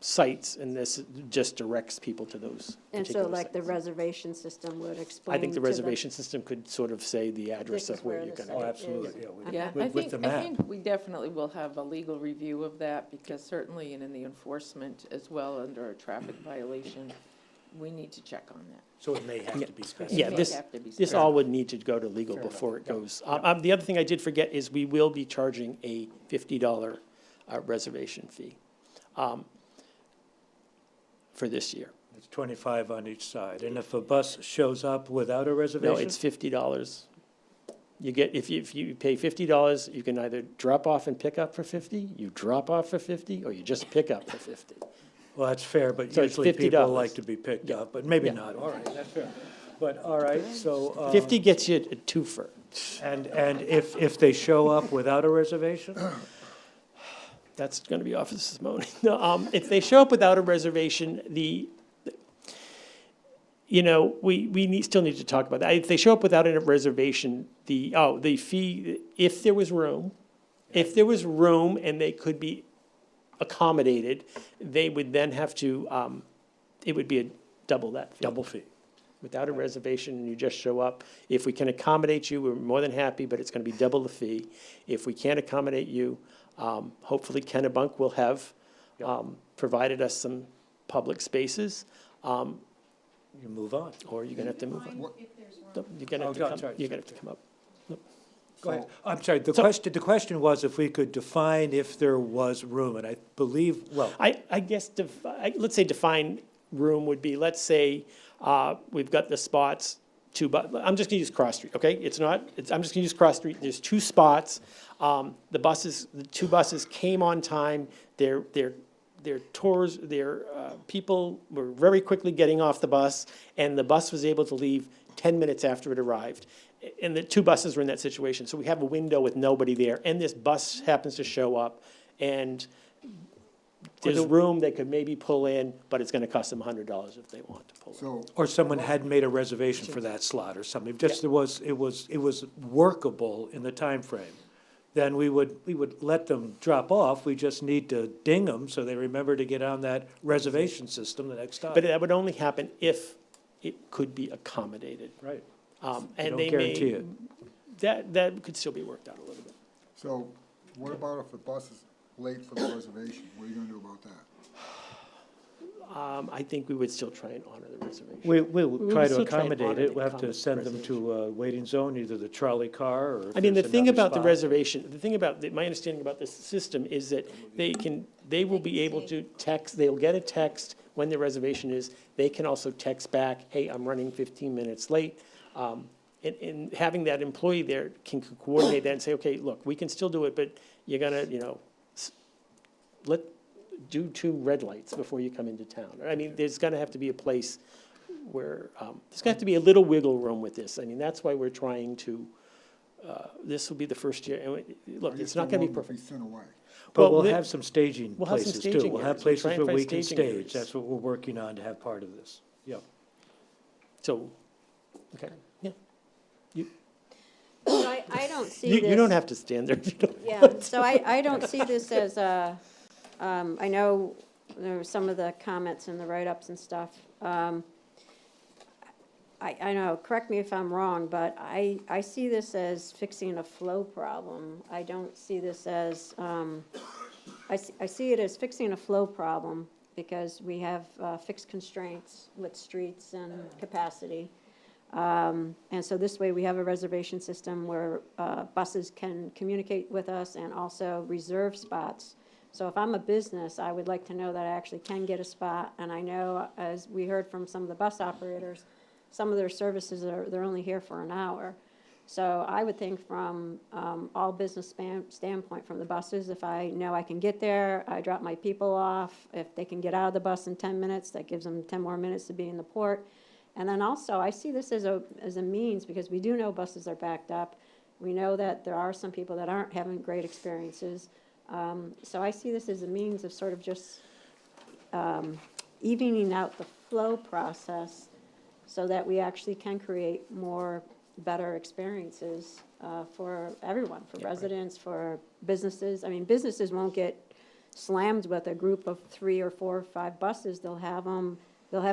sites, and this just directs people to those And so particular like the sites. reservation system would explain I think the to them- reservation system could sort of say the address This is of where where you're the gonna Oh, go. absolutely, yeah. Yeah, With the map. I think we definitely will have a legal review of that, because certainly in the enforcement as well, under a traffic violation, we need to check on that. So it may have to be specified. Yeah, may this, have to be this fair all enough. would need to go to legal before it goes. The other thing I did forget is we will be charging a $50 reservation fee for this year. It's 25 on each side. And if a bus shows up without a No, reservation? it's $50. You get, if you pay $50, you can either drop off and pick up for 50, you drop off for 50, or you just pick up for 50. Well, that's fair, but So it's usually people $50. like to be picked up, but maybe Yeah. not. All right, that's fair. But, all right, so. 50 gets you a twofer. And if they show up without a reservation? That's going to be officer's moaning. No, if they show up without a reservation, we still need to talk about that. If they show up without a reservation, the fee, if there was room and they could be accommodated, they would then have to, it would be double that fee. Double fee. without a reservation and you just show up. If we can accommodate you, we're more than happy, but it's gonna be double the fee. If we can't accommodate you, hopefully Kennebunk will have, provided us some public spaces, You move on. or you're gonna have to move on. You're gonna have Oh, to come, sorry, you're gonna have to come up. Go ahead. I'm sorry, the question was if we could define if there was room, and I believe, well, I guess, let's say define room would be, let's say, we've got the spots, I'm just gonna use Cross Street, okay? I'm just gonna use Cross Street, there's 2 spots. The 2 buses came on time, their people were very quickly getting off the bus, and the bus was able to leave 10 minutes after it arrived. And the 2 buses were in that situation, so we have a window with nobody there, and this bus happens to show up, and there's room they could maybe pull in, but it's gonna cost them $100 if they want to pull in. So, or someone hadn't made a reservation for that slot or something, just it was workable in the time frame. Then we would let them drop off, we just need to ding them so they remember to get on that reservation system the next time. But that would only happen if it could be accommodated. Right. And don't they guarantee may, it. that could still be worked out a little bit. so what about if the bus is late for the reservation? What are you gonna do about that? I think we would still try and honor the reservation. We'll We try would to still try and accommodate honor it, the we'll have to send them reservation. to a waiting zone, either the trolley car or if I mean, the there's thing another about the spot. reservation, the thing about, my understanding about this system is that they will be able to text, they'll get a text when the reservation is, they can also text back, hey, I'm running 15 minutes late. And having that employee there can coordinate that and say, okay, look, we can still do it, but you're gonna, do 2 red lights before you come into town. I mean, there's gonna have to be a place where, there's gonna have to be a little wiggle room with this. I mean, that's why we're trying to, this will be the first year, and look, I it's just not don't gonna be want it to perfect. sent away. But Well, we'll the- have some staging We'll have some places too. staging We'll have areas. We'll try places and where find we can staging stage. areas. That's what we're working on to have part of this. Yep. So, okay, yeah. So I don't see this. You don't have to stand there if you don't. Yeah, so I don't see this as a, I know there were some of the comments in the write-ups and stuff. I know, correct me if I'm wrong, but I see this as fixing a flow problem. I don't see this as, I see it as fixing a flow problem because we have fixed constraints with streets and capacity. And so this way, we have a reservation system where buses can communicate with us and also reserve spots. So if I'm a business, I would like to know that I actually can get a spot. And I know, as we heard from some of the bus operators, some of their services they're only here for an hour. So I would think from all business standpoint from the buses, if I know I can get there, I drop my people off. If they can get out of the bus in 10 minutes, that gives them 10 more minutes to be in the port. And then also, I see this as a means, because we do know buses are backed up. We know that there are some people that aren't having great experiences. So I see this as a means of sort of just evening out the flow process so that we actually can create more better experiences for everyone, for residents, for businesses. I mean, businesses won't get slammed with a group of 3 or 4 or 5 buses. They'll have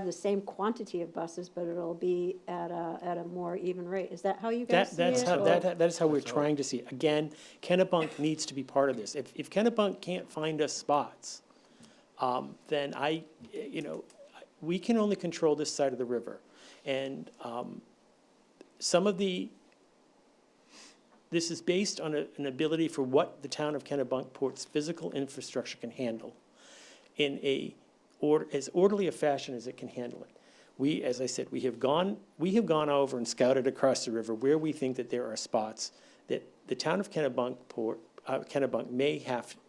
the same quantity of buses, but it'll be at a more even rate. Is that how you guys see it? That is how we're trying to see it. Again, Kennebunk needs to be part of this. If Kennebunk can't find us spots, then we can only control this side of the river. And this is based on an ability for what the town of Kennebunkport's physical infrastructure can handle in as orderly a fashion as it can handle it. As I said, we have gone over and scouted across the river where we think that there are spots that the town of Kennebunk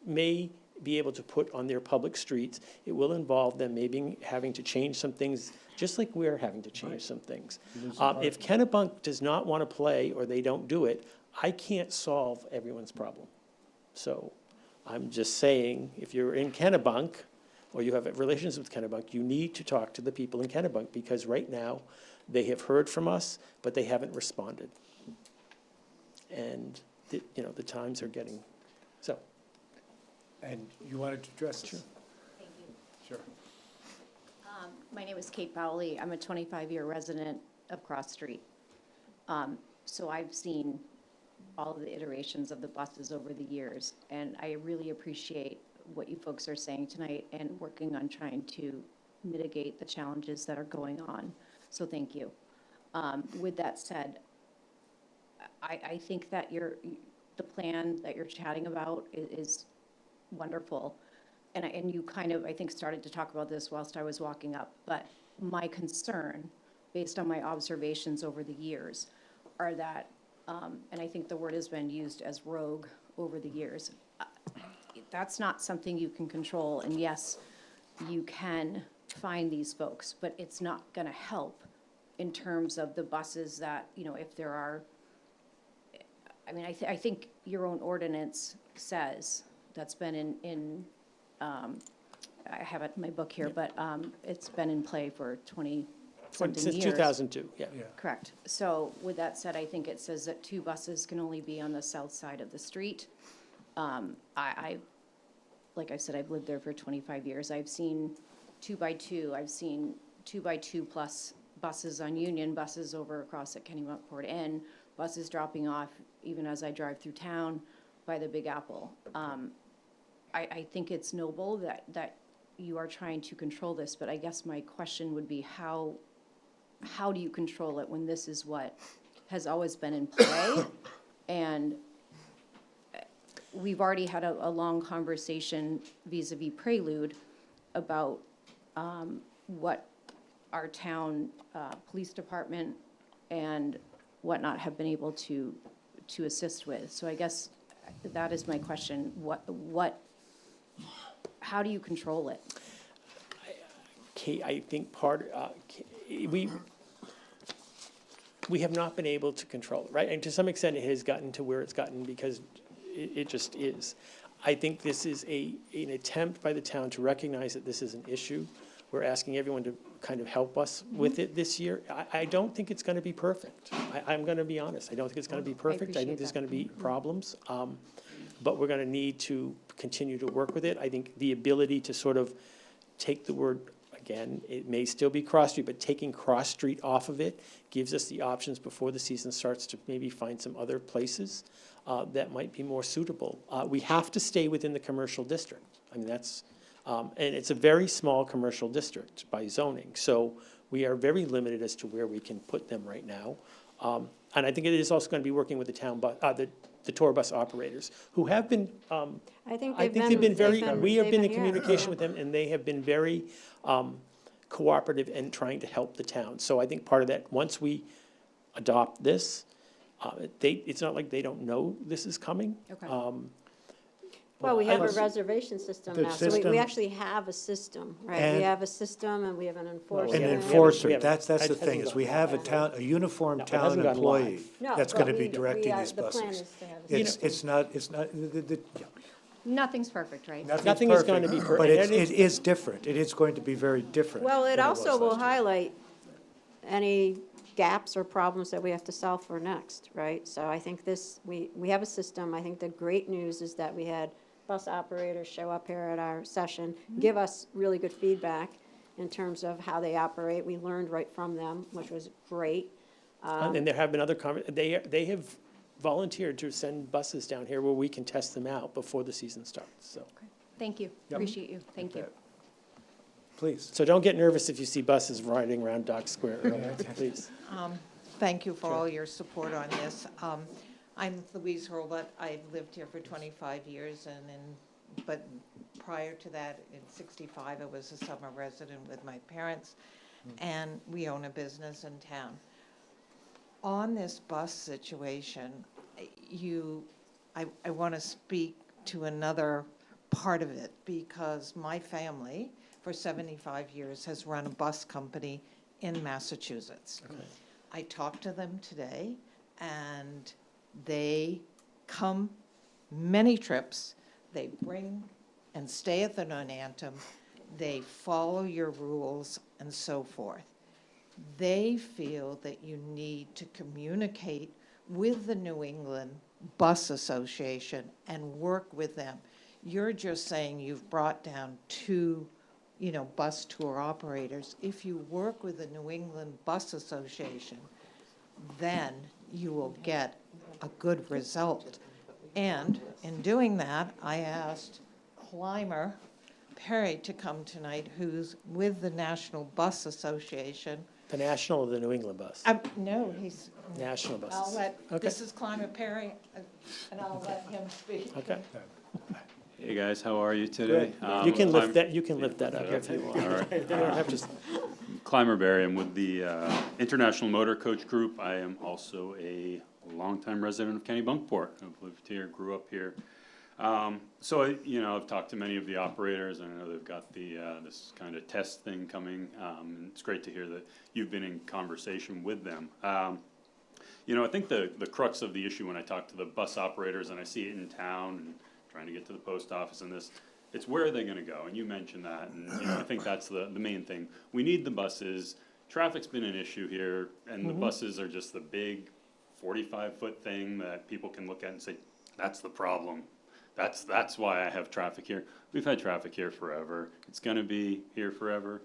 may be able to put on their public streets. It will involve them maybe having to change some things, just like we're having to change some things. If Kennebunk does not want to play or they don't do it, I can't solve everyone's problem. So I'm just saying, if you're in Kennebunk, or you have relations with Kennebunk, you need to talk to the people in Kennebunk, because right now, they have heard from us, but they haven't responded. And, the times are getting, so. And you wanted to address this? Sure. Thank you. Sure. My name is Kate Bowley. I'm a 25-year resident of Cross Street. So I've seen all of the iterations of the buses over the years, and I really appreciate what you folks are saying tonight and working on trying to mitigate the challenges that are going on. So thank you. With that said, I think that the plan that you're chatting about is wonderful. And you kind of, I think, started to talk about this whilst I was walking up. But my concern, based on my observations over the years, are that, and I think the word has been used as rogue over the years, that's not something you can control. And yes, you can find these folks, but it's not going to help in terms of the buses that, you know, if there are, I mean, I think your own ordinance says, that's been in I have it in my book here, but it's been in play for 20-something years. Since 2002, yeah. Correct. So with that said, I think it says that 2 buses can only be on the south side of the street. Like I said, I've lived there for 25 years. I've seen 2x2. I've seen 2x2 plus buses on Union, buses over across at Kennebunkport Inn, buses dropping off even as I drive through town by the Big Apple. I think it's noble that you are trying to control this, but I guess my question would be how do you control it when this is what has always been in play? And we've already had a long conversation vis-a-vis Prelude about what our town police department and whatnot have been able to assist with. So I guess that is my question. How do you control it? Kate, I think we have not been able to control it, right? And to some extent, it has gotten to where it's gotten because it just is. I think this is an attempt by the town to recognize that this is an issue. We're asking everyone to kind of help us with it this year. I don't think it's going to be perfect. I'm going to be honest. I don't think it's going to be perfect. I think there's going to be problems. But we're going to need to continue to work with it. I think the ability to sort of take the word, again, it may still be Cross Street, but taking Cross Street off of it gives us the options before the season starts to maybe find some other places that might be more suitable. We have to stay within the commercial district. I mean, that's, and it's a very small commercial district by zoning. So we are very limited as to where we can put them right now. And I think it is also going to be working with the town, the tour bus operators, who have been, I think we have been in here. communication with them, and they have been very cooperative in trying to help the town. So I think part of that, once we adopt this, it's not like they don't know this is coming. Okay. Well, we have a Plus, reservation system the now, so we system- actually have a system, right? And- We have a system and we have an enforcer. An Yeah. enforcer, Yeah. that's the Hasn't thing, is gone we have live. a uniformed No, it town hasn't gone employee live. No, that's but gonna be we directing are- these the plan buses. is to have a It's not, yeah, Nothing's perfect, right? nothing's Nothing is going to perfect, be perfect. but And it it's- is different, it is going to be very different. Well, it than was also will last year. highlight any gaps or problems that we have to solve for next, right? So I think we have a system. I think the great news is that we had bus operators show up here at our session, give us really good feedback in terms of how they operate. We learned right from them, which was great. And there have been other they have volunteered to send buses down here where we can test them out before the season starts, so. Thank you. Yep. Appreciate you. Thank you. Please. So don't get nervous if you see buses riding around Dock Square early, please. Thank you for all your support on this. I'm Louise Hurlbut. I've lived here for 25 years, but prior to that, in '65, I was a summer resident with my parents, and we own a business in town. On this bus situation, I want to speak to another part of it, because my family, for 75 years, has run a bus company in Massachusetts. Okay. I talked to them today, and they come many trips. They bring and stay at the non-anthem. They follow your rules and so forth. They feel that you need to communicate with the New England Bus Association and work with them. You're just saying you've brought down 2, bus tour operators. If you work with the New England Bus Association, then you will get a good result. And in doing that, I asked Clymer Perry to come tonight, who's with the National Bus Association. The National or the New England Bus? No, he's. National buses. I'll let, Okay. this is Clymer Perry, and I'll let him speak. Okay. Hey, guys, how are you today? You can lift that, you can lift that up if you want. All right. You don't have to. Clymer Berry, I'm with the International Motor Coach Group. I am also a longtime resident of Kennebunkport. I've lived here, grew up here. So, I've talked to many of the operators, and I know they've got the this kind of test thing coming. It's great to hear that you've been in conversation with them. I think the crux of the issue when I talk to the bus operators, and I see it in town, and trying to get to the post office and this, it's where are they gonna go? And you mentioned that, and I think that's the main thing. We need the buses. Traffic's been an issue here, and the buses are just the big 45-foot thing that people can look at and say, that's the problem. That's why I have traffic here. We've had traffic here forever. It's gonna be here forever.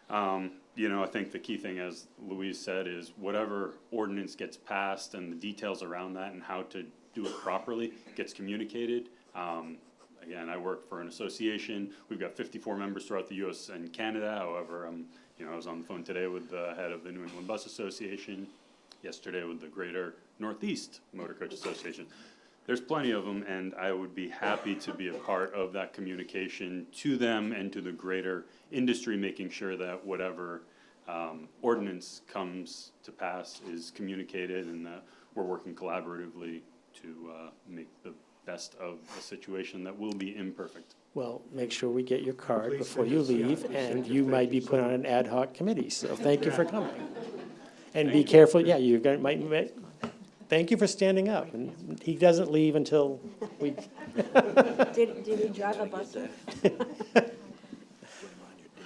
I think the key thing, as Louise said, is whatever ordinance gets passed and the details around that and how to do it properly gets communicated. Again, I work for an association. We've got 54 members throughout the U.S. and Canada. However, I was on the phone today with the head of the New England Bus Association, yesterday with the Greater Northeast Motor Coach Association. There's plenty of them, and I would be happy to be a part of that communication to them and to the greater industry, making sure that whatever ordinance comes to pass is communicated, and that we're working collaboratively to make the best of a situation that will be imperfect. Well, make sure we get your card before you leave, and you might be put on an ad hoc committee, so thank you for coming. And be careful, yeah, you're gonna, thank you for standing up, and he doesn't leave until we. Did he drive a bus?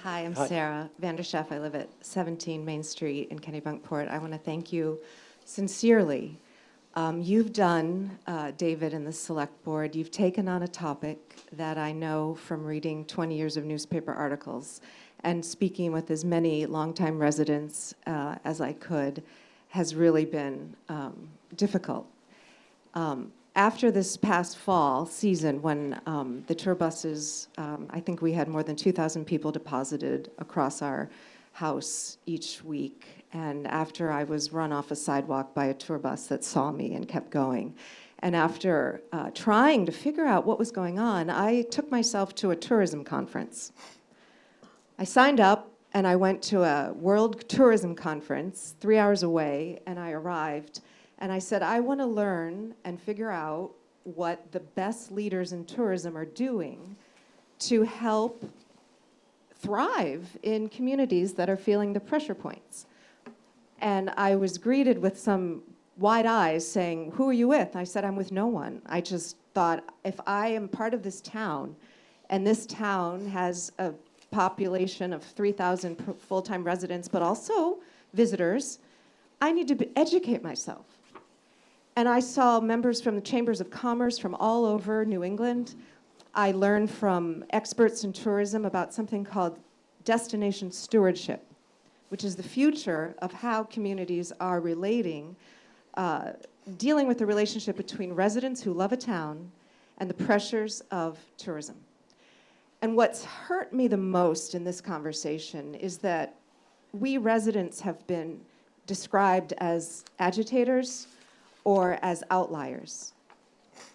Hi, I'm Hi. Sarah Vanderschaff. I live at 17 Main Street in Kennebunkport. I want to thank you sincerely. You've done, David and the Select Board, you've taken on a topic that I know from reading 20 years of newspaper articles and speaking with as many longtime residents as I could has really been difficult. After this past fall season, when the tour buses, I think we had more than 2,000 people deposited across our house each week. And after I was run off a sidewalk by a tour bus that saw me and kept going. And after trying to figure out what was going on, I took myself to a tourism conference. I signed up and I went to a World Tourism Conference 3 hours away, and I arrived. And I said, I want to learn and figure out what the best leaders in tourism are doing to help thrive in communities that are feeling the pressure points. And I was greeted with some wide eyes saying, who are you with? I said, I'm with no one. I just thought, if I am part of this town, and this town has a population of 3,000 full-time residents, but also visitors, I need to educate myself. And I saw members from the Chambers of Commerce from all over New England. I learned from experts in tourism about something called destination stewardship, which is the future of how communities are relating, dealing with the relationship between residents who love a town and the pressures of tourism. And what's hurt me the most in this conversation is that we residents have been described as agitators or as outliers.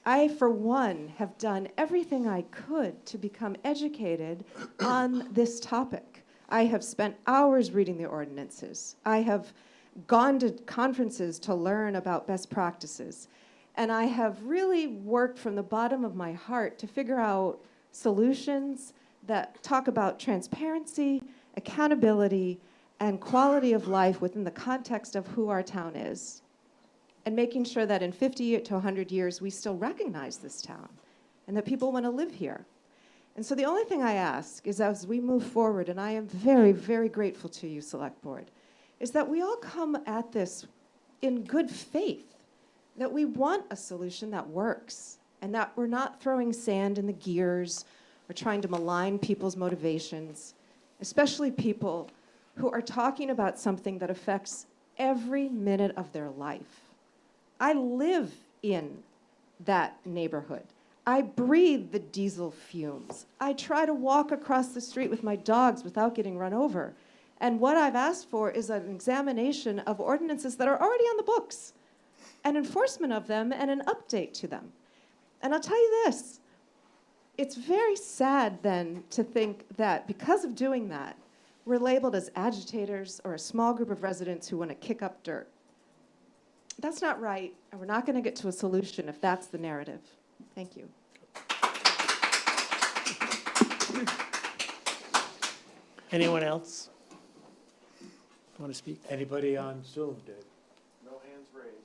I, for one, have done everything I could to become educated on this topic. I have spent hours reading the ordinances. I have gone to conferences to learn about best practices. And I have really worked from the bottom of my heart to figure out solutions that talk about transparency, accountability, and quality of life within the context of who our town is. And making sure that in 50 to 100 years, we still recognize this town and that people want to live here. And so the only thing I ask is, as we move forward, and I am very, very grateful to you, Select Board, is that we all come at this in good faith, that we want a solution that works, and that we're not throwing sand in the gears or trying to malign people's motivations. especially people who are talking about something that affects every minute of their life. I live in that neighborhood. I breathe the diesel fumes. I try to walk across the street with my dogs without getting run over. And what I've asked for is an examination of ordinances that are already on the books, an enforcement of them, and an update to them. And I'll tell you this, it's very sad then to think that because of doing that, we're labeled as agitators or a small group of residents who want to kick up dirt. That's not right, and we're not going to get to a solution if that's the narrative. Thank you. Anyone else want to speak? Anybody on Zoom, Dave? No hands raised.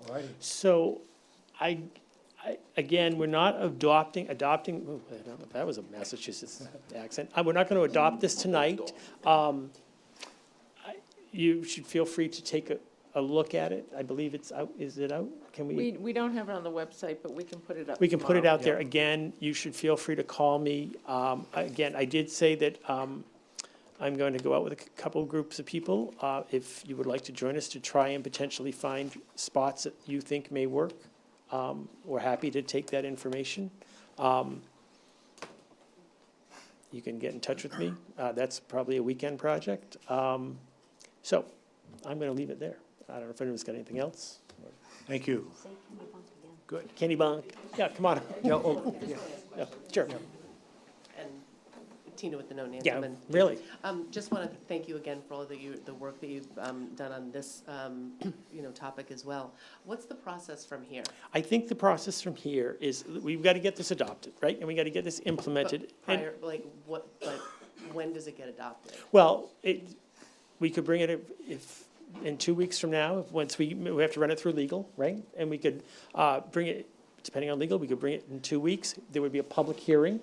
All righty. So, again, we're not adopting, ooh, I don't know if that was a Massachusetts accent. We're not going to adopt this tonight. You should feel free to take a look at it. I believe it's out. Is it out? Can we? We don't have it on the website, but we can put it up We can put it tomorrow. out there. Again, you should feel free to call me. Again, I did say that I'm going to go out with a couple groups of people. If you would like to join us to try and potentially find spots that you think may work, we're happy to take that information. You can get in touch with me. That's probably a weekend project. So I'm going to leave it there. I don't know if anyone's got anything else. Thank you. Good. Kennebunk, yeah, come on. Yeah, oh, yeah. Yeah, sure. And Tina with the No Name. Yeah, really. Just want to thank you again for all the work that you've done on this, topic as well. What's the process from here? I think the process from here is we've got to get this adopted, right? And we got to get this implemented. But when does it get adopted? Well, we could bring it if in 2 weeks from now, once we have to run it through legal, right? And we could bring it, depending on legal, we could bring it in 2 weeks. There would be a public hearing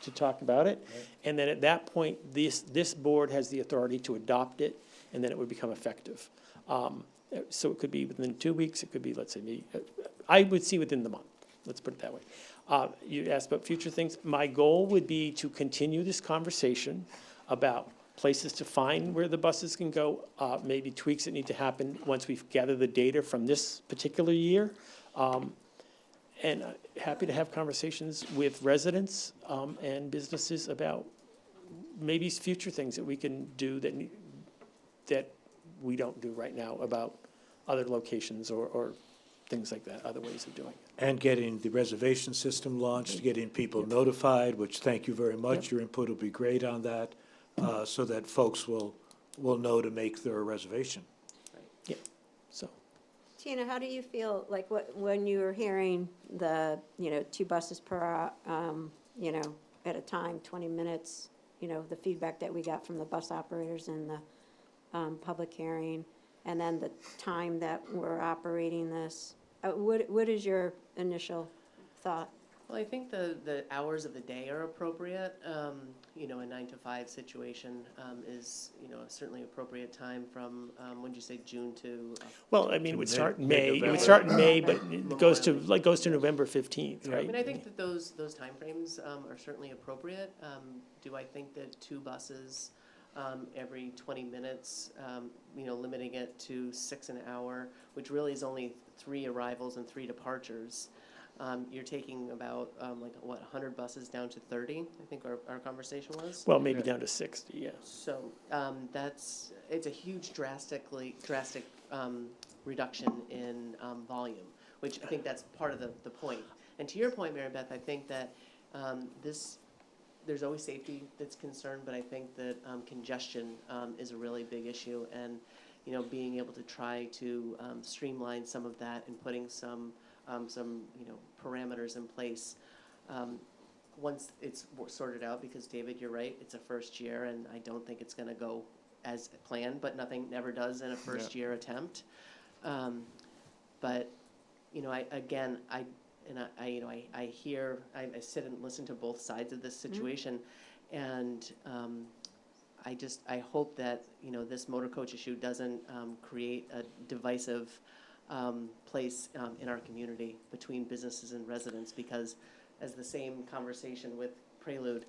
to talk about it. Right. And then at that point, this board has the authority to adopt it, and then it would become effective. So it could be within 2 weeks. It could be, let's say, I would see within the month. Let's put it that way. You asked about future things. My goal would be to continue this conversation about places to find where the buses can go, maybe tweaks that need to happen once we've gathered the data from this particular year. And happy to have conversations with residents and businesses about maybe future things that we can do that we don't do right now about other locations or things like that, other ways of doing it. And getting the reservation system launched, getting people notified, which thank you very much. Your input will be great on that. So that folks will know to make their reservation. Yeah, so. Tina, how do you feel, like, when you were hearing the, 2 buses per hour, at a time, 20 minutes, the feedback that we got from the bus operators in the public hearing, and then the time that we're operating this, what is your initial thought? Well, I think the hours of the day are appropriate. A 9 to 5 situation is, certainly appropriate time from, when did you say, June to? Well, I mean, it would start in May. It would start in May, but it goes to November 15th, right? I mean, I think that those timeframes are certainly appropriate. Do I think that 2 buses every 20 minutes, limiting it to 6 an hour, which really is only 3 arrivals and 3 departures? You're taking about, 100 buses down to 30, I think our conversation was? Well, maybe down to 60, yeah. So it's a huge drastic reduction in volume, which I think that's part of the point. And to your point, Mary Beth, I think that there's always safety that's concerned, but I think that congestion is a really big issue. And, being able to try to streamline some of that and putting some parameters in place once it's sorted out, because David, you're right, it's a first year, and I don't think it's going to go as planned, but nothing never does in a first year attempt. But I hear, I sit and listen to both sides of this situation, and I hope that this motor coach issue doesn't create a divisive place in our community between businesses and residents, because as the same conversation with Prelude,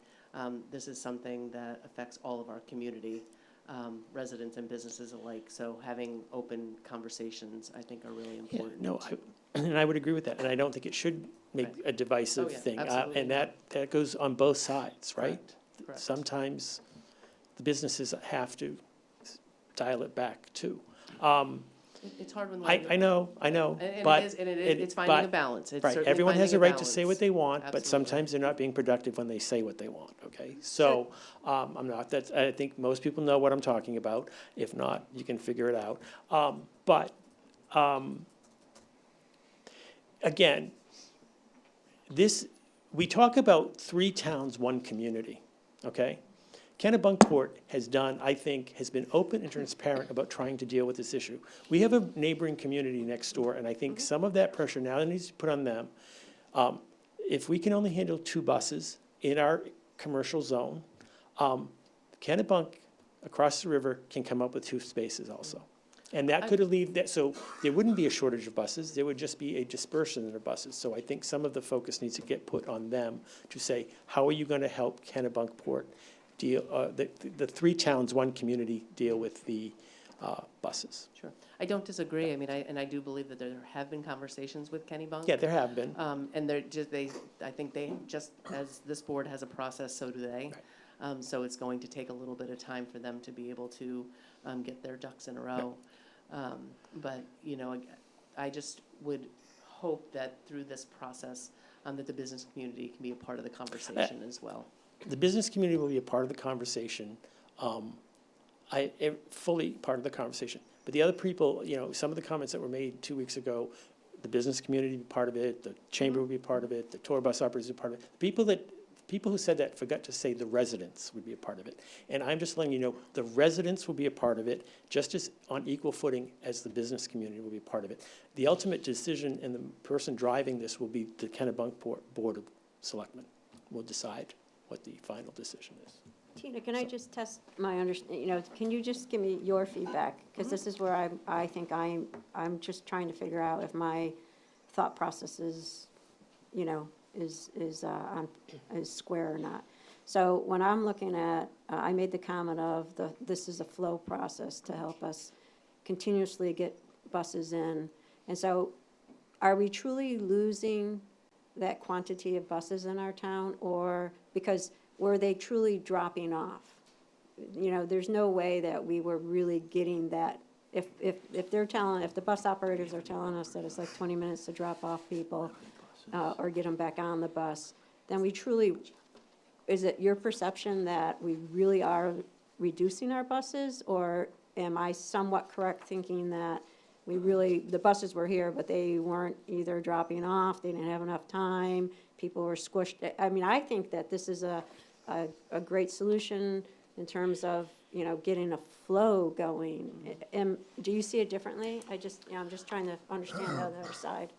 This is something that affects all of our community, residents and businesses alike. So having open conversations, I think, are really Yeah, important. no, and I would agree with that, and I don't think it should make a divisive Oh, yeah, thing. absolutely And not. that goes on both sides, right? Correct. Sometimes the businesses have to dial it back too. It's hard when. I know, And but. it's finding a balance. It's Right, certainly everyone has a finding right to say what balance. they want, but Absolutely. sometimes they're not being productive when they say what they want, okay? So, I'm not, I think most people know what I'm talking about. If not, you can figure it out. Again, we talk about 3 towns, 1 community, okay? Kennebunkport has done, I think, has been open and transparent about trying to deal with this issue. We have a neighboring community next door, and I think some of that pressure now needs to be put on them. If we can only handle 2 buses in our commercial zone, Kennebunk, across the river, can come up with 2 spaces also. And that could alleviate that, so there wouldn't be a shortage of buses, there would just be a dispersion of buses. So I think some of the focus needs to get put on them to say, how are you gonna help Kennebunkport deal, the 3 towns, 1 community deal with the buses? Sure. I don't disagree. I mean, I do believe that there have been conversations with Kennebunk. Yeah, there have been. And I think they, just as this board has a process, so do they. So it's going to take a little bit of time for them to be able to get their ducks in a row. But, you know, I just would hope that through this process, that the business community can be a part of the conversation as well. The business community will be a part of the conversation, fully part of the conversation. But the other people, you know, some of the comments that were made 2 weeks ago, the business community would be part of it, the chamber would be a part of it, the tour bus operators would be part of it. People who said that forgot to say the residents would be a part of it. And I'm just letting you know, the residents will be a part of it, just as on equal footing as the business community will be a part of it. The ultimate decision and the person driving this will be the Kennebunkport Board of Selectmen will decide what the final decision is. Tina, can I just test my understanding, you know, can you just give me your feedback? Because this is where I think I'm just trying to figure out if my thought process is, you know, is square or not. So when I'm looking at, I made the comment of this is a flow process to help us continuously get buses in. And so are we truly losing that quantity of buses in our town, or because were they truly dropping off? You know, there's no way that we were really getting that. If the bus operators are telling us that it's like 20 minutes to drop off people, or get them back on the bus, then we truly, is it your perception that we really are reducing our buses? Or am I somewhat correct thinking that the buses were here, but they weren't either dropping off, they didn't have enough time, people were squished? I mean, I think that this is a great solution in terms of, you know, getting a flow going. Do you see it differently? I'm just trying to understand the other side.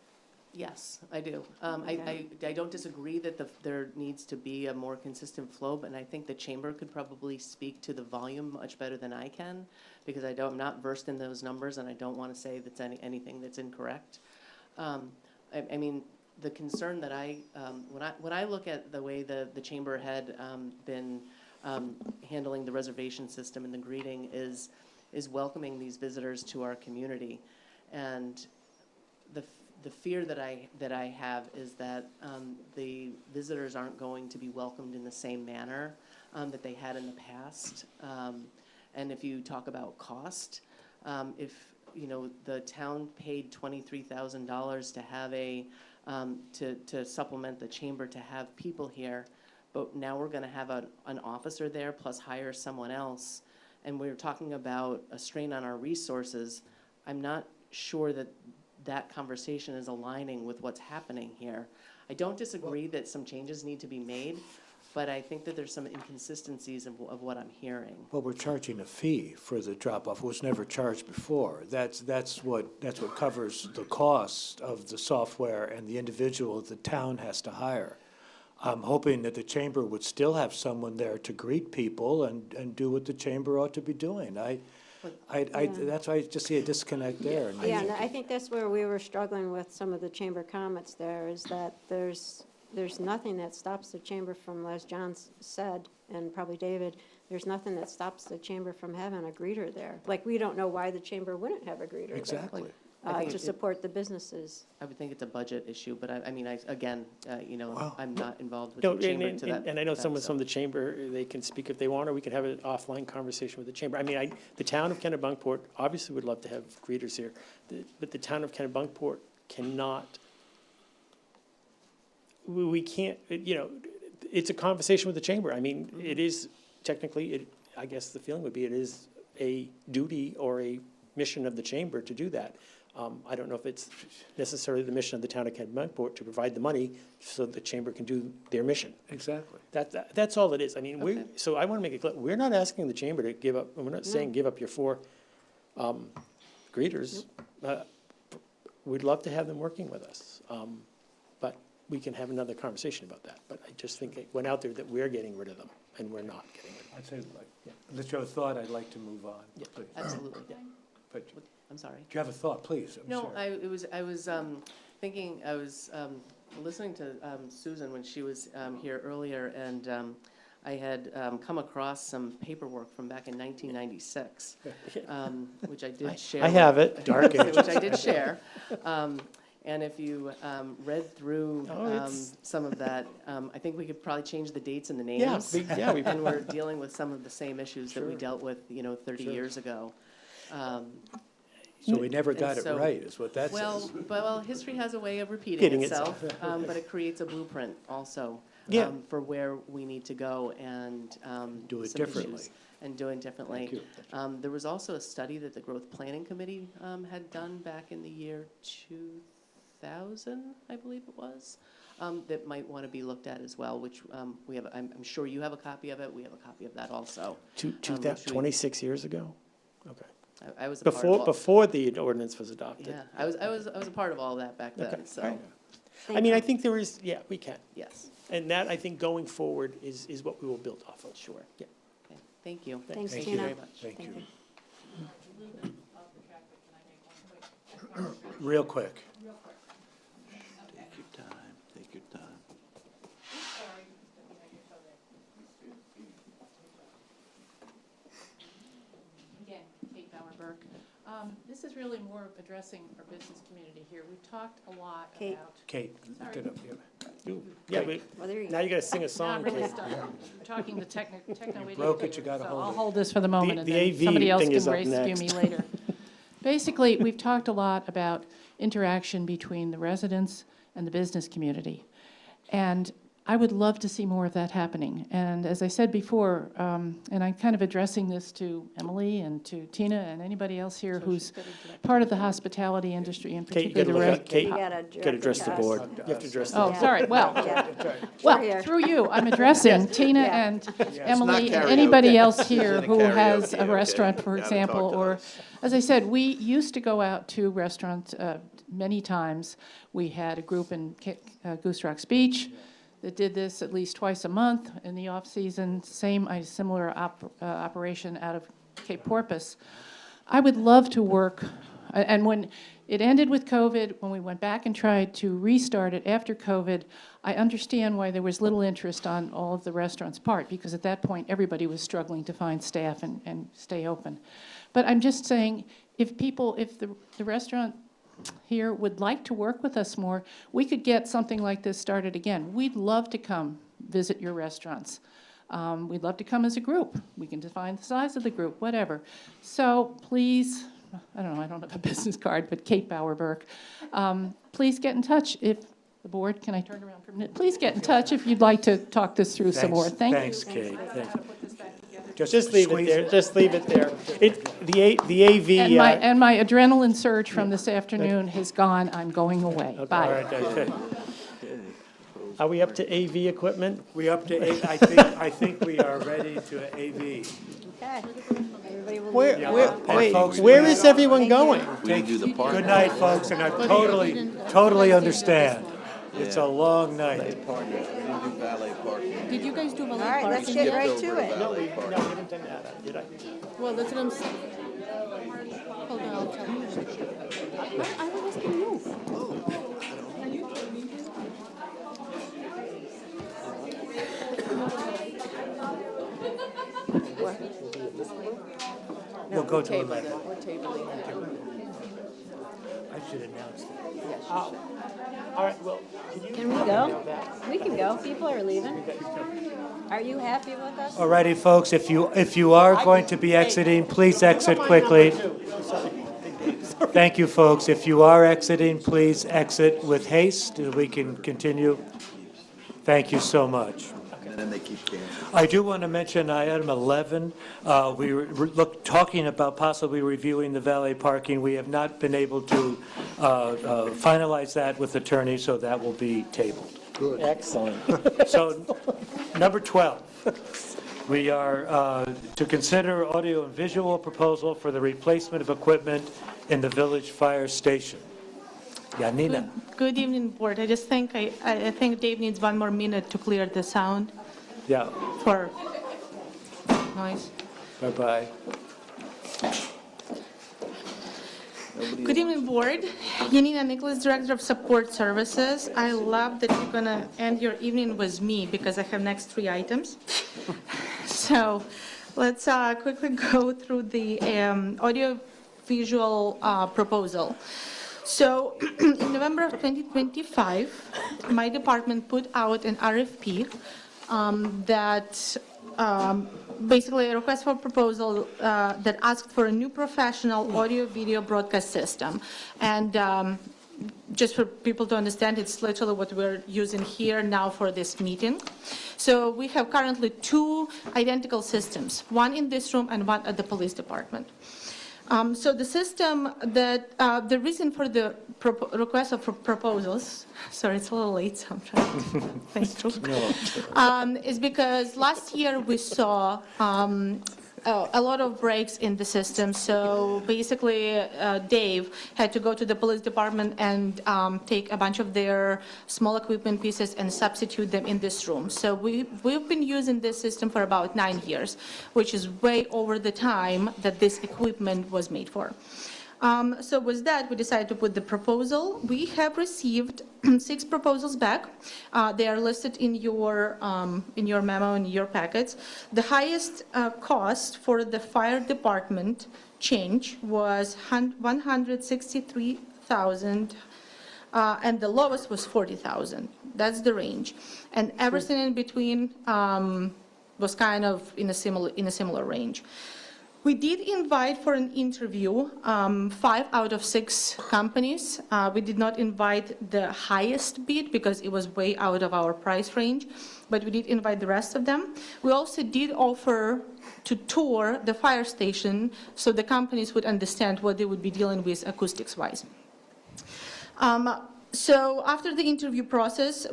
Yes, I do. I don't disagree that there needs to be a more consistent flow, but I think the chamber could probably speak to the volume much better than I can, because I'm not versed in those numbers, and I don't want to say that's anything that's incorrect. I mean, the concern that when I look at the way the chamber had been handling the reservation system and the greeting is welcoming these visitors to our community, and the fear that I have is that the visitors aren't going to be welcomed in the same manner that they had in the past. And if you talk about cost, if you know the town paid $23,000 to have to supplement the chamber to have people here, but now we're going to have an officer there plus hire someone else, and we're talking about a strain on our resources. I'm not sure that conversation is aligning with what's happening here. I don't disagree that some changes need to be made, but I think that there's some inconsistencies of what I'm hearing. Well, we're charging a fee for the drop-off, was never charged before. That's what covers the cost of the software and the individual the town has to hire. I'm hoping that the chamber would still have someone there to greet people and do what the chamber ought to be doing. That's why I just see a disconnect there. Yeah, and I think that's where we were struggling with some of the chamber comments there, is that there's there's nothing that stops the chamber from, as John said, and probably David, there's nothing that stops the chamber from having a greeter there. Like, we don't know why the chamber wouldn't have a greeter there. Exactly. I think To support the businesses. I would think it's a budget issue, but I mean, again, you know, Wow. I'm not involved with No, the chamber to that. and I know that, some of so. the chamber, they can speak if they want, or we can have an offline conversation with the chamber. I mean, the town of Kennebunkport obviously would love to have greeters here, but the town of Kennebunkport cannot, we can't, you know, it's a conversation with the chamber. I mean, it is technically, I guess the feeling would be it is a duty or a mission of the chamber to do that. I don't know if it's necessarily the mission of the town of Kennebunkport to provide the money so the chamber can do their mission. Exactly. That's all it is. I mean, Okay. so I want to make it clear, we're not asking the chamber to give up, we're not saying give up your 4 greeters. We'd love to have them working with us, but we can have another conversation about that. But I just think it went out there that we're getting rid of them, and we're not getting rid of them. I'd say, unless you have a thought, I'd like to move on. Please. Absolutely. But I'm sorry. do you have a thought, please? I'm No, sorry. I was thinking, I was listening to Susan when she was here earlier, and I had come across some paperwork from back in 1996, which I did share. I have it. Dark ages. Which I did share. And if you read through some of that, I think we could probably change the dates and the names. And we're dealing with some of the same issues that we dealt with, 30 years ago. So we never And got it so- right, is what that says. Well, history has a way of repeating Repeating itself, but it creates a blueprint also Yeah. for where we need to go and Do it some differently. issues. And doing differently. Thank you. There was also a study that the Growth Planning Committee had done back in the year 2000, I believe it was, that might want to be looked at as well, which we have. I'm sure you have a copy of it. We have a copy of that also. 26 years ago? Okay. I was a part of all. Before the ordinance was adopted. Yeah, I was a part of all of that back then. Okay, So all right. I mean, I think there is, yeah, we can. yes, And that, I think, going forward is what we will build off of. sure. Yeah. Okay, thank you. Thanks, Thank Tina. you very much. Thank you. Real quick. Take your time, take your time. Again, Kate Bauer-Burke. This is really more of addressing our business community here. We've talked a lot Kate. about. Kate, get up here. Yeah, Well, there you now you gotta sing a Now song, I'm really Kate. stuck. We're talking the techno broke it, you gotta so hold I'll it. hold this for the moment, and the then AV somebody else thing is can up rescue next. me later. Basically, we've talked a lot about interaction between the residents and the business community. And I would love to see more of that happening. And as I said before, and I'm kind of addressing this to Emily and to Tina and anybody else here who's part of the hospitality industry, and Kate, you particularly gotta look the at, Kate, You gotta you gotta address the direct board. us. You have to address the Oh, board. sorry, well, We're here. well, through you, I'm addressing Tina Yeah. and Emily and karaoke. anybody else This here isn't a who has karaoke, a okay? restaurant, for You gotta talk example, to or, us. as I said, we used to go out to restaurants many times. We had a group in Goose Rocks Beach that did this at least twice a month in the off-season, similar operation out of Cape Porpoise. I would love to work, and when it ended with COVID, when we went back and tried to restart it after COVID, I understand why there was little interest on all of the restaurants' part, because at that point, everybody was struggling to find staff and stay open. But I'm just saying, if the restaurant here would like to work with us more, we could get something like this started again. We'd love to come visit your restaurants. We'd love to come as a group. We can define the size of the group, whatever. So please, I don't know, I don't have a business card, but Kate Bauer-Burke, please get in touch if the board, can I turn around for a minute? Please get in touch if you'd like to talk this through some more. Thank you. Thanks, Kate. Thanks. Just leave it squeeze there, just leave it there. The AV. And my adrenaline surge from this afternoon has gone. I'm going away. All Bye. right, okay. Are we up to AV equipment? We up to, I think we are ready to AV. Okay. Everybody will Where, leave. where, And wait, folks, where we- is everyone going? We didn't do the park. Good night, folks, and I totally understand. It's a long night. Parking. We didn't do valet parking. Did you guys do All right, let's get right to it. No, we haven't done that, did I? Well, that's what I'm saying. Hold on, I'll tell you. I was asking you. go to Table 11. it. We're tabling that. I should announce that. Yes, you should. All right, well, Can we go? We can go. People are leaving. Are you happy with us? Alrighty, folks, if you are going to be exiting, please exit quickly. Thank you, folks. If you are exiting, please exit with haste, and we can continue. Thank you so much. And then they keep canceling. I do want to mention item 11. We were talking about possibly reviewing the valet parking. We have not been able to finalize that with attorney, so that will be tabled. Good. Excellent. So, number 12, we are to consider audio and visual proposal for the replacement of equipment in the village fire station. Janina. Good evening, board. I just think, I think Dave needs one more minute to clear the sound Yeah, for noise. bye-bye. Good evening, board. Yanina Nicholas, Director of Support Services. I love that you're gonna end your evening with me because I have next 3 items. So let's quickly go through the audio-visual proposal. So in November of 2025, my department put out an RFP that basically a request for proposal that asked for a new professional audio-video broadcast system. And just for people to understand, it's literally what we're using here now for this meeting. So we have currently 2 identical systems, one in this room and one at the police department. So the system that, the reason for the request of proposals, sorry, it's a little late, so I'm trying to think through, is because last year we saw a lot of breaks in the system. So basically, Dave had to go to the police department and take a bunch of their small equipment pieces and substitute them in this room. So we've been using this system for about 9 years, which is way over the time that this equipment was made for. So with that, we decided to put the proposal. We have received 6 proposals back. They are listed in your memo, in your packets. The highest cost for the fire department change was $163,000, and the lowest was $40,000. That's the range. And everything in between was kind of in a similar range. We did invite for an interview 5 out of 6 companies. We did not invite the highest bid because it was way out of our price range, but we did invite the rest of them. We also did offer to tour the fire station so the companies would understand what they would be dealing with acoustics-wise. So after the interview process,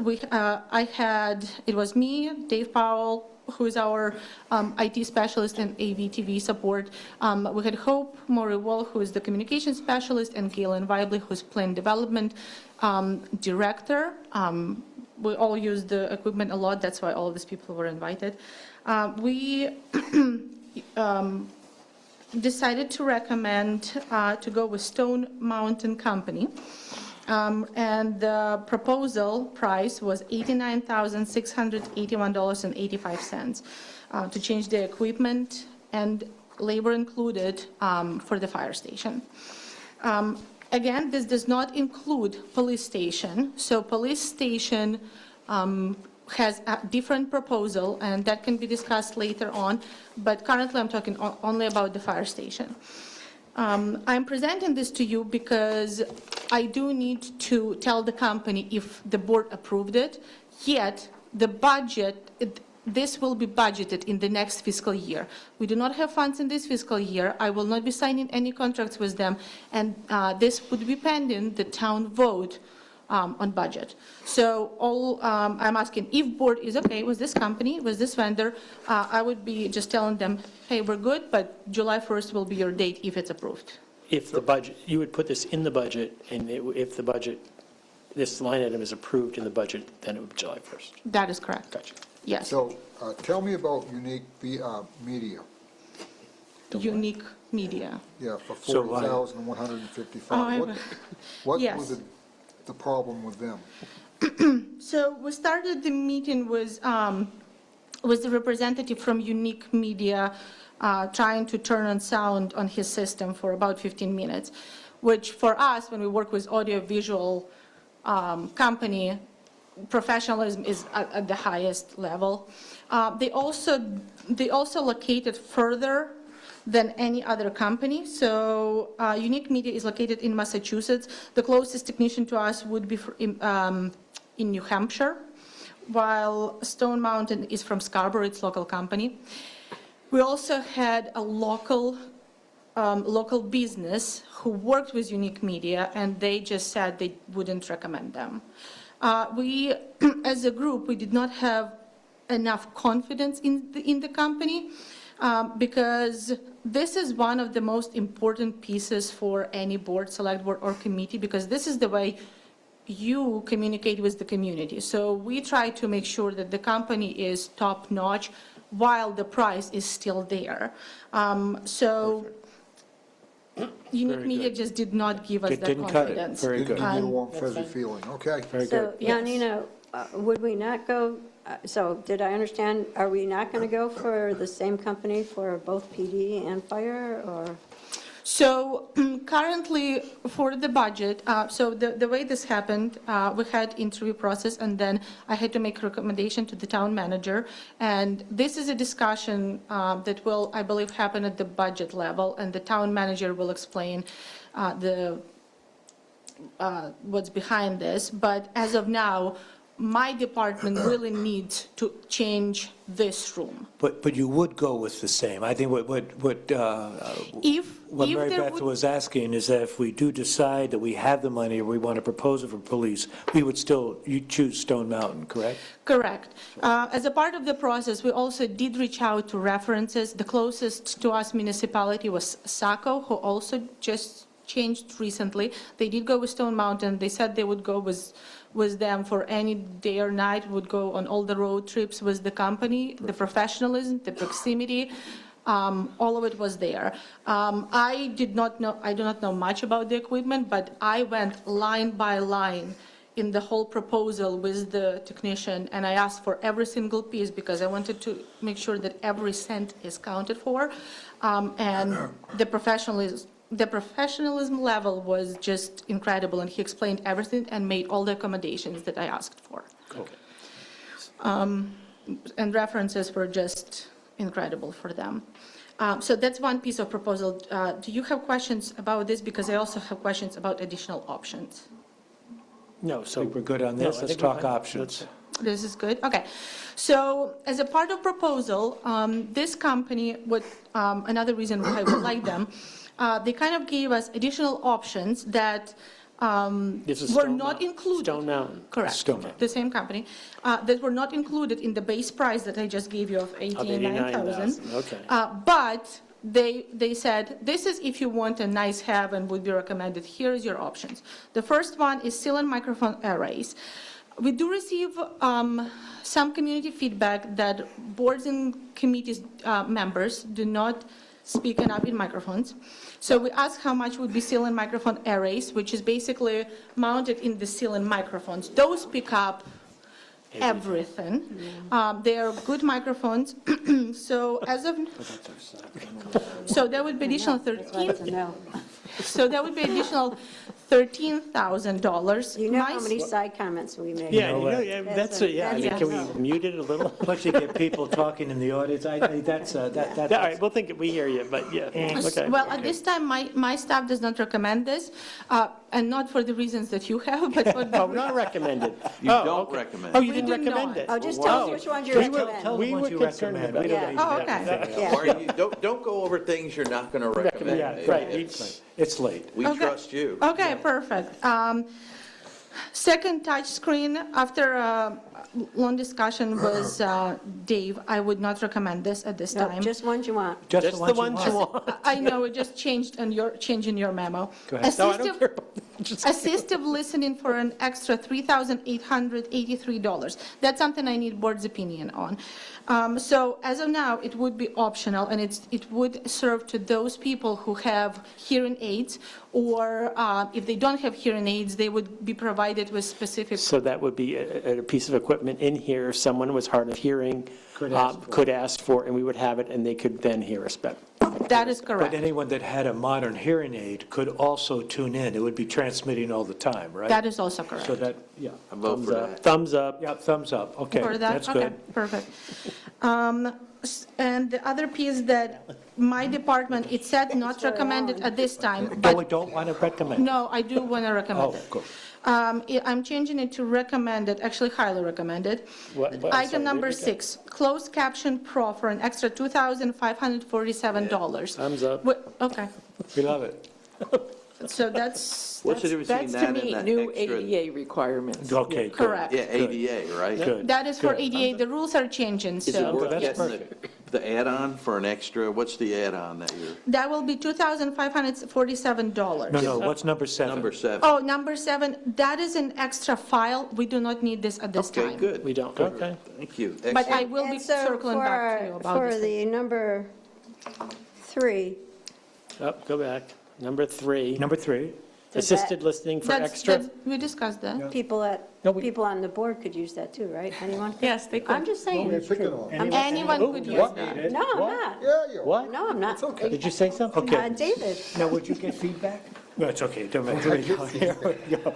it was me, Dave Powell, who is our IT specialist and AV/TV support. We had Hope Moriwal, who is the communication specialist, and Galen Weibley, who's plan development director. We all use the equipment a lot, that's why all of these people were invited. We decided to recommend to go with Stone Mountain Company. And the proposal price was $89,681.85 to change the equipment and labor included for the fire station. Again, this does not include police station. So police station has a different proposal, and that can be discussed later on. But currently, I'm talking only about the fire station. I'm presenting this to you because I do need to tell the company if the board approved it, yet the budget, this will be budgeted in the next fiscal year. We do not have funds in this fiscal year. I will not be signing any contracts with them, and this would be pending the town vote on budget. So I'm asking if board is okay with this company, with this vendor, I would be just telling them, hey, we're good, but July 1st will be your date if it's approved. If the budget, you would put this in the budget, and if the budget, this line item is approved in the budget, then it would be July 1st. That is correct. Gotcha. Yes. So tell me about unique media. Unique media. Yeah, for So why- 40,155. What Yes. was the problem with them? So we started the meeting with with the representative from Unique Media trying to turn on sound on his system for about 15 minutes, which for us, when we work with audio-visual company, professionalism is at the highest level. They also located further than any other company. So Unique Media is located in Massachusetts. The closest technician to us would be in New Hampshire, while Stone Mountain is from Scarborough, it's a local company. We also had a local business who worked with Unique Media, and they just said they wouldn't recommend them. We, as a group, we did not have enough confidence in the company because this is one of the most important pieces for any board, select board, or committee, because this is the way you communicate with the community. So we try to make sure that the company is top-notch while the price is still there. Unique Media just did not give us that Didn't cut it. confidence. Very good. Didn't give you a warm, fuzzy feeling, okay? Very So, good. Janina, would we not go, so did I understand, are we not going to go for the same company for both PD and fire, or? So currently, for the budget, so the way this happened, we had interview process, and then I had to make a recommendation to the town manager. And this is a discussion that will, I believe, happen at the budget level, and the town manager will explain what's behind this. But as of now, my department really needs to change this room. But you would go with the same. I think what Mary there Beth would- was asking is that if we do decide that we have the money or we want to propose it for police, we would still, you choose Stone Mountain, correct? Correct. As a part of the process, we also did reach out to references. The closest to us municipality was Saco, who also just changed recently. They did go with Stone Mountain. They said they would go with them for any day or night, would go on all the road trips with the company, the professionalism, the proximity, all of it was there. I do not know much about the equipment, but I went line by line in the whole proposal with the technician, and I asked for every single piece because I wanted to make sure that every cent is counted for, and the professionalism level was just incredible, and he explained everything and made all the accommodations that I asked for. Okay. And references were just incredible for them. So that's one piece of proposal. Do you have questions about this? Because I also have questions about additional options. No, I so. think we're good on No, this. I Let's think we're talk fine. options. This is good? Okay. So as a part of proposal, this company, another reason why I would like them, they kind of gave us additional options that This is were Stone not Mountain. included. Stone Mountain. Correct. Stone Mountain. The same company, that were not included in the base price that I just gave you of Of 89,000. 89,000, okay. But they said, this is if you want a nice have and would be recommended, here is your options. The first one is seal and microphone arrays. We do receive some community feedback that boards and committees members do not speak enough in microphones. So we asked how much would be seal and microphone arrays, which is basically mounted in the seal and microphones. Those pick up everything. They are good microphones. So as of, so that would be additional 13. So that would be additional $13,000. You know how many side comments we make? Yeah, that's, yeah, I mean, that's can a- we mute it a little? Plus you get people talking in the audience. I think that's. All right, we'll think, we hear you, but yeah, okay. Well, at this time, my staff does not recommend this, and not for the reasons that you have, but for Oh, not recommended. You Oh, don't okay. recommend. Oh, you We didn't do recommend not. it? Oh, just tell us which ones you We were- recommend. Tell We the were ones you concerned recommend. about We it. don't Oh, need to- okay. Yeah. Or you, don't go over things you're not gonna recommend. Yeah, right. It's late. We Okay. trust you. Okay, perfect. Second touch screen, after a long discussion with Dave, I would not recommend this at this No, time. just ones you want. Just the ones you want. I know, it just changed in your memo. Go ahead. No, I don't care. assistive listening for an extra $3,883. That's something I need board's opinion on. So as of now, it would be optional, and it would serve to those people who have hearing aids, or if they don't have hearing aids, they would be provided with specific. So that would be a piece of equipment in here, if someone was hard of hearing, could ask for, and we would have it, and they could then hear us better. That is But correct. anyone that had a modern hearing aid could also tune in. It would be transmitting all the time, right? That is also correct. So that, yeah. I vote for that. Thumbs up. Yeah, thumbs up. Okay, For that? that's Okay, good. perfect. And the other piece that my department, it said not recommended at this time, No, but we don't want to recommend. no, I do want to recommend Oh, it. good. I'm changing it to recommended, actually highly recommended. What- I'm sorry, Item number read it 6, closed caption pro for an extra $2,547. Thumbs up. Okay, We love it. so that's, What's the difference between That's to that and meet that new extra? ADA requirements. Okay, good. correct. Yeah, ADA, right? Good. That is for Good. ADA, the rules are changing, Is it so worth that's getting the add-on for an extra, what's the add-on that you're, that will be $2,547. No, what's number 7? number 7? Oh, number 7, that is an extra file. We do not need this at this time. Okay, good. We don't, okay. Thank you. But I Excellent. will be And so circling back to you about For this. the number 3, Up, go back. Number 3, Number 3. assisted listening for That's- extra. We discussed that. people No, we- people on the board could use that too, right? Anyone? Yes, they I'm could. just saying. Anyone could use that. No, I'm not. Yeah, you are. What? No, I'm not. Did you say something? Okay. David. Now, would you get feedback? No, it's okay. Don't matter. Here we go.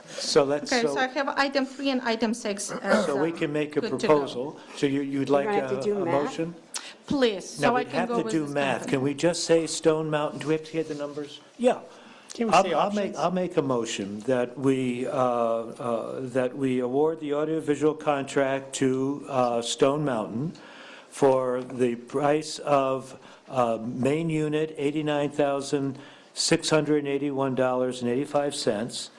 So let's, Okay, so I have item 3 and item 6 as so we can make a good to go. proposal. So you'd like gonna have to a do math? motion? Please, Now, so I we can have go to with do this math. company. Can we just say Stone Mountain? Do we have to get the numbers? Yeah. Can we say options? I'll make a motion that we award the audiovisual contract to Stone Mountain for the price of main unit, $89,681.85,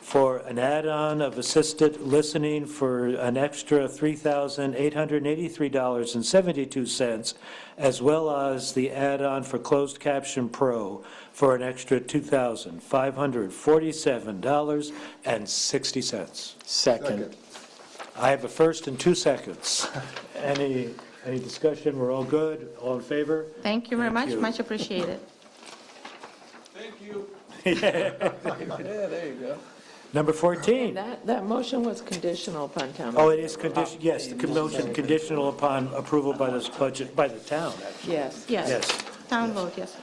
for an add-on of assisted listening for an extra $3,883.72, as well as the add-on for closed caption pro for an extra $2,547.60. Second. I have a first and 2 seconds. Any discussion? We're all good? All in favor? Thank you very Thank much, you. much appreciated. Yeah, there you go. Number 14. That motion was conditional upon town. Oh, it is condition, yes, the motion conditional upon approval by this budget, by the town, actually. Yes. Yes, Yes. town vote, yes.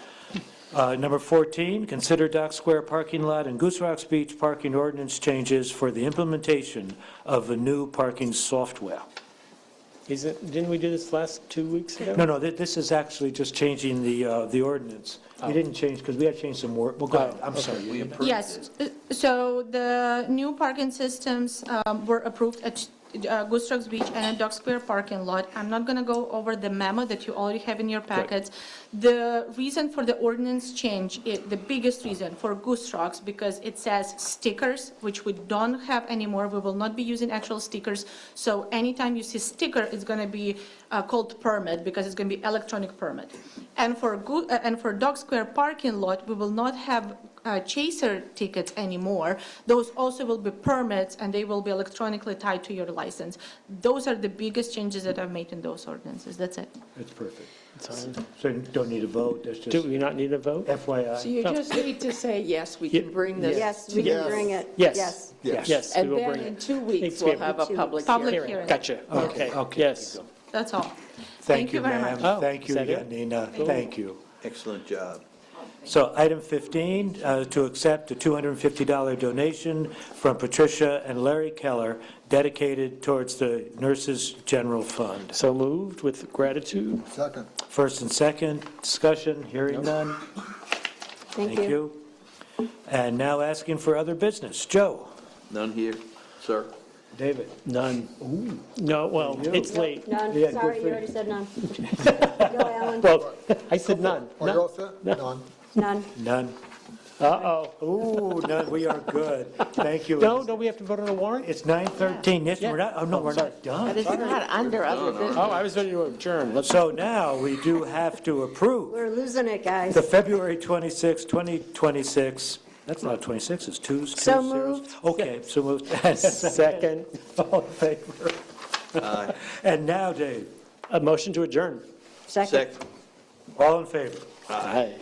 Number 14, consider Dock Square parking lot and Goose Rocks Beach parking ordinance changes for the implementation of the new parking software. Didn't we do this last 2 weeks ago? No, this is actually just changing the ordinance. We didn't change, because we had changed some more, well, go ahead, I'm sorry. We approved Yes, it. so the new parking systems were approved at Goose Rocks Beach and at Dock Square parking lot. I'm not going to go over the memo that you already have in your packets. The reason for the ordinance change, the biggest reason for Goose Rocks, because it says stickers, which we don't have anymore. We will not be using actual stickers. So anytime you see sticker, it's going to be called permit, because it's going to be electronic permit. And for Dock Square parking lot, we will not have chaser tickets anymore. Those also will be permits, and they will be electronically tied to your license. Those are the biggest changes that I've made in those ordinances. That's it. That's perfect. So you don't need a vote, that's Do just we not need a vote? FYI. So you just need to say, yes, we can bring this. Yes, we can bring it. Yes. Yes. Yes, we And will then bring in it. 2 weeks, Needs to be we'll have a public Public hearing. hearing. Gotcha, okay, yes. That's all. Thank you, very ma'am. much. Oh, Thank you is that again, it? Nina. Thank you. Excellent job. So item 15, to accept a $250 donation from Patricia and Larry Keller dedicated towards the Nurses General Fund. So moved with gratitude. Second. First and second, discussion, hearing none. Thank you. And now asking for other business. Joe? None here, sir. David? None. No, well, it's late. None, Yeah, good sorry, for you you. already said none. Go, Alan. Well, I said none. Are you all set? None. None. None. Uh-oh. Ooh, none, we are good. Thank you. No, don't we have to vote on a warrant? It's 9:13. Yes, Yeah. we're not, oh, no, we're not done. But it's not under other business. Oh, I was ready to adjourn. Let's So now we do have to approve We're losing it, guys. the February 26, 2026 That's not 26, it's twos, two So zeros. moved. Okay, so moved. Second. All in favor? And now, Dave, A motion to adjourn. Second. all in favor? Aye.